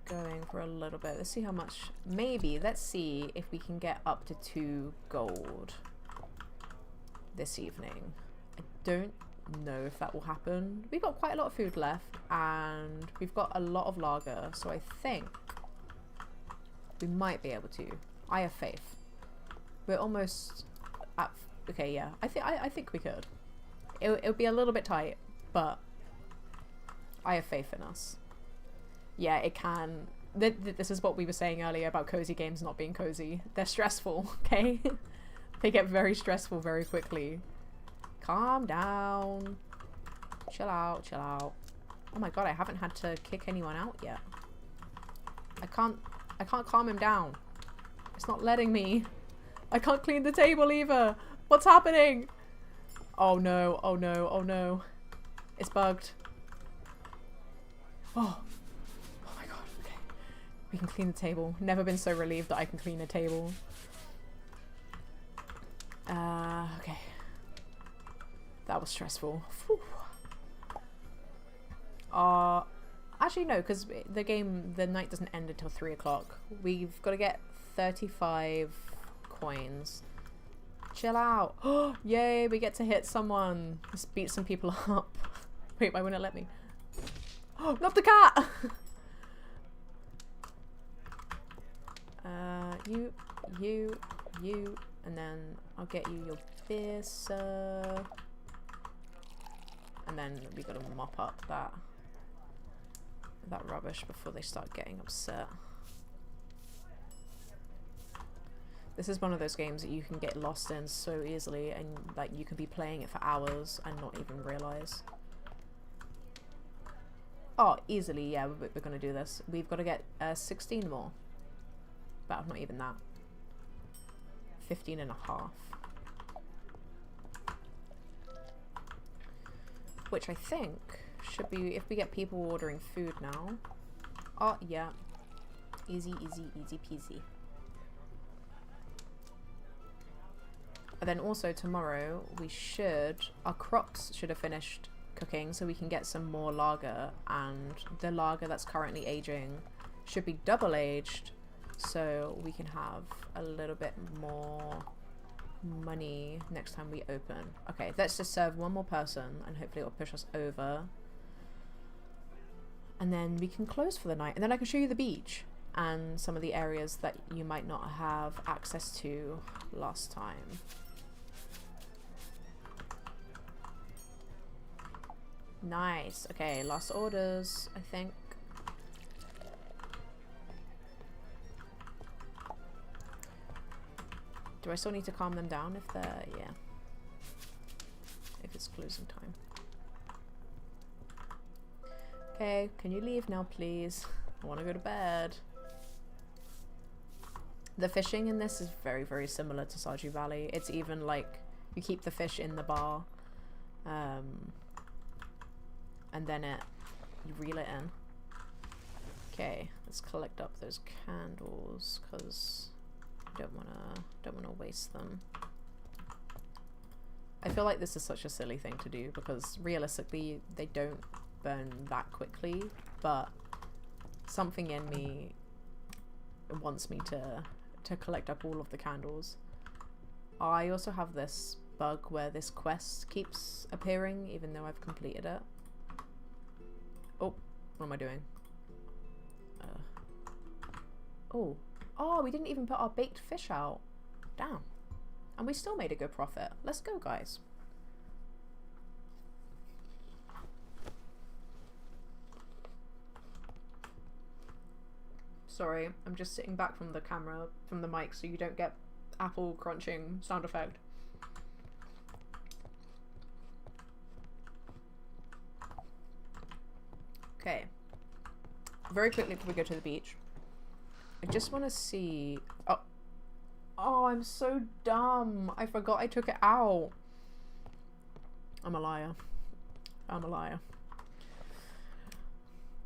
going for a little bit. Let's see how much. Maybe, let's see if we can get up to 2 gold this evening. I don't know if that will happen. We've got quite a lot of food left and we've got a lot of lager, so I think we might be able to. I have faith. We're almost at, okay, yeah, I think we could. It'll be a little bit tight, but I have faith in us. Yeah, it can. This is what we were saying earlier about cozy games not being cozy. They're stressful, okay? They get very stressful very quickly. Calm down. Chill out, chill out. Oh my god, I haven't had to kick anyone out yet. I can't calm him down. It's not letting me. I can't clean the table either. What's happening? Oh no, oh no, oh no. It's bugged. Oh. Oh my god, okay. We can clean the table. Never been so relieved that I can clean a table. Okay. That was stressful. Whew. Actually no, because the night doesn't end until 3 o'clock. We've got to get 35 coins. Chill out. Oh, yay, we get to hit someone. Let's beat some people up. Wait, why wouldn't it let me? Oh, not the cat! You, and then I'll get you your beer, sir. And then we gotta mop up that rubbish before they start getting upset. This is one of those games that you can get lost in so easily, and like you can be playing it for hours and not even realize. Oh, easily, yeah, we're gonna do this. We've got to get 16 more. But not even that. 15 and a half. Which I think should be, if we get people ordering food now. Oh, yeah. Easy, easy, easy peasy. And then also tomorrow, our crops should have finished cooking so we can get some more lager, and the lager that's currently aging should be double aged so we can have a little bit more money next time we open. Okay, let's just serve one more person and hopefully it'll push us over, and then we can close for the night, and then I can show you the beach and some of the areas that you might not have access to last time. Nice. Okay, last orders, I think. Do I still need to calm them down if they're, yeah. If it's closing time. Okay, can you leave now, please? I want to go to bed. The fishing in this is very, very similar to Stardew Valley. It's even like, you keep the fish in the bar. And then you reel it in. Okay, let's collect up those candles because I don't wanna waste them. I feel like this is such a silly thing to do because realistically they don't burn that quickly, but something in me wants me to collect up all of the candles. I also have this bug where this quest keeps appearing even though I've completed it. Oh, what am I doing? Oh, we didn't even put our baked fish out. Damn. And we still made a good profit. Let's go, guys. Sorry, I'm just sitting back from the camera, from the mic, so you don't get apple crunching sound effect. Okay. Very quickly before we go to the beach, I just want to see... Oh, I'm so dumb. I forgot I took it out. I'm a liar. I'm a liar.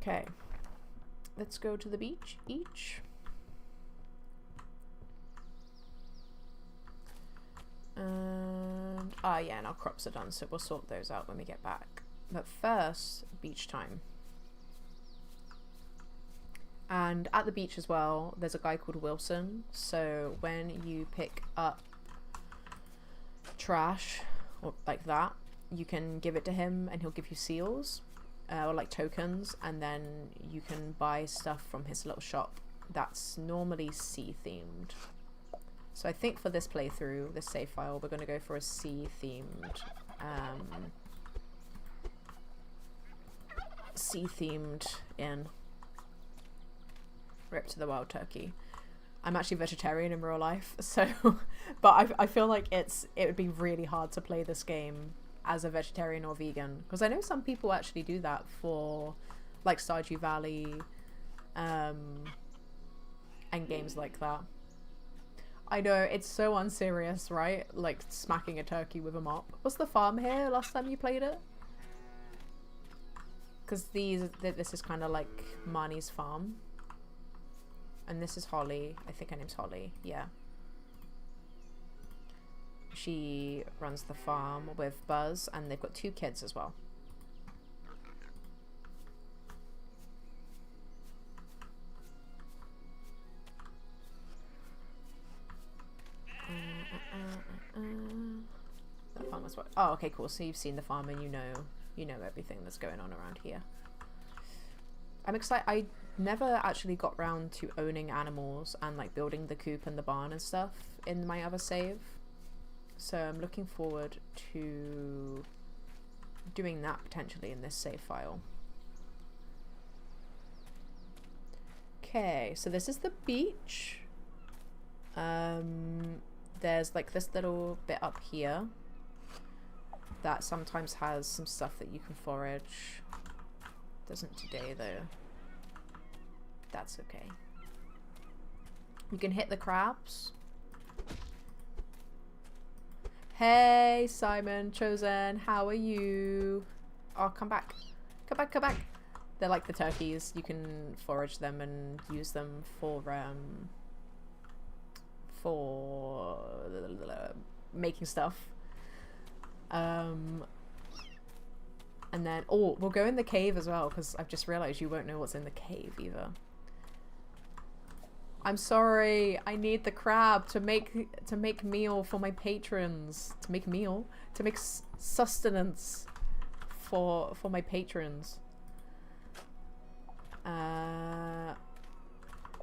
Okay. Let's go to the beach each. And... yeah, and our crops are done, so we'll sort those out when we get back. But first, beach time. And at the beach as well, there's a guy called Wilson. So when you pick up trash, or like that, you can give it to him and he'll give you seals, or like tokens, and then you can buy stuff from his little shop that's normally sea themed. So I think for this playthrough, this save file, we're going to go for a sea themed inn. Rip to the wild turkey. I'm actually vegetarian in real life, so but I feel like it would be really hard to play this game as a vegetarian or vegan, because I know some people actually do that for like Stardew Valley and games like that. I know, it's so unserious, right? Like smacking a turkey with a mop. Was the farm here last time you played it? Because this is kind of like Marnie's farm. And this is Holly. I think her name's Holly. Yeah. She runs the farm with Buzz, and they've got 2 kids as well. That farm was what? Oh, okay, cool. So you've seen the farm and you know everything that's going on around here. I'm excited. I never actually got round to owning animals and like building the coop and the barn and stuff in my other save, so I'm looking forward to doing that potentially in this save file. Okay, so this is the beach. There's like this little bit up here that sometimes has some stuff that you can forage. Doesn't today though. That's okay. You can hit the crabs. Hey, Simon, Chosen, how are you? Oh, come back. Come back, come back. They're like the turkeys. You can forage them and use them for making stuff. And then, oh, we'll go in the cave as well, because I've just realized you won't know what's in the cave either. I'm sorry, I need the crab to make meal for my patrons. To make meal? To make sustenance for my patrons.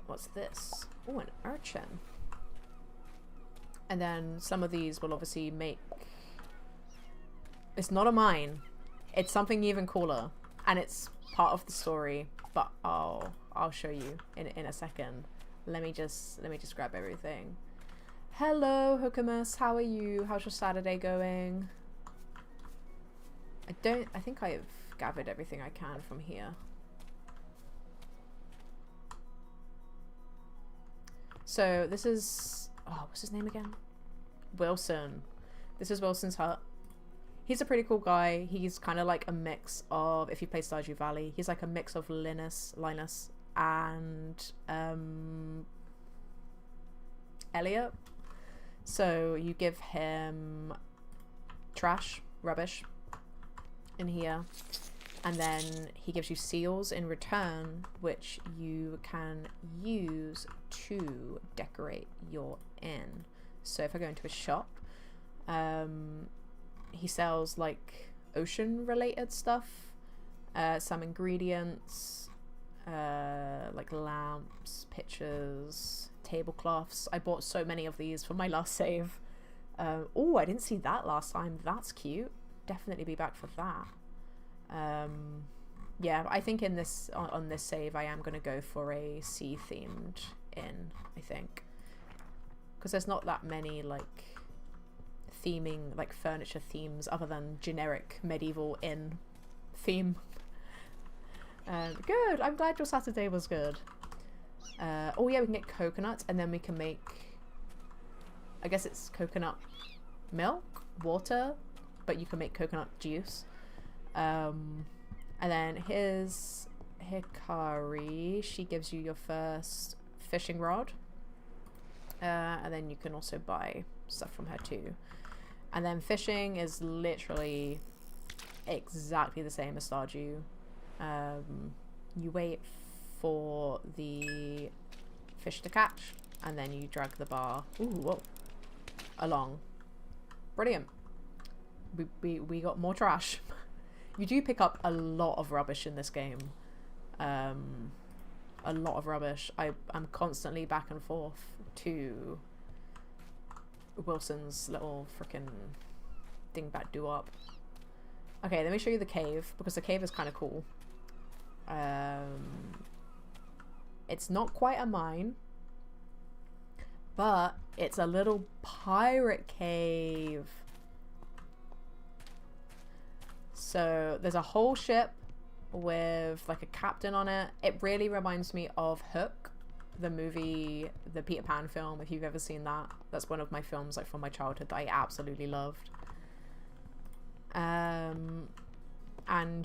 What's this? Oh, an urchin. And then some of these will obviously make... It's not a mine. It's something even cooler. And it's part of the story. But I'll show you in a second. Let me just grab everything. Hello, Hookamus. How are you? How's your Saturday going? I think I've gathered everything I can from here. So this is, oh, what's his name again? Wilson. This is Wilson's hut. He's a pretty cool guy. He's kind of like a mix of, if you play Stardew Valley, he's like a mix of Linus and Elliot. So you give him rubbish in here, and then he gives you seals in return, which you can use to decorate your inn. So if I go into a shop, he sells like ocean related stuff, some ingredients, like lamps, pictures, tablecloths. I bought so many of these for my last save. Oh, I didn't see that last time. That's cute. Definitely be back for that. Yeah, I think in this on this save I am gonna go for a sea themed inn, I think, because there's not that many like theming, like furniture themes other than generic medieval inn theme. Good, I'm glad your Saturday was good. Oh yeah, we can get coconuts, and then we can make, I guess it's coconut milk, water, but you can make coconut juice. And then here's Hikari. She gives you your first fishing rod. And then you can also buy stuff from her too. And then fishing is literally exactly the same as Stardew. You wait for the fish to catch, and then you drag the bar along. Brilliant. We got more trash. You do pick up a lot of rubbish in this game. A lot of rubbish. I'm constantly back and forth to Wilson's little frickin' dingbat do-up. Okay, let me show you the cave, because the cave is kind of cool. It's not quite a mine, but it's a little pirate cave. So there's a whole ship with like a captain on it. It really reminds me of Hook, the movie, the Peter Pan film, if you've ever seen that. That's one of my films like from my childhood that I absolutely loved. And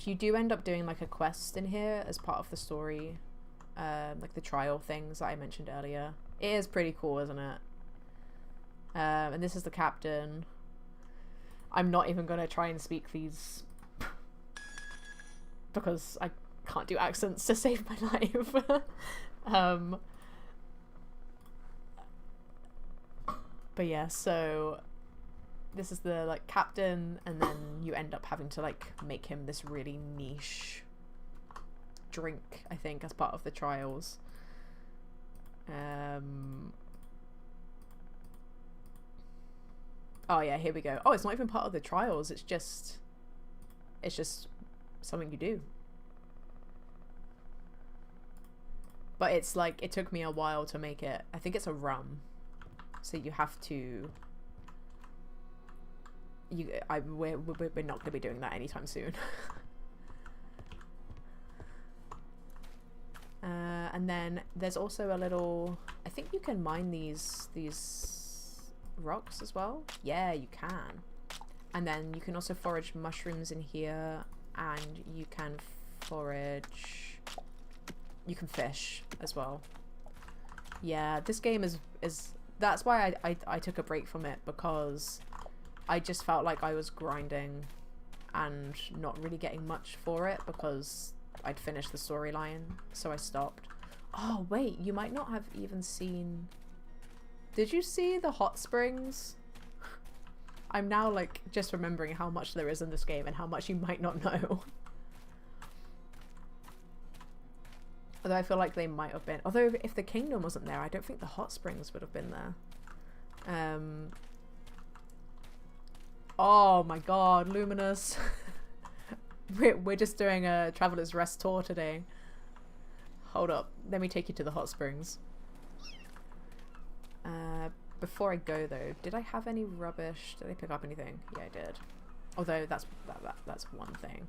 you do end up doing like a quest in here as part of the story, like the trial things that I mentioned earlier. It is pretty cool, isn't it? And this is the captain. I'm not even gonna try and speak these because I can't do accents to save my life. But yeah, so this is the like captain, and then you end up having to like make him this really niche drink, I think, as part of the trials. Oh yeah, here we go. Oh, it's not even part of the trials, it's just something you do. But it's like, it took me a while to make it. I think it's a rum, so you have to we're not going to be doing that anytime soon. And then there's also a little, I think you can mine these rocks as well. Yeah, you can. And then you can also forage mushrooms in here, and you can forage, you can fish as well. Yeah, this game is that's why I took a break from it, because I just felt like I was grinding and not really getting much for it because I'd finished the storyline, so I stopped. Oh wait, you might not have even seen, did you see the hot springs? I'm now like just remembering how much there is in this game and how much you might not know. Although I feel like they might have been. Although if the kingdom wasn't there, I don't think the hot springs would have been there. Oh my god, Luminous. We're just doing a Traveler's Rest tour today. Hold up, let me take you to the hot springs. Before I go though, did I have any rubbish? Did I pick up anything? Yeah, I did. Although that's one thing.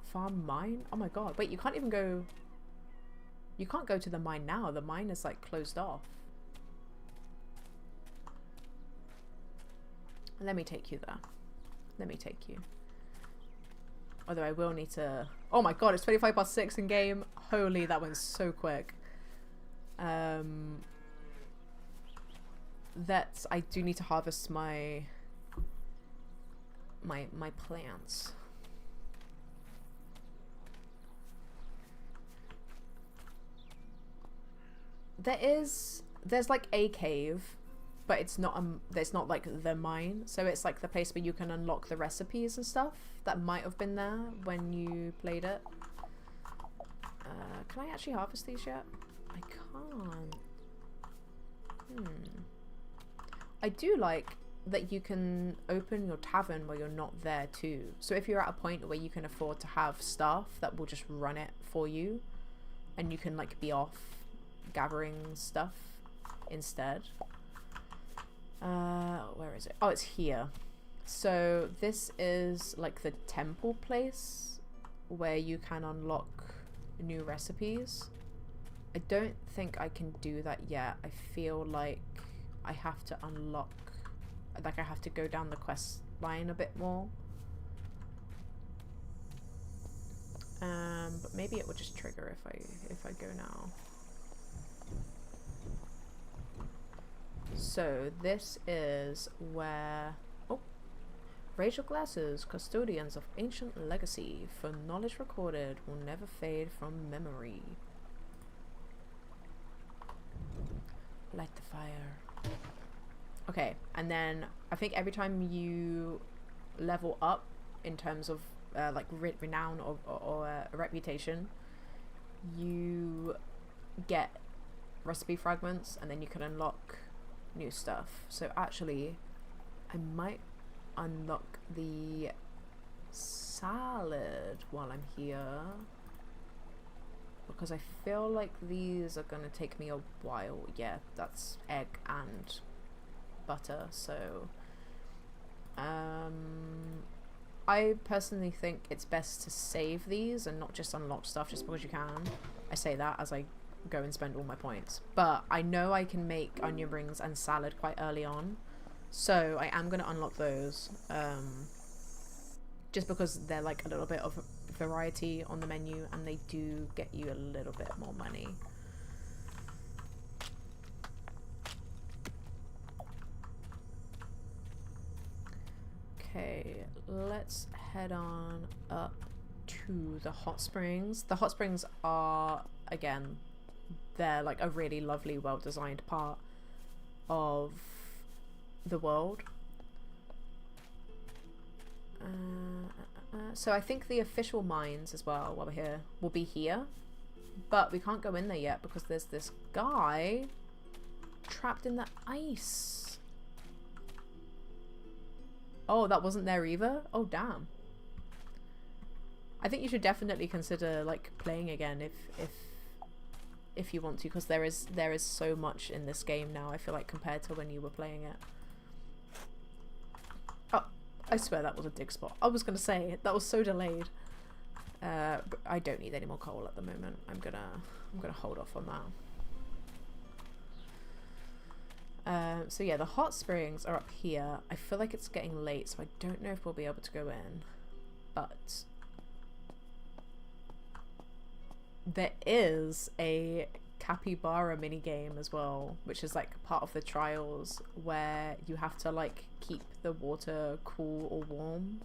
Farm mine? Oh my god, wait, you can't even go, you can't go to the mine now. The mine is like closed off. Let me take you there. Let me take you. Although I will need to, oh my god, it's 6 in game. Holy, that went so quick. That's, I do need to harvest my plants. There's like a cave, but it's not like the mine, so it's like the place where you can unlock the recipes and stuff that might have been there when you played it. Can I actually harvest these yet? I can't. I do like that you can open your tavern while you're not there too. So if you're at a point where you can afford to have staff that will just run it for you, and you can like be off gathering stuff instead. Where is it? Oh, it's here. So this is like the temple place where you can unlock new recipes. I don't think I can do that yet. I feel like I have to unlock, like I have to go down the quest line a bit more. But maybe it will just trigger if I go now. So this is where, oh, raise your glasses, custodians of ancient legacy, for knowledge recorded will never fade from memory. Light the fire. Okay, and then I think every time you level up in terms of like renown or reputation, you get recipe fragments, and then you can unlock new stuff. So actually I might unlock the salad while I'm here, because I feel like these are gonna take me a while. Yeah, that's egg and butter. So I personally think it's best to save these and not just unlock stuff just because you can. I say that as I go and spend all my points, but I know I can make onion rings and salad quite early on, so I am going to unlock those, just because they're like a little bit of variety on the menu and they do get you a little bit more money. Okay, let's head on up to the hot springs. The hot springs are, again, they're like a really lovely, well-designed part of the world. So I think the official mines as well, while we're here, will be here, but we can't go in there yet because there's this guy trapped in the ice. Oh, that wasn't there either? Oh, damn. I think you should definitely consider like playing again if you want to, because there is so much in this game now, I feel like, compared to when you were playing it. Oh, I swear that was a dig spot. I was gonna say, that was so delayed. But I don't need any more coal at the moment. I'm gonna hold off on that. So yeah, the hot springs are up here. I feel like it's getting late, so I don't know if we'll be able to go in. But there is a capybara mini game as well, which is like part of the trials, where you have to like keep the water cool or warm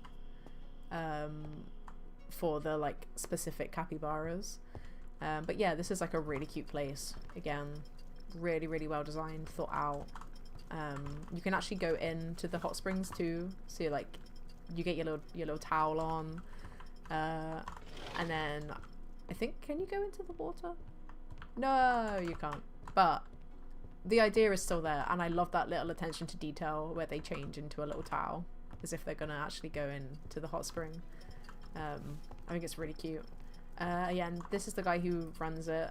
for the like specific capybaras. But yeah, this is like a really cute place. Again, really well designed, thought out. You can actually go into the hot springs too, so you're like, you get your little towel on, and then I think, can you go into the water? No, you can't. But the idea is still there, and I love that little attention to detail where they change into a little towel as if they're gonna actually go into the hot spring. I think it's really cute. Yeah, and this is the guy who runs it.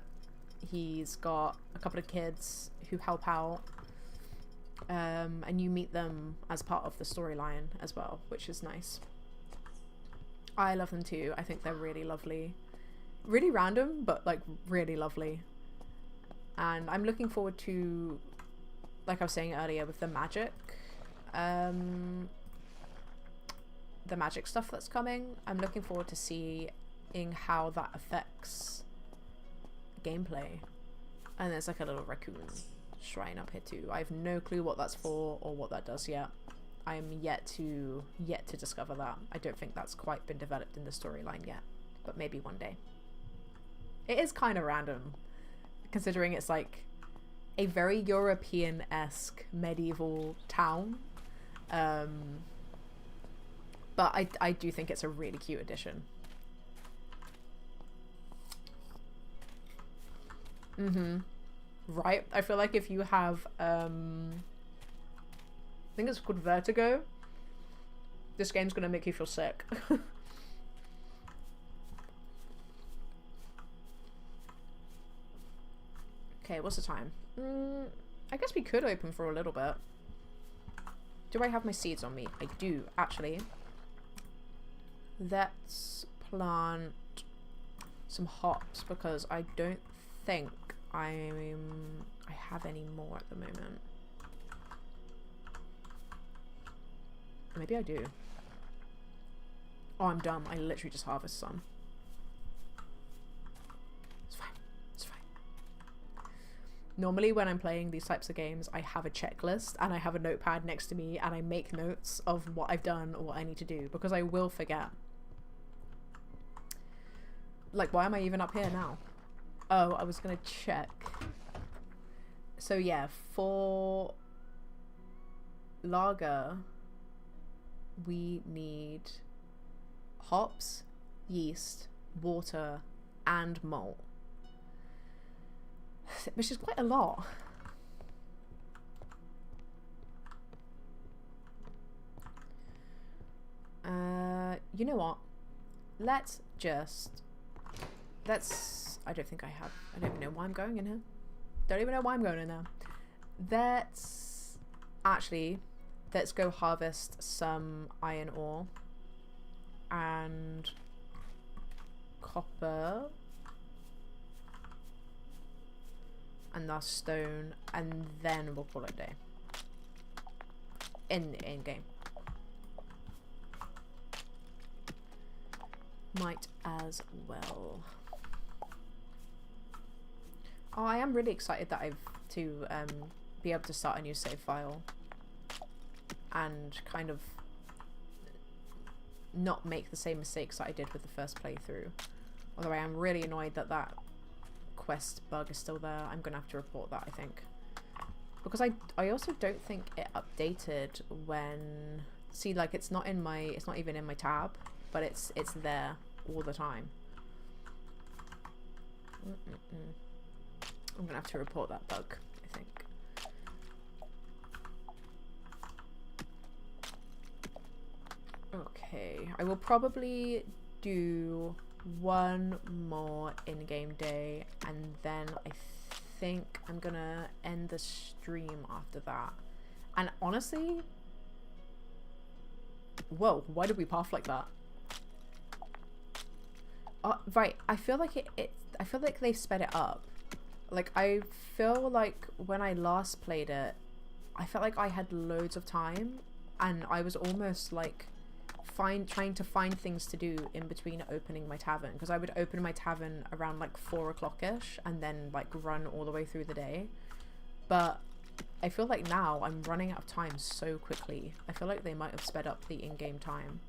He's got a couple of kids who help out, and you meet them as part of the storyline as well, which is nice. I love them too. I think they're really lovely. Really random, but like really lovely. And I'm looking forward to, like I was saying earlier, with the magic stuff that's coming. I'm looking forward to seeing how that affects gameplay. And there's like a little raccoon shrine up here too. I have no clue what that's for or what that does yet. I am yet to discover that. I don't think that's quite been developed in the storyline yet, but maybe one day. It is kind of random, considering it's like a very European-esque medieval town. But I do think it's a really cute addition. Right? I feel like if you have, I think it's called vertigo, this game's gonna make you feel sick. Okay, what's the time? I guess we could open for a little bit. Do I have my seeds on me? I do, actually. Let's plant some hops, because I don't think I have any more at the moment. Maybe I do. Oh, I'm dumb. I literally just harvest some. It's fine. It's fine. Normally when I'm playing these types of games, I have a checklist and I have a notepad next to me and I make notes of what I've done or what I need to do, because I will forget. Like, why am I even up here now? Oh, I was gonna check. So yeah, for lager, we need hops, yeast, water, and malt. Which is quite a lot. You know what? I don't think I have. I don't even know why I'm going in here. Don't even know why I'm going in there. Let's go harvest some iron ore and copper and our stone, and then we'll call it a day. In game. Might as well. Oh, I am really excited that I've to be able to start a new save file and kind of not make the same mistakes that I did with the first playthrough. Although I am really annoyed that that quest bug is still there. I'm gonna have to report that, I think, because I also don't think it updated when, see, like, it's not even in my tab, but it's there all the time. I'm gonna have to report that bug, I think. Okay, I will probably do one more in-game day, and then I think I'm gonna end the stream after that. And honestly, whoa, why did we path like that? right. I feel like I feel like they've sped it up. Like, I feel like when I last played it, I felt like I had loads of time, and I was almost like trying to find things to do in between opening my tavern, because I would open my tavern around like 4 o'clock-ish and then like run all the way through the day. But I feel like now I'm running out of time so quickly. I feel like they might have sped up the in-game time.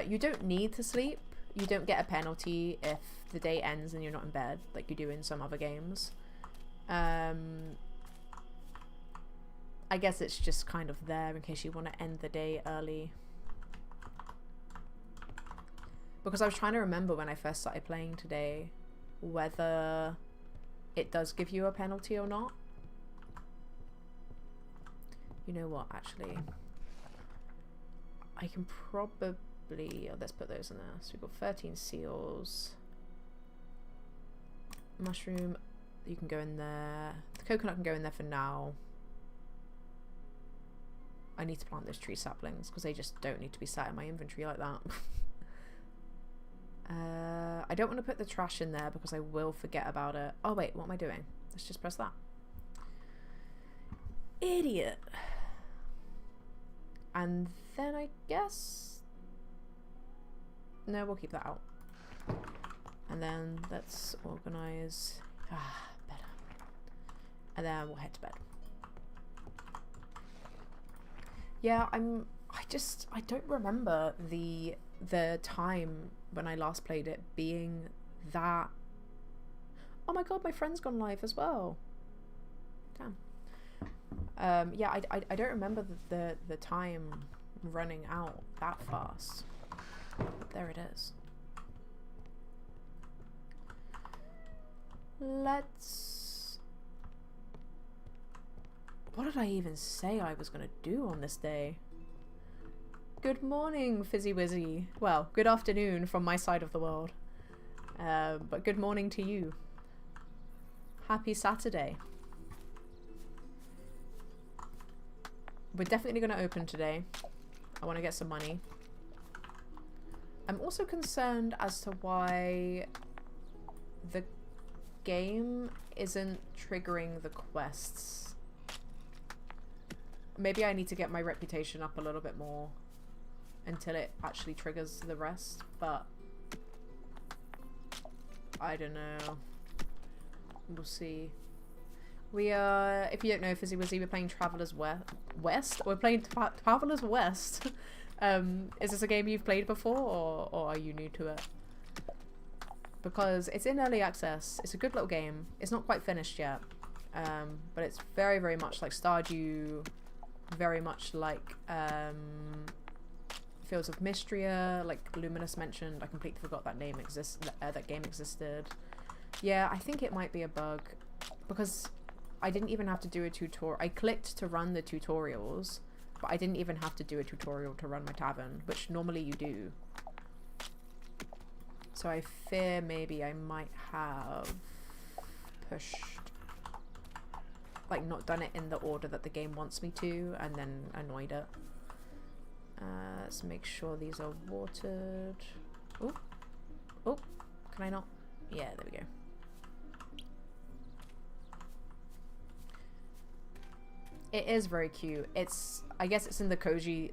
You don't need to sleep. You don't get a penalty if the day ends and you're not in bed, like you do in some other games. I guess it's just kind of there in case you want to end the day early. Because I was trying to remember when I first started playing today whether it does give you a penalty or not. You know what, actually, I can probably, let's put those in there. So we've got 13 seals. Mushroom, you can go in there. The coconut can go in there for now. I need to plant those tree saplings because they just don't need to be sat in my inventory like that. I don't want to put the trash in there because I will forget about it. Oh wait, what am I doing? Let's just press that. Idiot. And then I guess... No, we'll keep that out. And then let's organize... better. And then we'll head to bed. Yeah, I don't remember the time when I last played it being that... Oh my god, my friend's gone live as well. Damn. Yeah, I don't remember the time running out that fast. But there it is. Let's... What did I even say I was gonna do on this day? Good morning, Fizzy Wizzy. Well, good afternoon from my side of the world. But good morning to you. Happy Saturday. We're definitely going to open today. I want to get some money. I'm also concerned as to why the game isn't triggering the quests. Maybe I need to get my reputation up a little bit more until it actually triggers the rest, but I don't know. We'll see. We are, if you don't know, Fizzy Wizzy, we're playing Traveller's West? We're playing Traveller's West. Is this a game you've played before, or are you new to it? Because it's in early access. It's a good little game. It's not quite finished yet. But it's very, very much like Stardew, very much like Fields of Mystria, like Luminous mentioned. I completely forgot that name that game existed. Yeah, I think it might be a bug because I didn't even have to do a tutorial. I clicked to run the tutorials, but I didn't even have to do a tutorial to run my tavern, which normally you do. So I fear maybe I might have pushed, like, not done it in the order that the game wants me to, and then annoyed it. Let's make sure these are watered. Oh, oh, can I not? Yeah, there we go. It is very cute. It's, I guess it's in the cozy,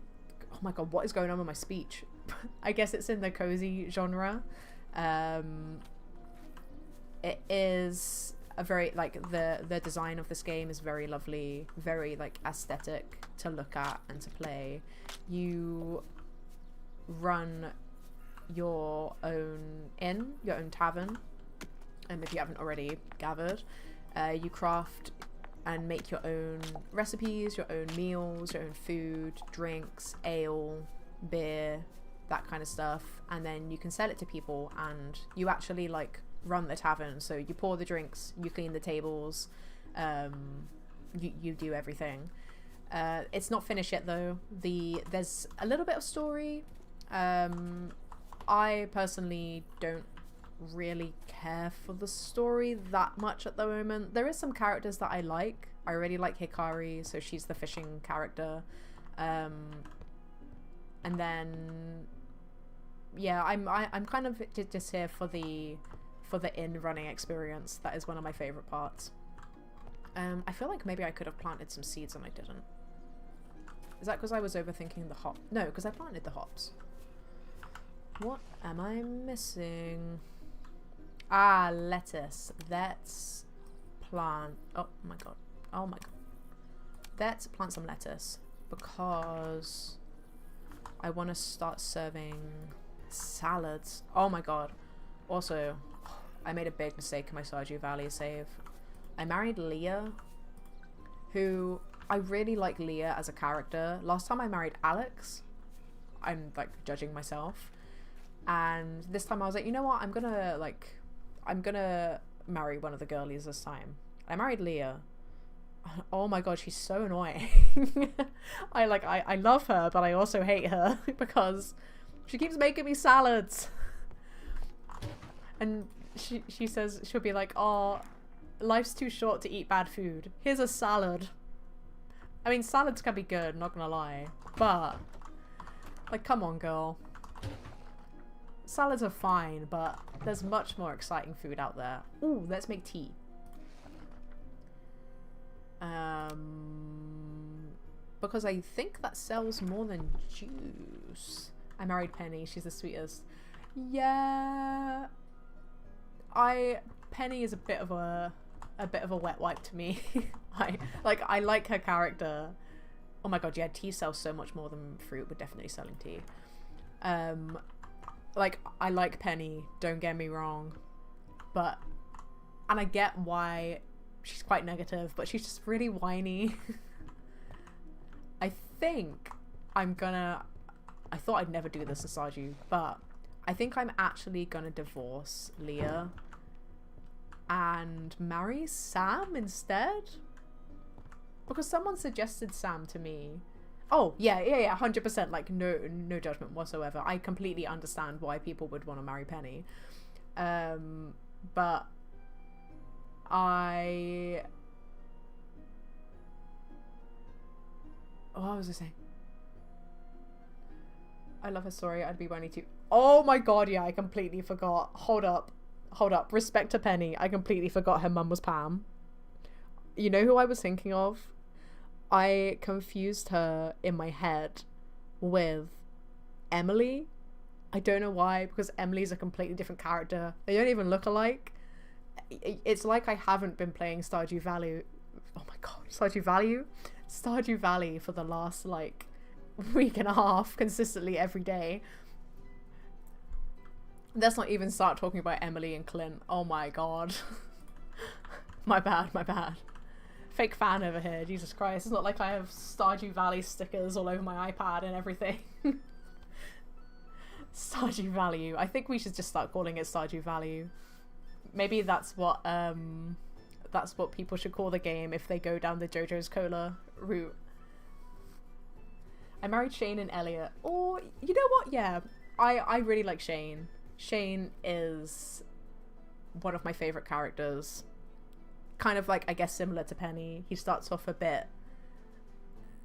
oh my god, what is going on with my speech? I guess it's in the cozy genre. It is a very, like, the design of this game is very lovely, very, like, aesthetic to look at and to play. You run your own inn, your own tavern, if you haven't already gathered. You craft and make your own recipes, your own meals, your own food, drinks, ale, beer, that kind of stuff, and then you can sell it to people, and you actually, like, run the tavern. So you pour the drinks, you clean the tables, you do everything. It's not finished yet though. There's a little bit of story. I personally don't really care for the story that much at the moment. There is some characters that I like. I really like Hikari, so she's the fishing character. And then yeah, I'm kind of just here for the inn running experience. That is one of my favorite parts. I feel like maybe I could have planted some seeds and I didn't. Is that because I was overthinking the hop? No, because I planted the hops. What am I missing? Ah, lettuce. Let's plant. Oh my god. Oh my god. Let's plant some lettuce because I want to start serving salads. Oh my god. Also, I made a big mistake in my Stardew Valley save. I married Leah, who I really like Leah as a character. Last time I married Alex. I'm like judging myself. And this time I was like, you know what? I'm gonna marry one of the girlies this time. I married Leah. Oh my god, she's so annoying. I love her, but I also hate her because she keeps making me salads. And she says, she'll be like, oh, life's too short to eat bad food. Here's a salad. I mean, salads can be good, not gonna lie. But, like, come on, girl. Salads are fine, but there's much more exciting food out there. Ooh, let's make tea. Because I think that sells more than juice. I married Penny. She's the sweetest. Yeah. Penny is a bit of a wet wipe to me. I like her character. Oh my god, yeah, tea sells so much more than fruit. We're definitely selling tea. Like, I like Penny, don't get me wrong. And I get why she's quite negative, but she's just really whiny. I thought I'd never do this to Stardew, but I think I'm actually gonna divorce Leah and marry Sam instead. Because someone suggested Sam to me. Oh, yeah, 100%, like, no judgment whatsoever. I completely understand why people would want to marry Penny. But what was I saying? I love her story. I'd be whiny too. Oh my god, yeah, I completely forgot. Hold up. Respect to Penny. I completely forgot her mum was Pam. You know who I was thinking of? I confused her in my head with Emily. I don't know why, because Emily's a completely different character. They don't even look alike. It's like I haven't been playing Stardew Valley. Oh my god, Stardew Valley for the last, like, week and a half, consistently every day. Let's not even start talking about Emily and Clint. Oh my god. My bad. Fake fan over here, Jesus Christ. It's not like I have Stardew Valley stickers all over my iPad and everything. Stardew Valley. I think we should just start calling it Stardew Valley. Maybe that's what people should call the game if they go down the JoJo's Cola route. I married Shane and Elliot. Oh, you know what? Yeah, I really like Shane. Shane is one of my favorite characters. Kind of like, I guess, similar to Penny. He starts off a bit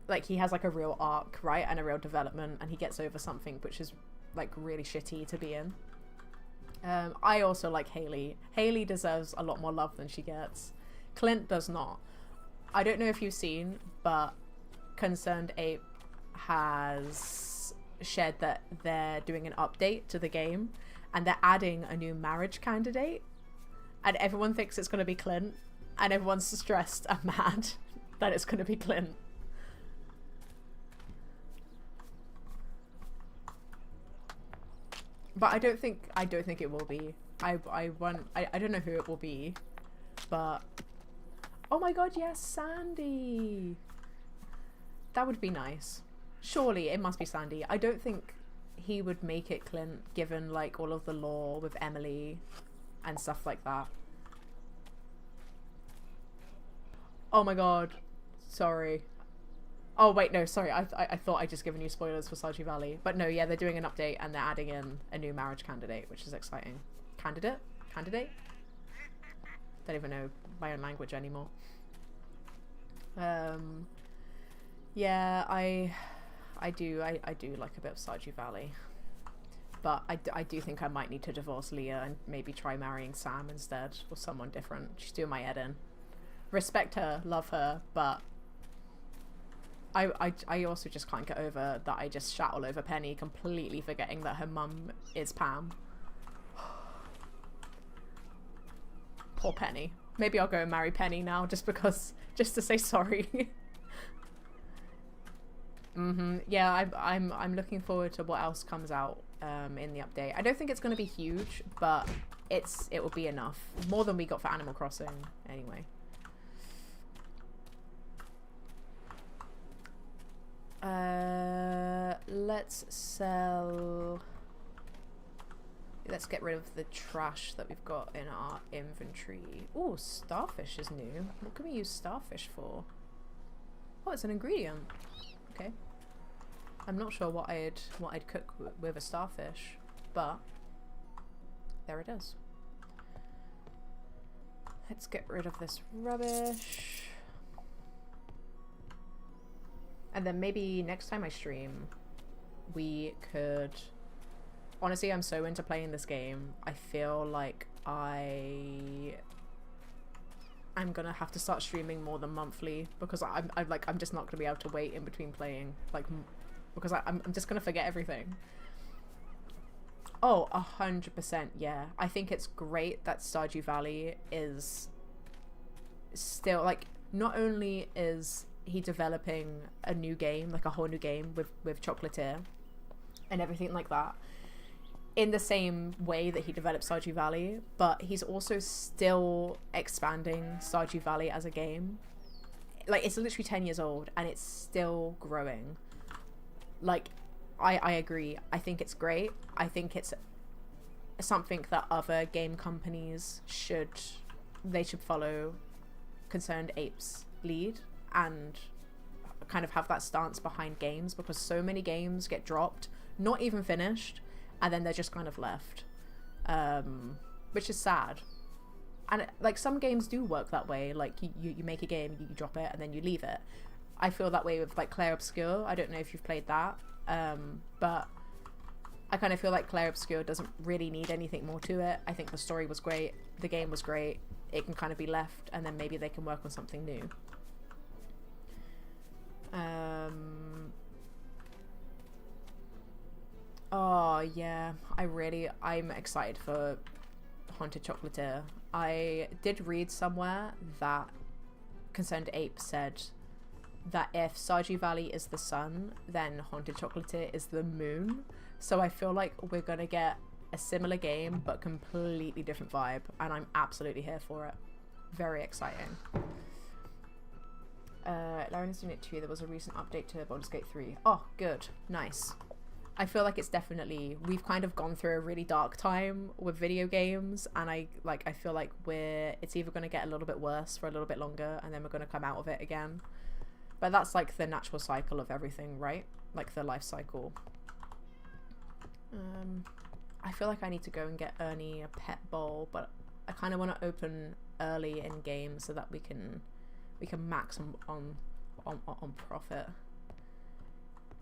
like he has like a real arc, right, and a real development, and he gets over something which is like really shitty to be in. I also like Haley. Haley deserves a lot more love than she gets. Clint does not. I don't know if you've seen, but Concerned Ape has shared that they're doing an update to the game and they're adding a new marriage candidate, and everyone thinks it's going to be Clint, and everyone's stressed and mad that it's going to be Clint. But I don't think it will be. I don't know who it will be, but oh my god, yes, Sandy. That would be nice. Surely it must be Sandy. I don't think he would make it Clint, given like all of the lore with Emily and stuff like that. Oh my god, sorry. Oh wait, no, sorry. I thought I'd just given you spoilers for Stardew Valley, but no, yeah, they're doing an update and they're adding in a new marriage candidate, which is exciting. Candidate? Don't even know my own language anymore. Yeah, I do like a bit of Stardew Valley. But I do think I might need to divorce Leah and maybe try marrying Sam instead, or someone different. She's doing my head in. Respect her, love her, but I also just can't get over that I just shat all over Penny, completely forgetting that her mum is Pam. Poor Penny. Maybe I'll go and marry Penny now, just to say sorry. Yeah, I'm looking forward to what else comes out in the update. I don't think it's going to be huge, but it will be enough. More than we got for Animal Crossing, anyway. Let's get rid of the trash that we've got in our inventory. Oh, starfish is new. What can we use starfish for? Oh, it's an ingredient. Okay. I'm not sure what I'd cook with a starfish, but there it is. Let's get rid of this rubbish. And then maybe next time I stream, we could... Honestly, I'm so into playing this game. I feel like I'm gonna have to start streaming more than monthly, because I'm just not gonna be able to wait in between playing, like, because I'm just gonna forget everything. Oh, 100%, yeah. I think it's great that Stardew Valley is still, like, not only is he developing a new game, like a whole new game with Chocolatier and everything like that, in the same way that he developed Stardew Valley, but he's also still expanding Stardew Valley as a game. Like, it's literally 10 years old and it's still growing. Like, I agree. I think it's great. I think it's something that other game companies should follow Concerned Ape's lead and kind of have that stance behind games, because so many games get dropped, not even finished, and then they're just kind of left, which is sad. And like, some games do work that way. Like, you make a game, you drop it, and then you leave it. I feel that way with like Clair Obscur. I don't know if you've played that, but I kind of feel like Clair Obscur doesn't really need anything more to it. I think the story was great, the game was great, it can kind of be left, and then maybe they can work on something new. Oh yeah, I'm excited for Haunted Chocolatier. I did read somewhere that Concerned Ape said that if Stardew Valley is the sun, then Haunted Chocolatier is the moon. So I feel like we're gonna get a similar game, but completely different vibe, and I'm absolutely here for it. Very exciting. Lauren's doing it too. There was a recent update to Baldur's Gate 3. Oh, good. Nice. I feel like it's definitely... We've kind of gone through a really dark time with video games, and I feel like it's either going to get a little bit worse for a little bit longer, and then we're going to come out of it again. But that's like the natural cycle of everything, right? Like the life cycle. I feel like I need to go and get Ernie a pet bowl, but I kind of want to open early in game so that we can max on profit.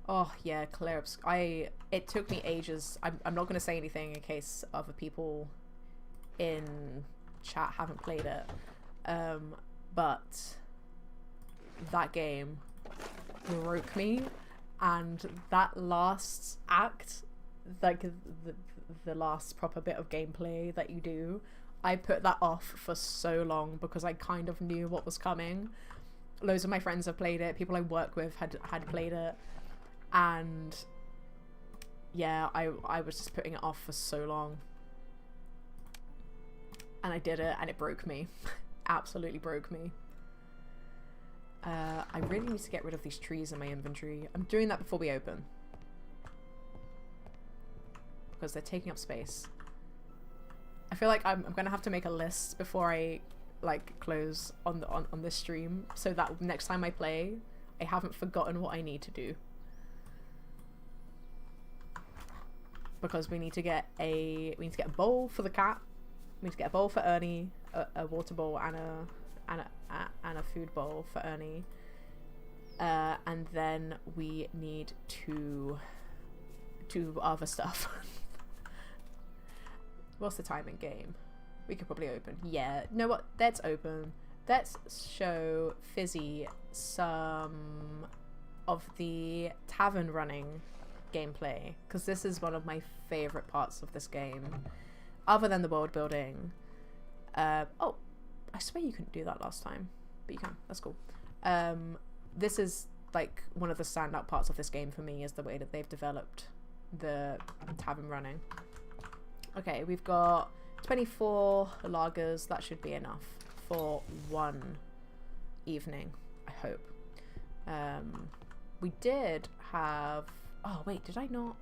Oh yeah, Clair Obscur. It took me ages. I'm not gonna say anything in case other people in chat haven't played it. But that game broke me, and that last act, like the last proper bit of gameplay that you do, I put that off for so long because I kind of knew what was coming. Loads of my friends have played it. People I work with had played it. And yeah, I was just putting it off for so long. And I did it, and it broke me. Absolutely broke me. I really need to get rid of these trees in my inventory. I'm doing that before we open, because they're taking up space. I feel like I'm gonna have to make a list before I like close on this stream, so that next time I play, I haven't forgotten what I need to do. Because we need to get a bowl for the cat. We need to get a bowl for Ernie, a water bowl, and a food bowl for Ernie. And then we need to do other stuff. What's the time in game? We could probably open. Yeah, you know what? Let's open. Let's show Fizzy some of the tavern running gameplay, because this is one of my favorite parts of this game, other than the world building. Oh, I swear you couldn't do that last time, but you can. That's cool. This is like one of the standout parts of this game for me, is the way that they've developed the tavern running. Okay, we've got 24 lagers. That should be enough for one evening, I hope. We did have... Oh, wait, did I not?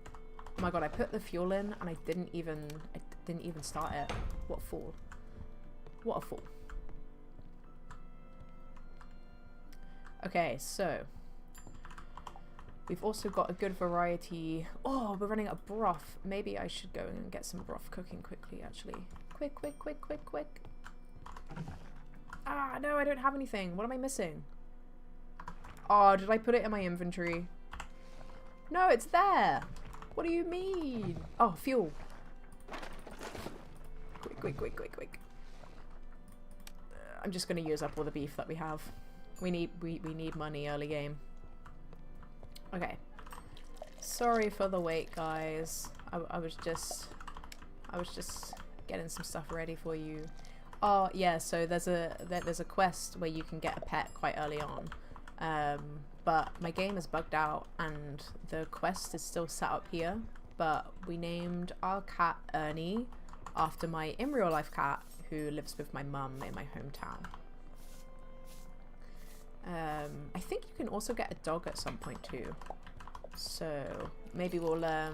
Oh my god, I put the fuel in and I didn't even start it. What a fool. What a fool. Okay, so we've also got a good variety. Oh, we're running a broth. Maybe I should go and get some broth cooking quickly, actually. Quick, quick, quick, quick, quick. Ah, no, I don't have anything. What am I missing? Oh, did I put it in my inventory? No, it's there. What do you mean? Oh, fuel. Quick, quick, quick, quick, quick. I'm just going to use up all the beef that we have. We need money early game. Okay. Sorry for the wait, guys. I was just getting some stuff ready for you. Oh yeah, so there's a quest where you can get a pet quite early on. But my game is bugged out and the quest is still set up here, but we named our cat Ernie after my in real life cat who lives with my mum in my hometown. I think you can also get a dog at some point too, so maybe we'll let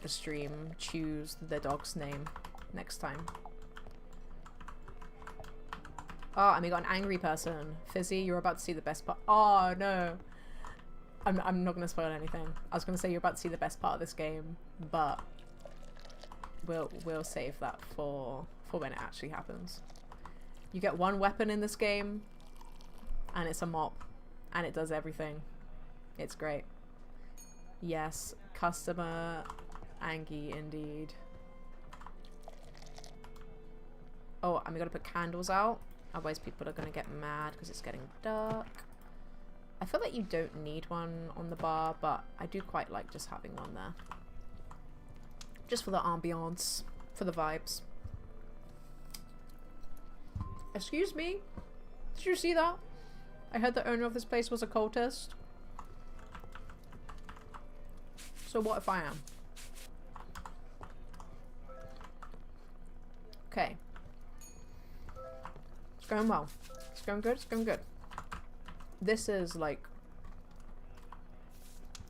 the stream choose the dog's name next time. Oh, and we got an angry person. Fizzy, you're about to see the best part. Oh, no. I'm not going to spoil anything. I was going to say you're about to see the best part of this game, but we'll save that for when it actually happens. You get one weapon in this game, and it's a mop, and it does everything. It's great. Yes, customer Angie, indeed. Oh, and we got to put candles out. Otherwise people are going to get mad because it's getting dark. I feel like you don't need one on the bar, but I do quite like just having one there. Just for the ambiance, for the vibes. Excuse me? Did you see that? I heard the owner of this place was a cultist. So what if I am? Okay. It's going well. It's going good. It's going good. This is like...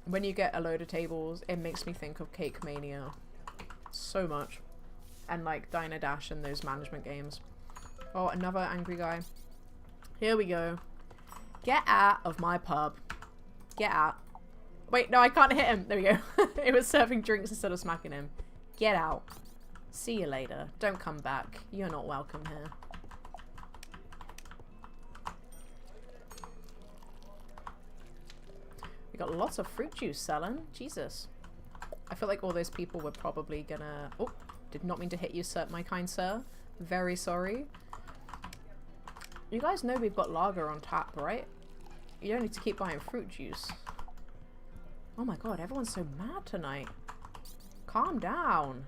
When you get a load of tables, it makes me think of Cake Mania. So much. And like Diner Dash and those management games. Oh, another angry guy. Here we go. Get out of my pub. Get out. Wait, no, I can't hit him. There we go. It was serving drinks instead of smacking him. Get out. See you later. Don't come back. You're not welcome here. We got lots of fruit juice selling. Jesus. I feel like all those people were probably gonna... Oh, did not mean to hit you, sir, my kind sir. Very sorry. You guys know we've got lager on tap, right? You don't need to keep buying fruit juice. Oh my god, everyone's so mad tonight. Calm down.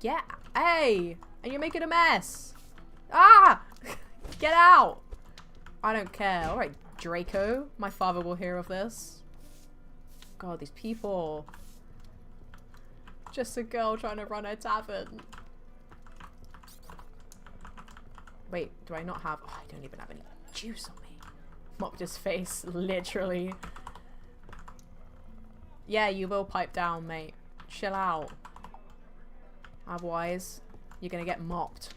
Yeah. Hey! And you're making a mess. Ah! Get out! I don't care. Alright, Draco. My father will hear of this. God, these people. Just a girl trying to run a tavern. Wait, do I not have... Oh, I don't even have any juice on me. Mopped his face, literally. Yeah, you will pipe down, mate. Chill out. Otherwise, you're gonna get mopped.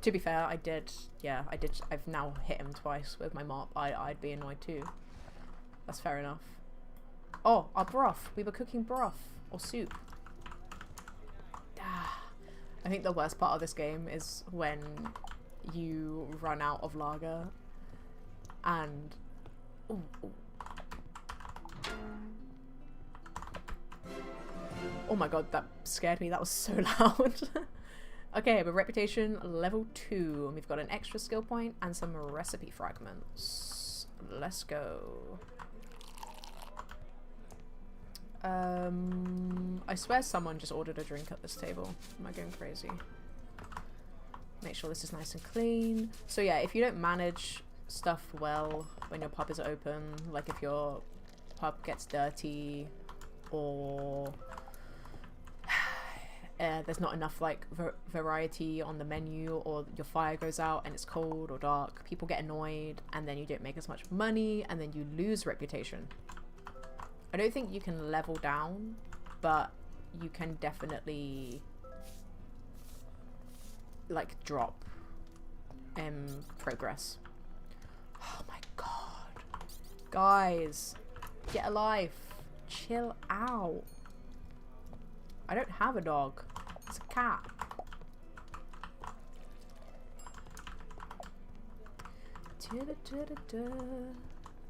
To be fair, I did. Yeah, I did. I've now hit him twice with my mop. I'd be annoyed too. That's fair enough. Oh, our broth. We were cooking broth. Or soup. I think the worst part of this game is when you run out of lager and... Ooh, ooh. Oh my god, that scared me. That was so loud. Okay, but reputation level 2. And we've got an extra skill point and some recipe fragments. Let's go. I swear someone just ordered a drink at this table. Am I going crazy? Make sure this is nice and clean. So yeah, if you don't manage stuff well when your pub is open, like if your pub gets dirty or there's not enough like variety on the menu, or your fire goes out and it's cold or dark, people get annoyed, and then you don't make as much money, and then you lose reputation. I don't think you can level down, but you can definitely like drop progress. Oh my god, guys, get a life, chill out. I don't have a dog, it's a cat.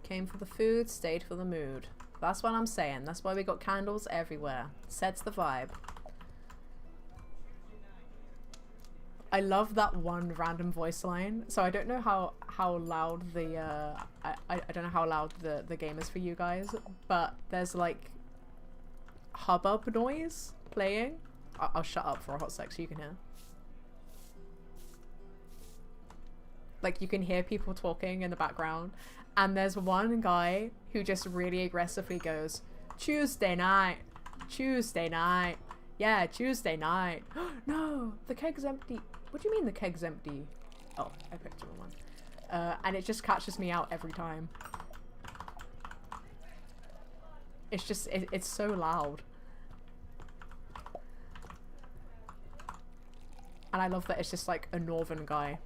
Came for the food, stayed for the mood. That's what I'm saying. That's why we got candles everywhere. Sets the vibe. I love that one random voice line. So I don't know how loud the I don't know how loud the game is for you guys, but there's like hubbub noise playing. I'll shut up for a hot sec so you can hear. Like you can hear people talking in the background, and there's one guy who just really aggressively goes, Tuesday night, yeah, Tuesday night. No, the keg's empty. What do you mean the keg's empty? Oh, I picked the wrong one. And it just catches me out every time. It's just, it's so loud. And I love that it's just like a northern guy.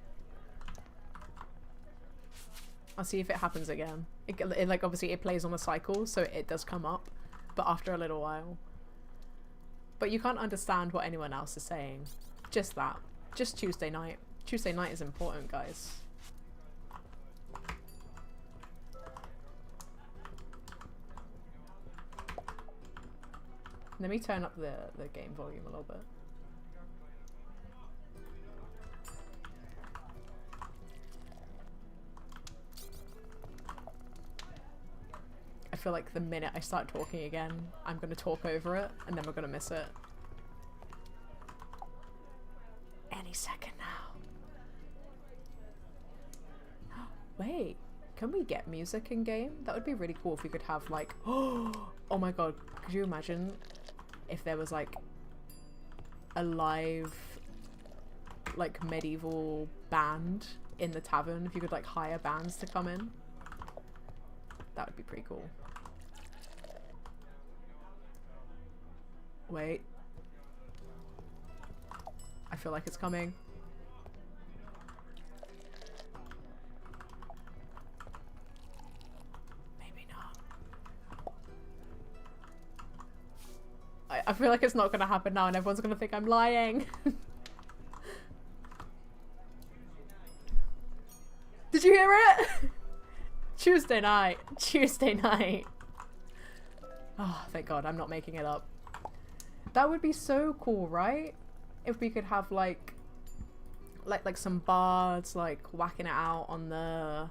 I'll see if it happens again. It like obviously it plays on a cycle, so it does come up, but after a little while. But you can't understand what anyone else is saying. Just that. Just Tuesday night. Tuesday night is important, guys. Let me turn up the game volume a little bit. I feel like the minute I start talking again, I'm going to talk over it, and then we're going to miss it. Any second now. Wait, can we get music in game? That would be really cool if we could have like, oh my god, could you imagine if there was like a live like medieval band in the tavern, if you could like hire bands to come in? That would be pretty cool. Wait. I feel like it's coming. Maybe not. I feel like it's not gonna happen now and everyone's gonna think I'm lying. Did you hear it? Tuesday night. Tuesday night. Oh, thank god I'm not making it up. That would be so cool, right? If we could have like some bards like whacking it out on the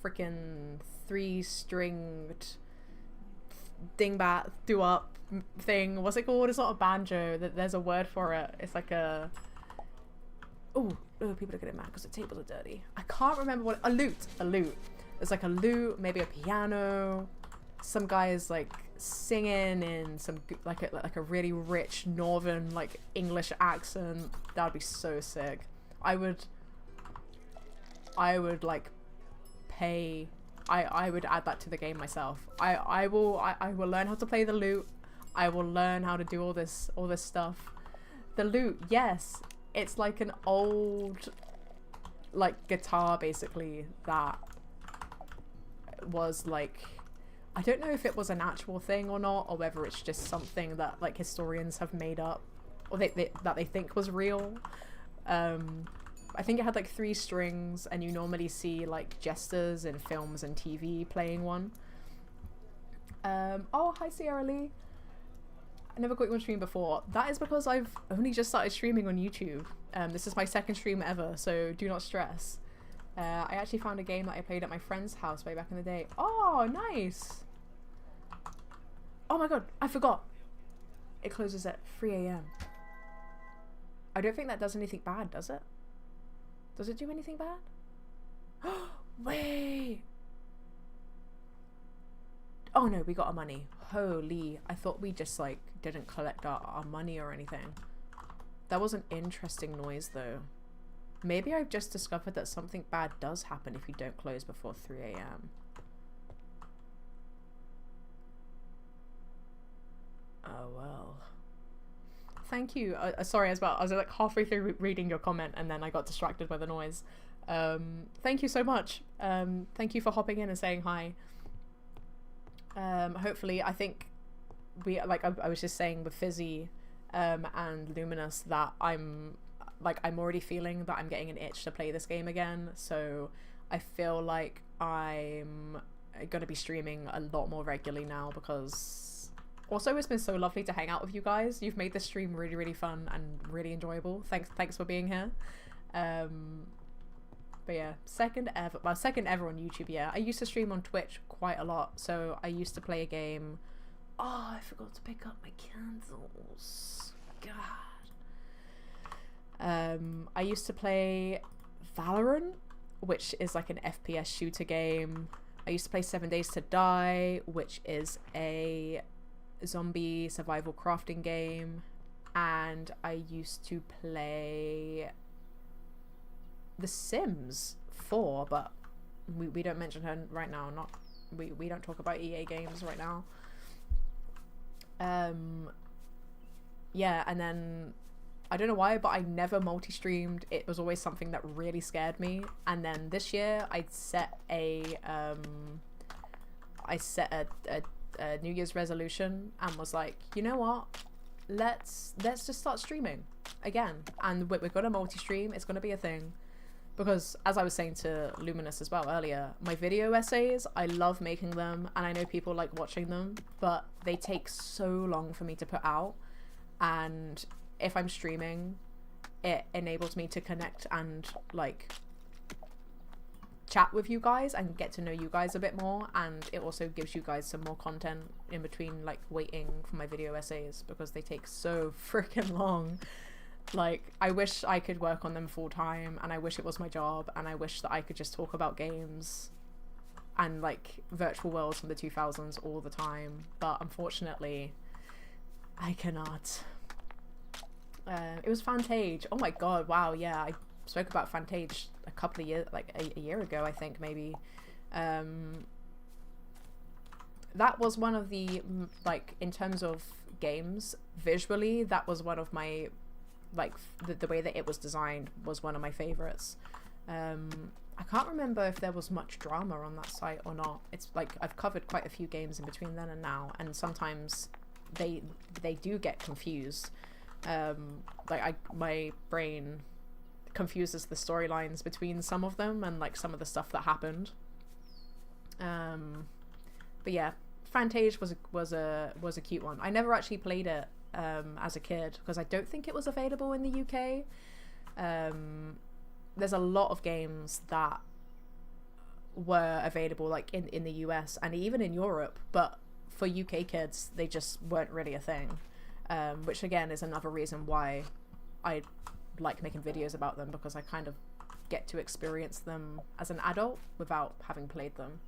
freaking 3-stringed dingbat do-up thing. What's it called? It's not a banjo. There's a word for it. It's like a... Oh, people are getting mad because the tables are dirty. I can't remember what... A lute. A lute. There's like a lute, maybe a piano. Some guy is like singing in some like a really rich northern like English accent. That would be so sick. I would like pay. I would add that to the game myself. I will learn how to play the lute. I will learn how to do all this stuff. The lute, yes, it's like an old like guitar basically that was like, I don't know if it was an actual thing or not, or whether it's just something that like historians have made up, or that they think was real. I think it had like 3 strings, and you normally see like jesters in films and TV playing one. Oh, hi Sierra Lee. I never caught you on stream before. That is because I've only just started streaming on YouTube. This is my second stream ever, so do not stress. I actually found a game that I played at my friend's house way back in the day. Oh, nice! Oh my god, I forgot! It closes at 3 AM. I don't think that does anything bad, does it? Does it do anything bad? Wait! Oh no, we got our money. Holy, I thought we just like didn't collect our money or anything. That was an interesting noise though. Maybe I've just discovered that something bad does happen if you don't close before 3 AM. Oh well. Thank you. Sorry as well. I was like halfway through reading your comment and then I got distracted by the noise. Thank you so much. Thank you for hopping in and saying hi. Hopefully, I think we I was just saying with Fizzy and Luminous that I'm already feeling that I'm getting an itch to play this game again, so I feel like I'm gonna be streaming a lot more regularly now, because also it's been so lovely to hang out with you guys. You've made this stream really, really fun and really enjoyable. Thanks for being here. But yeah, second ever on YouTube. Yeah, I used to stream on Twitch quite a lot, so I used to play a game. Oh, I forgot to pick up my candles. God. I used to play Valorant, which is like an FPS shooter game. I used to play 7 Days to Die, which is a zombie survival crafting game, and I used to play The Sims 4, but we don't mention her right now. We don't talk about EA games right now. Yeah, and then I don't know why, but I never multi-streamed. It was always something that really scared me. And then this year I set a New Year's resolution and was like, you know what? Let's just start streaming again. And we're gonna multi-stream. It's gonna be a thing. Because, as I was saying to Luminous as well earlier, my video essays, I love making them, and I know people like watching them, but they take so long for me to put out, and if I'm streaming, it enables me to connect and, like, chat with you guys and get to know you guys a bit more, and it also gives you guys some more content in between, like, waiting for my video essays, because they take so freaking long. Like, I wish I could work on them full time, and I wish it was my job, and I wish that I could just talk about games and like virtual worlds from the 2000s all the time, but unfortunately I cannot. It was Fantage. Oh my god, wow, yeah, I spoke about Fantage a couple of years, like a year ago, I think, maybe. That was one of the, like, in terms of games, visually, that was one of my, like, the way that it was designed was one of my favorites. I can't remember if there was much drama on that site or not. It's like I've covered quite a few games in between then and now, and sometimes they do get confused. My brain confuses the storylines between some of them and like some of the stuff that happened. But yeah, Fantage was a cute one. I never actually played it as a kid because I don't think it was available in the UK. There's a lot of games that were available like in the US and even in Europe, but for UK kids they just weren't really a thing, which again is another reason why I like making videos about them, because I kind of get to experience them as an adult without having played them.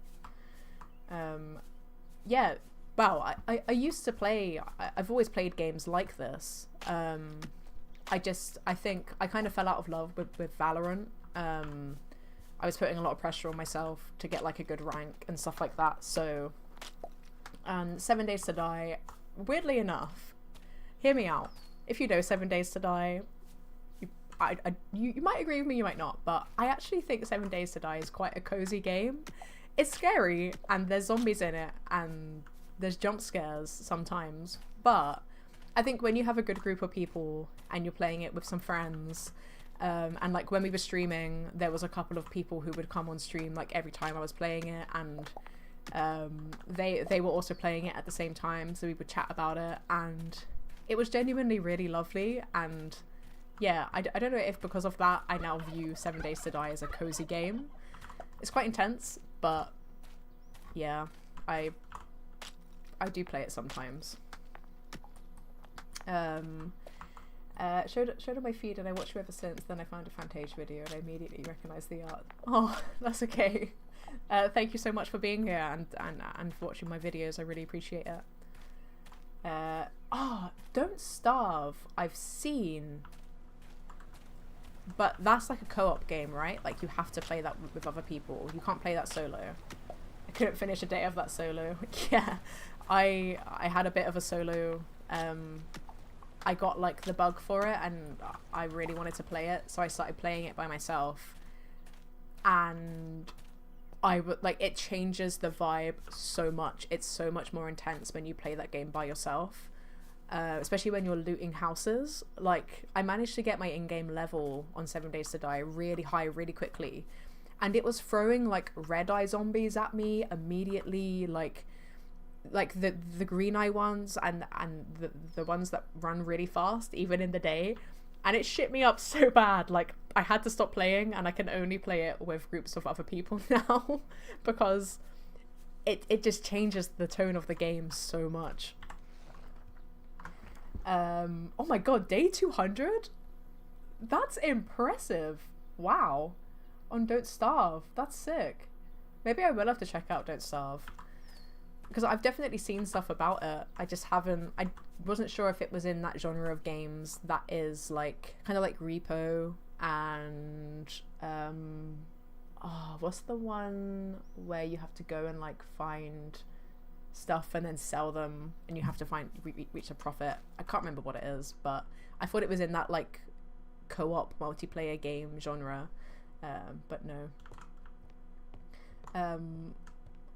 Yeah, wow, I used to play, I've always played games like this. I think I kind of fell out of love with Valorant. I was putting a lot of pressure on myself to get like a good rank and stuff like that. So, 7 Days to Die, weirdly enough, hear me out. If you know 7 Days to Die, you might agree with me, you might not, but I actually think 7 Days to Die is quite a cozy game. It's scary and there's zombies in it and there's jump scares sometimes, but I think when you have a good group of people and you're playing it with some friends, and like when we were streaming, there was a couple of people who would come on stream like every time I was playing it, and they were also playing it at the same time, so we would chat about it, and it was genuinely really lovely. And yeah, I don't know if because of that I now view 7 Days to Die as a cozy game. It's quite intense, but yeah, I do play it sometimes. Showed on my feed and I watched you ever since. Then I found a Fantage video and I immediately recognized the art. Oh, that's okay. Thank you so much for being here and for watching my videos. I really appreciate it. Don't Starve I've seen, but that's like a co-op game, right? Like you have to play that with other people. You can't play that solo. I couldn't finish a day of that solo. Yeah, I had a bit of a solo. I got like the bug for it and I really wanted to play it, so I started playing it by myself, and it changes the vibe so much. It's so much more intense when you play that game by yourself, especially when you're looting houses. Like I managed to get my in-game level on 7 Days to Die really high really quickly, and it was throwing like red eye zombies at me immediately, like the green eye ones and the ones that run really fast even in the day, and it shit me up so bad. Like I had to stop playing and I can only play it with groups of other people now because it just changes the tone of the game so much. Oh my god, day 200? That's impressive. Wow. On Don't Starve. That's sick. Maybe I will have to check out Don't Starve, because I've definitely seen stuff about it. I just haven't, I wasn't sure if it was in that genre of games that is like kind of like Repo and what's the one where you have to go and like find stuff and then sell them and you have to reach a profit. I can't remember what it is, but I thought it was in that like co-op multiplayer game genre, but no.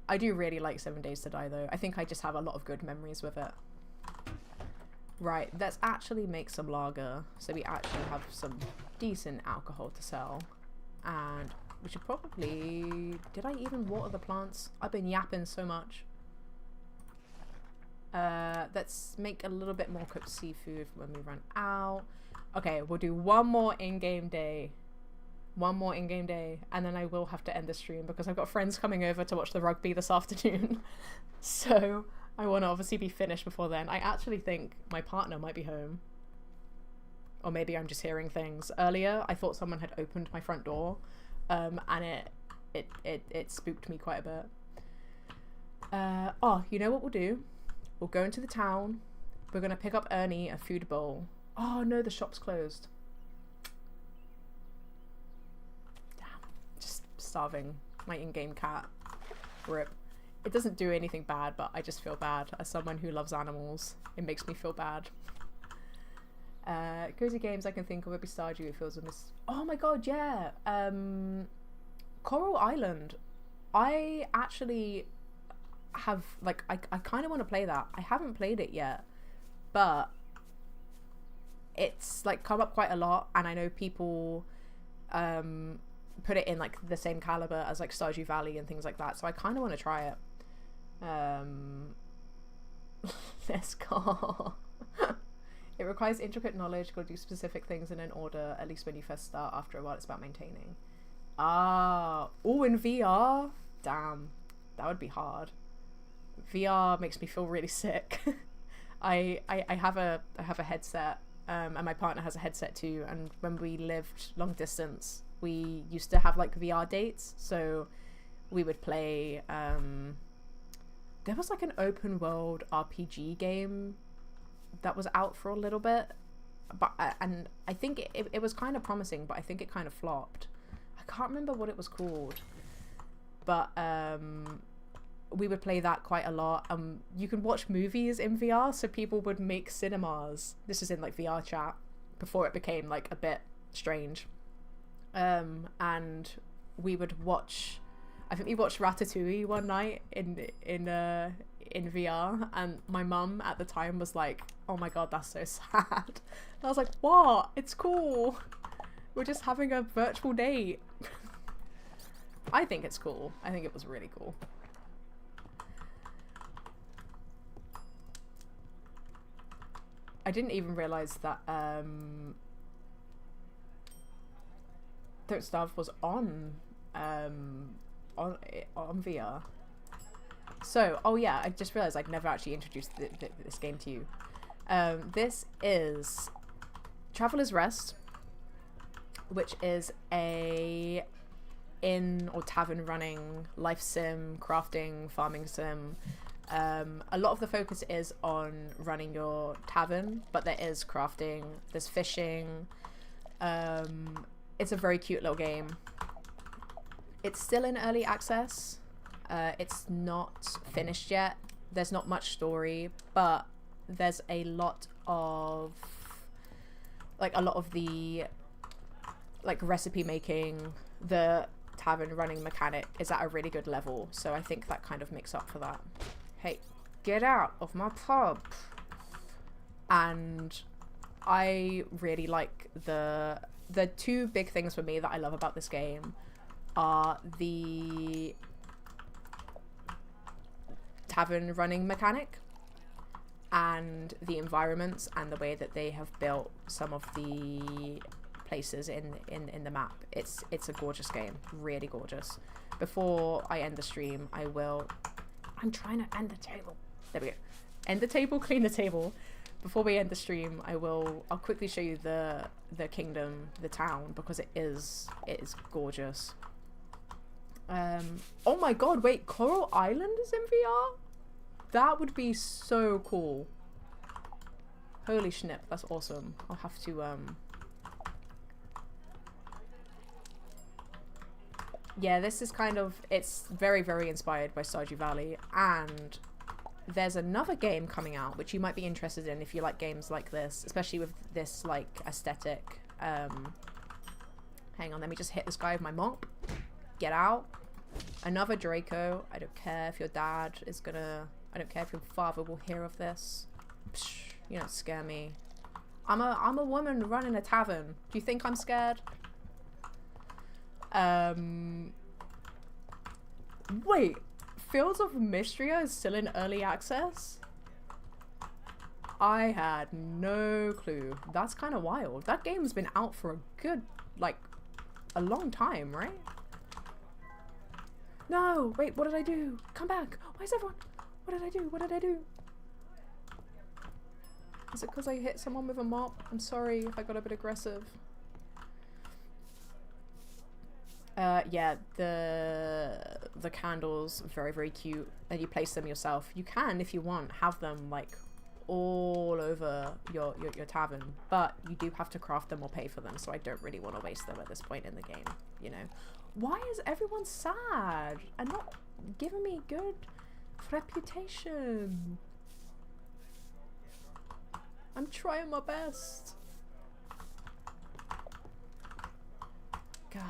I do really like 7 Days to Die though. I think I just have a lot of good memories with it. Right, let's actually make some lager so we actually have some decent alcohol to sell. And we should probably... Did I even water the plants? I've been yapping so much. Let's make a little bit more cooked seafood when we run out. Okay, we'll do one more in-game day. One more in-game day, and then I will have to end the stream because I've got friends coming over to watch the rugby this afternoon. So I want to obviously be finished before then. I actually think my partner might be home, or maybe I'm just hearing things. Earlier I thought someone had opened my front door, and it spooked me quite a bit. Oh, you know what we'll do? We'll go into the town. We're gonna pick up Ernie a food bowl. Oh no, the shop's closed. Starving my in-game cat. Rip. It doesn't do anything bad, but I just feel bad. As someone who loves animals, it makes me feel bad. Cozy games I can think of would be Stardew. It feels a oh my god, yeah. Coral Island. I actually have, like, I kind of want to play that. I haven't played it yet, but it's like come up quite a lot, and I know people put it in like the same caliber as like Stardew Valley and things like that, so I kind of want to try it. Let's go. It requires intricate knowledge. Got to do specific things in an order, at least when you first start. After a while it's about maintaining. Oh, in VR? Damn, that would be hard. VR makes me feel really sick. I have a headset, and my partner has a headset too, and when we lived long distance we used to have like VR dates, so we would play, there was like an open world RPG game that was out for a little bit, but and I think it was kind of promising, but I think it kind of flopped. I can't remember what it was called, but we would play that quite a lot. You can watch movies in VR, so people would make cinemas. This is in like VR chat before it became like a bit strange. And we would watch, I think we watched Ratatouille one night in VR, and my mum at the time was like, oh my god, that's so sad. And I was like, what? It's cool. We're just having a virtual date. I think it's cool. I think it was really cool. I didn't even realize that Don't Starve was on VR. So, oh yeah, I just realized I'd never actually introduced this game to you. This is Traveler's Rest, which is a inn or tavern running life sim, crafting, farming sim. A lot of the focus is on running your tavern, but there is crafting, there's fishing. It's a very cute little game. It's still in early access. It's not finished yet. There's not much story, but there's a lot of the recipe making, the tavern running mechanic is at a really good level, so I think that kind of makes up for that. Hey, get out of my pub. And I really like the two big things for me that I love about this game are the tavern running mechanic and the environments and the way that they have built some of the places in the map. It's a gorgeous game, really gorgeous. Before I end the stream, I'm trying to end the table. There we go. End the table, clean the table. Before we end the stream, I'll quickly show you the kingdom, the town, because it is gorgeous. Oh my god, wait, Coral Island is in VR? That would be so cool. Holy snip, that's awesome. I'll have to yeah, this is kind of, it's very, very inspired by Stardew Valley, and there's another game coming out which you might be interested in if you like games like this, especially with this like aesthetic. Hang on, let me just hit this guy with my mop. Get out. Another Draco. I don't care if your dad is gonna, I don't care if your father will hear of this. Psh, you don't scare me. I'm a woman running a tavern. Do you think I'm scared? Wait, Fields of Mystria is still in early access? I had no clue. That's kind of wild. That game's been out for a good, like, a long time, right? No, wait, what did I do? Come back. Why is everyone? What did I do? What did I do? Is it because I hit someone with a mop? I'm sorry if I got a bit aggressive. Yeah, the candles, very, very cute. And you place them yourself. You can, if you want, have them like all over your tavern, but you do have to craft them or pay for them, so I don't really want to waste them at this point in the game, you know. Why is everyone sad and not giving me good reputation? I'm trying my best. God.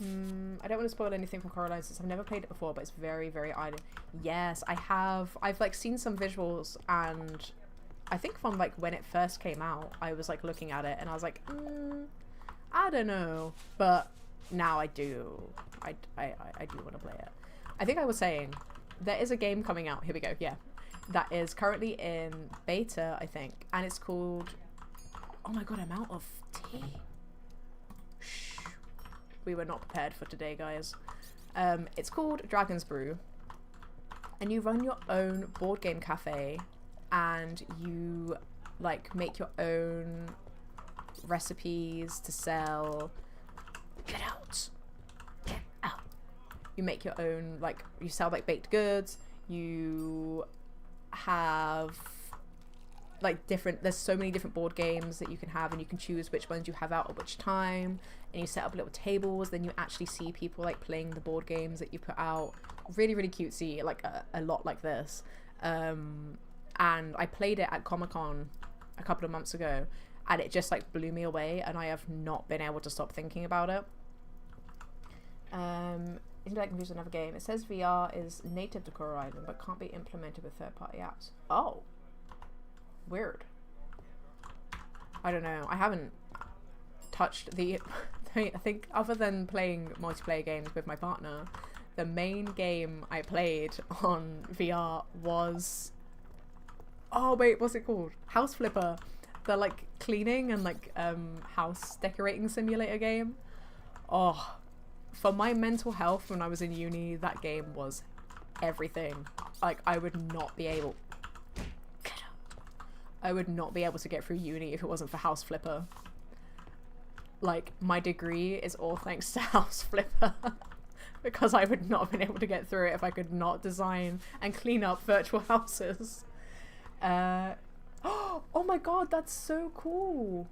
I don't want to spoil anything from Coraline since I've never played it before, but it's very, very island. Yes, I have. I've like seen some visuals, and I think from like when it first came out, I was like looking at it and I was like, I don't know. But now I do. I do want to play it. I think I was saying there is a game coming out. Here we go. Yeah, that is currently in beta, I think, and it's called. Oh my god, I'm out of tea. We were not prepared for today, guys. It's called Dragon's Brew, and you run your own board game cafe, and you like make your own recipes to sell. Get out! Get out! You make your own, like, you sell like baked goods. You have like different, there's so many different board games that you can have, and you can choose which ones you have out at which time, and you set up little tables, then you actually see people like playing the board games that you put out. Really, really cutesy, like a lot like this. And I played it at Comic-Con a couple of months ago, and it just like blew me away, and I have not been able to stop thinking about it. IndieArk can use another game. It says VR is native to Coral Island but can't be implemented with third-party apps. Oh, weird. I don't know. I haven't touched the I think other than playing multiplayer games with my partner, the main game I played on VR was Oh wait, what's it called? House Flipper. The like cleaning and like house decorating simulator game. Oh, for my mental health when I was in uni, that game was everything. Like I would not be able to get through uni if it wasn't for House Flipper. Like my degree is all thanks to House Flipper. Because I would not have been able to get through it if I could not design and clean up virtual houses. Oh my god, that's so cool.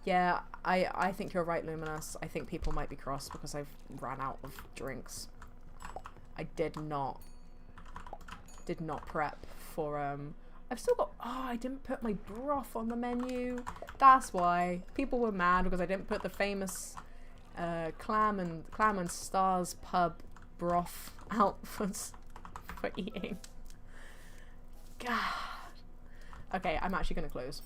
Yeah, I think you're right, Luminous. I think people might be cross because I've ran out of drinks. I did not prep for I've still got, I didn't put my broth on the menu. That's why people were mad, because I didn't put the famous clam and stars pub broth out for eating. God. Okay, I'm actually gonna close.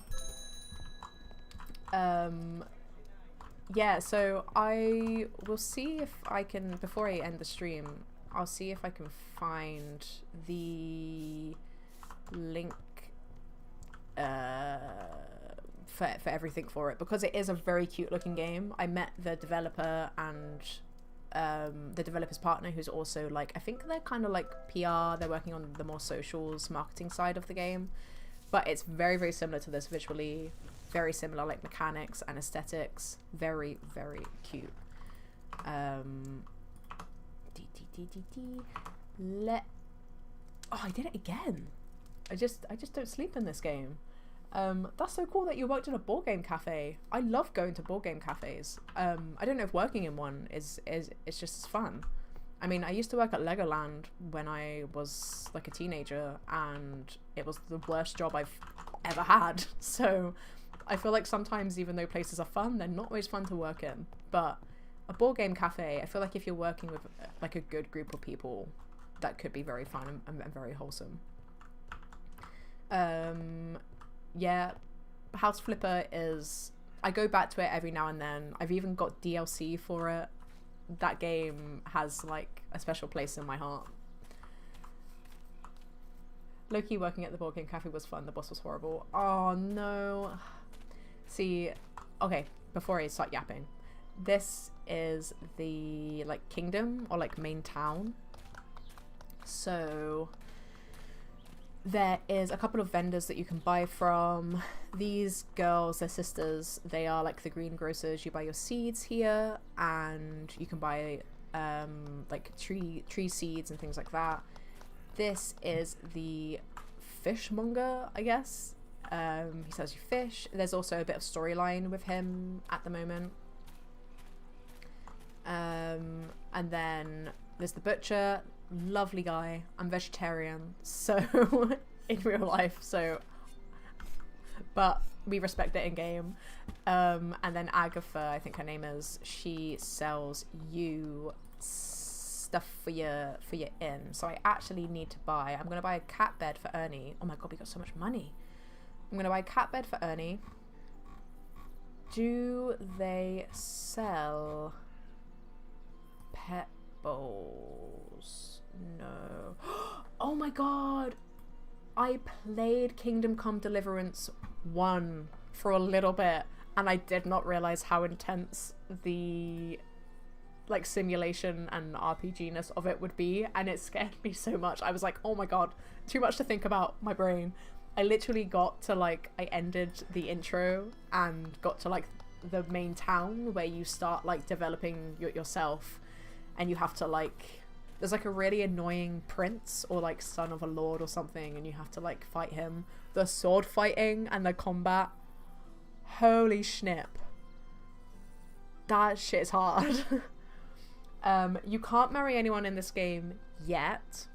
Yeah, so I will see if I can, before I end the stream, I'll see if I can find the link for everything for it, because it is a very cute looking game. I met the developer and the developer's partner, who's also like, I think they're kind of like PR, they're working on the more socials marketing side of the game, but it's very, very similar to this visually, very similar like mechanics and aesthetics, very, very cute. Oh, I did it again. I just don't sleep in this game. That's so cool that you worked in a board game cafe. I love going to board game cafes. I don't know if working in one is just as fun. I mean, I used to work at Legoland when I was like a teenager, and it was the worst job I've ever had. So I feel like sometimes, even though places are fun, they're not always fun to work in. But a board game cafe, I feel like if you're working with like a good group of people, that could be very fun and very wholesome. Yeah, House Flipper is, I go back to it every now and then. I've even got DLC for it. That game has like a special place in my heart. Low-key working at the board game cafe was fun. The boss was horrible. Oh no. See, okay, before I start yapping, this is the like kingdom or like main town. So there is a couple of vendors that you can buy from. These girls, they're sisters, they are like the greengrocers. You buy your seeds here, and you can buy like tree seeds and things like that. This is the fishmonger, I guess. He sells you fish. There's also a bit of storyline with him at the moment. And then there's the butcher. Lovely guy. I'm vegetarian, so in real life, so, but we respect it in game. And then Agatha, I think her name is, she sells you stuff for your inn. So I actually need to buy, I'm gonna buy a cat bed for Ernie. Oh my god, we got so much money. I'm gonna buy a cat bed for Ernie. Do they sell pet bowls? No. Oh my god, I played Kingdom Come Deliverance 1 for a little bit, and I did not realize how intense the like simulation and RPG-ness of it would be, and it scared me so much. I was like, oh my god, too much to think about, my brain. I literally got to like, I ended the intro and got to like the main town where you start like developing yourself, and you have to like, there's like a really annoying prince or like son of a lord or something, and you have to like fight him. The sword fighting and the combat, holy schnip, that shit is hard. You can't marry anyone in this game yet,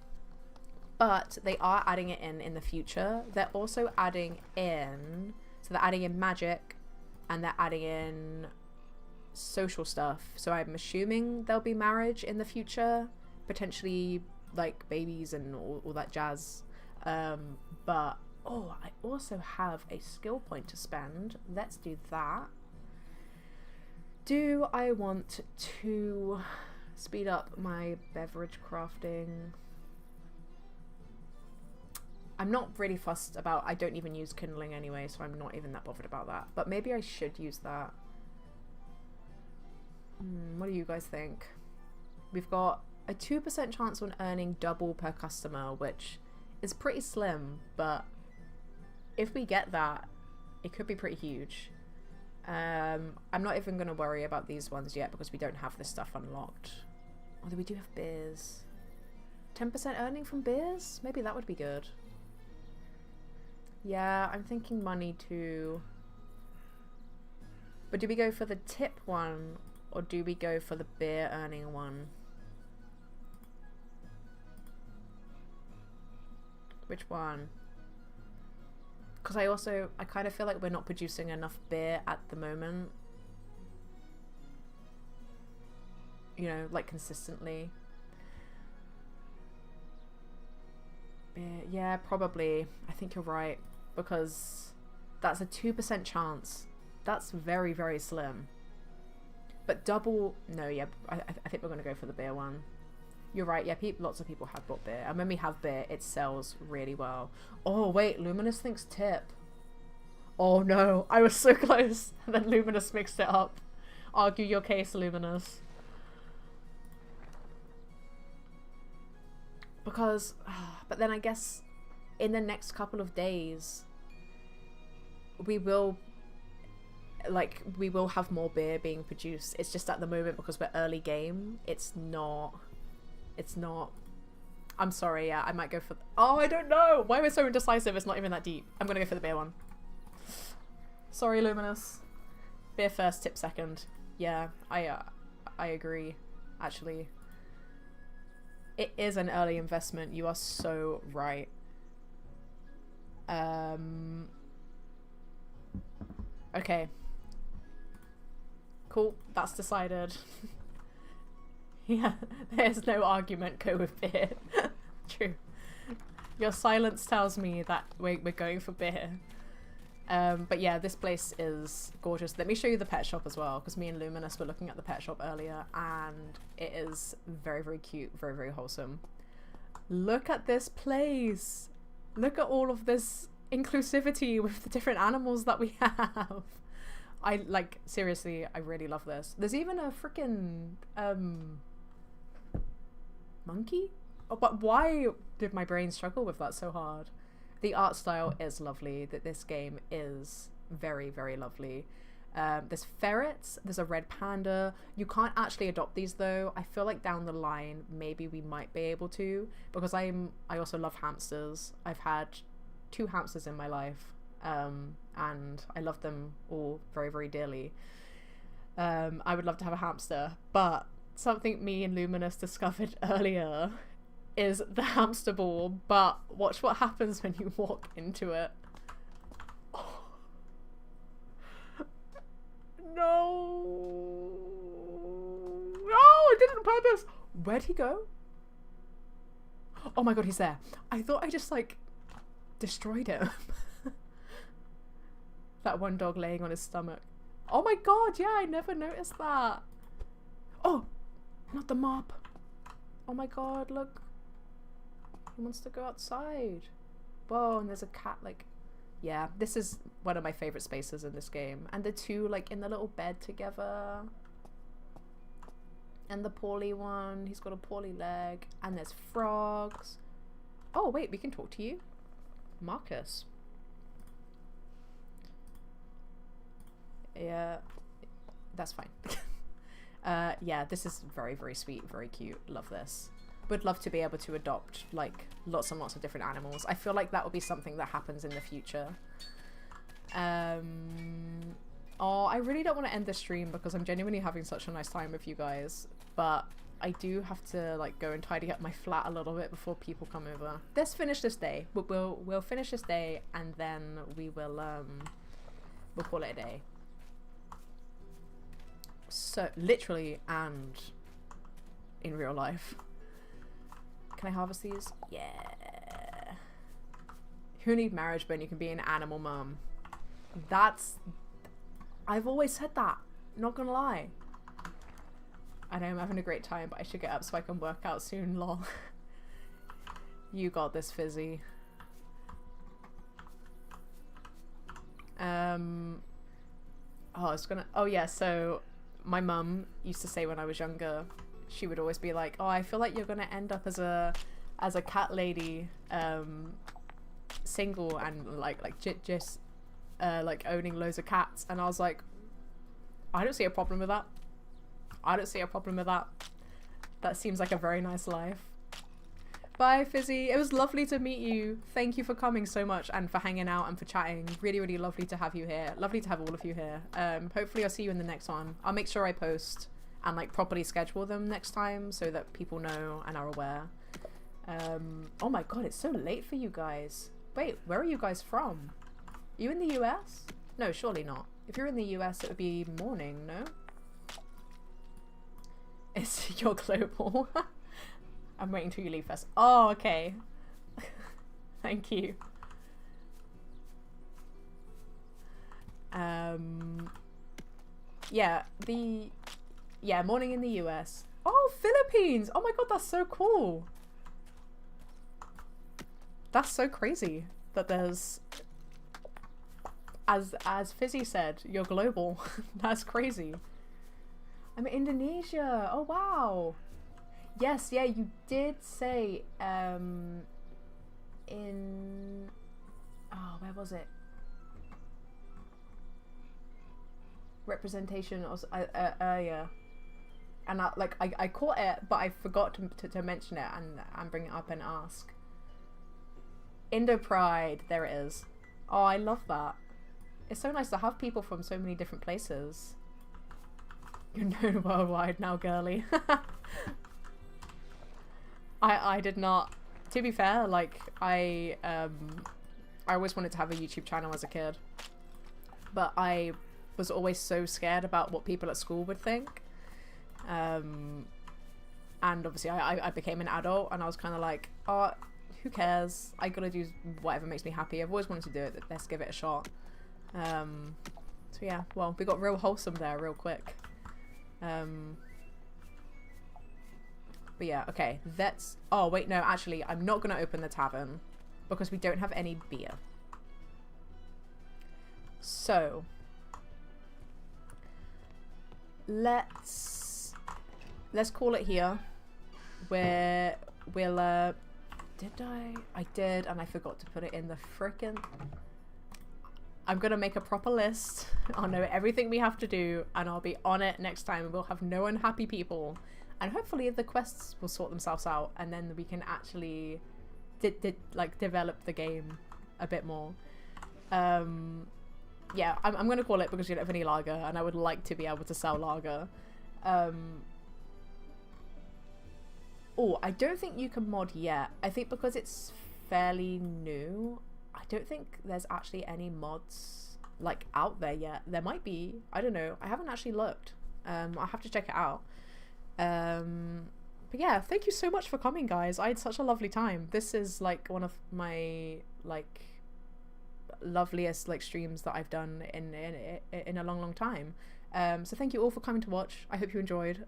but they are adding it in the future. They're also adding in, so they're adding in magic, and they're adding in social stuff. So I'm assuming there'll be marriage in the future, potentially like babies and all that jazz. But oh, I also have a skill point to spend. Let's do that. Do I want to speed up my beverage crafting? I'm not really fussed about, I don't even use kindling anyway, so I'm not even that bothered about that. But maybe I should use that. What do you guys think? We've got a 2% chance on earning double per customer, which is pretty slim, but if we get that, it could be pretty huge. I'm not even going to worry about these ones yet because we don't have this stuff unlocked. Although we do have beers. 10% earning from beers? Maybe that would be good. Yeah, I'm thinking money too. But do we go for the tip one or do we go for the beer earning one? Which one? Because I kind of feel like we're not producing enough beer at the moment. You know, like consistently. Beer, yeah, probably. I think you're right. Because that's a 2% chance. That's very, very slim. But double... No, yeah, I think we're going to go for the beer one. You're right, yeah, lots of people have bought beer. And when we have beer, it sells really well. Oh, wait, Luminous thinks tip. Oh, no, I was so close. And then Luminous mixed it up. Argue your case, Luminous. Because... But then I guess in the next couple of days, we will have more beer being produced. It's just at the moment, because we're early game, it's not... I'm sorry, yeah, I might go for... Oh, I don't know! Why we're so indecisive, it's not even that deep. I'm gonna go for the beer one. Sorry, Luminous. Beer first, tip second. Yeah, I agree, actually. It is an early investment, you are so right. Okay. Cool, that's decided. Yeah, there's no argument, go with beer. True. Your silence tells me that we're going for beer. But yeah, this place is gorgeous. Let me show you the pet shop as well, because me and Luminous were looking at the pet shop earlier, and it is very, very cute, very, very wholesome. Look at this place. Look at all of this inclusivity with the different animals that we have. Seriously, I really love this. There's even a freaking monkey? Oh, but why did my brain struggle with that so hard? The art style is lovely. That this game is very, very lovely. There's ferrets. There's a red panda. You can't actually adopt these though. I feel like down the line maybe we might be able to, because I also love hamsters. I've had 2 hamsters in my life, and I love them all very, very dearly. I would love to have a hamster, but something me and Luminous discovered earlier is the hamster ball, but watch what happens when you walk into it. Oh. No! No! I did it on purpose! Where'd he go? Oh my god, he's there. I thought I just, destroyed him. That one dog laying on his stomach. Oh my god, yeah, I never noticed that. Oh! Not the mop. Oh my god, look. He wants to go outside. Whoa, and there's a cat, yeah, this is one of my favorite spaces in this game. And the two, in the little bed together. And the poorly one, he's got a poorly leg. And there's frogs. Oh, wait, we can talk to you. Marcus. Yeah, that's fine. Yeah, this is very, very sweet, very cute. Love this. Would love to be able to adopt lots and lots of different animals. I feel like that would be something that happens in the future. Oh, I really don't want to end the stream because I'm genuinely having such a nice time with you guys, but I do have to go and tidy up my flat a little bit before people come over. Let's finish this day. We'll finish this day and then we'll call it a day. So literally and in real life. Can I harvest these? Yeah. Who need marriage when you can be an animal mum? I've always said that. Not gonna lie. I know I'm having a great time, but I should get up so I can work out soon, lol. You got this, Fizzy. Oh, I was gonna. Oh yeah. So my mum used to say when I was younger, she would always be like, "Oh, I feel like you're gonna end up as a cat lady, single and just like owning loads of cats." And I was like, I don't see a problem with that. I don't see a problem with that. That seems like a very nice life. Bye, Fizzy. It was lovely to meet you. Thank you for coming so much and for hanging out and for chatting. Really, really lovely to have you here. Lovely to have all of you here. Hopefully I'll see you in the next one. I'll make sure I post and like properly schedule them next time so that people know and are aware. Oh my god, it's so late for you guys. Wait, where are you guys from? Are you in the US? No, surely not. If you're in the US, it would be morning, no? It's your global. I'm waiting till you leave first. Oh, okay. Thank you. Yeah, morning in the US. Oh, Philippines! Oh my god, that's so cool. That's so crazy that there's, as Fizzy said, you're global. That's crazy. I'm in Indonesia. Oh wow. Yes, yeah, you did say in, oh, where was it? Representation or yeah. And I caught it, but I forgot to mention it and bring it up and ask. Indo Pride, there it is. Oh, I love that. It's so nice to have people from so many different places. You're known worldwide now, girly. I did not. To be fair, like I always wanted to have a YouTube channel as a kid, but I was always so scared about what people at school would think. And obviously I became an adult and I was kind of like, oh, who cares? I gotta do whatever makes me happy. I've always wanted to do it. Let's give it a shot. So yeah, well, we got real wholesome there real quick. But yeah, okay, that's... Oh, wait, no, actually, I'm not going to open the tavern because we don't have any beer. So, let's call it here. Where we'll, did I did, and I forgot to put it in the frickin'... I'm going to make a proper list. I'll know everything we have to do, and I'll be on it next time. We'll have no unhappy people. And hopefully the quests will sort themselves out, and then we can actually develop the game a bit more. Yeah, I'm going to call it because you don't have any lager, and I would like to be able to sell lager. Oh, I don't think you can mod yet. I think because it's fairly new, I don't think there's actually any mods like out there yet. There might be. I don't know. I haven't actually looked. I'll have to check it out. But yeah, thank you so much for coming, guys. I had such a lovely time. This is like one of my like loveliest like streams that I've done in a long time. So thank you all for coming to watch. I hope you enjoyed.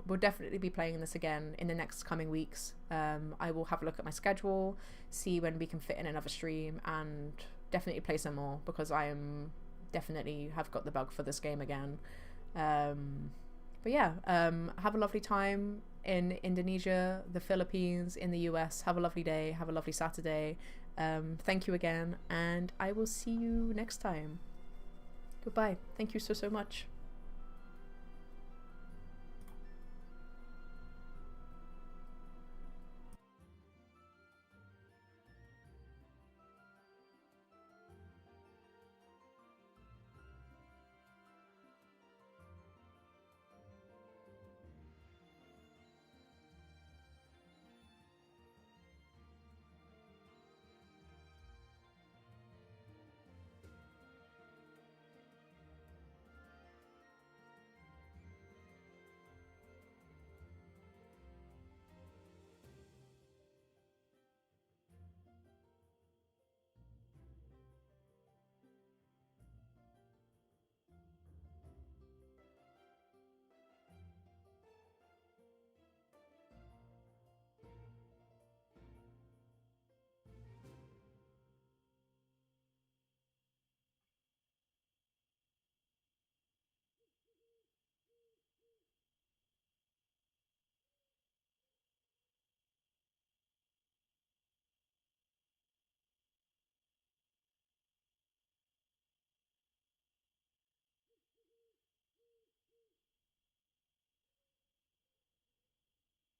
We'll definitely be playing this again in the next coming weeks. I will have a look at my schedule, see when we can fit in another stream, and definitely play some more because I am definitely have got the bug for this game again. But yeah, have a lovely time in Indonesia, the Philippines, in the US. Have a lovely day. Have a lovely Saturday. Thank you again, and I will see you next time. Goodbye. Thank you so much.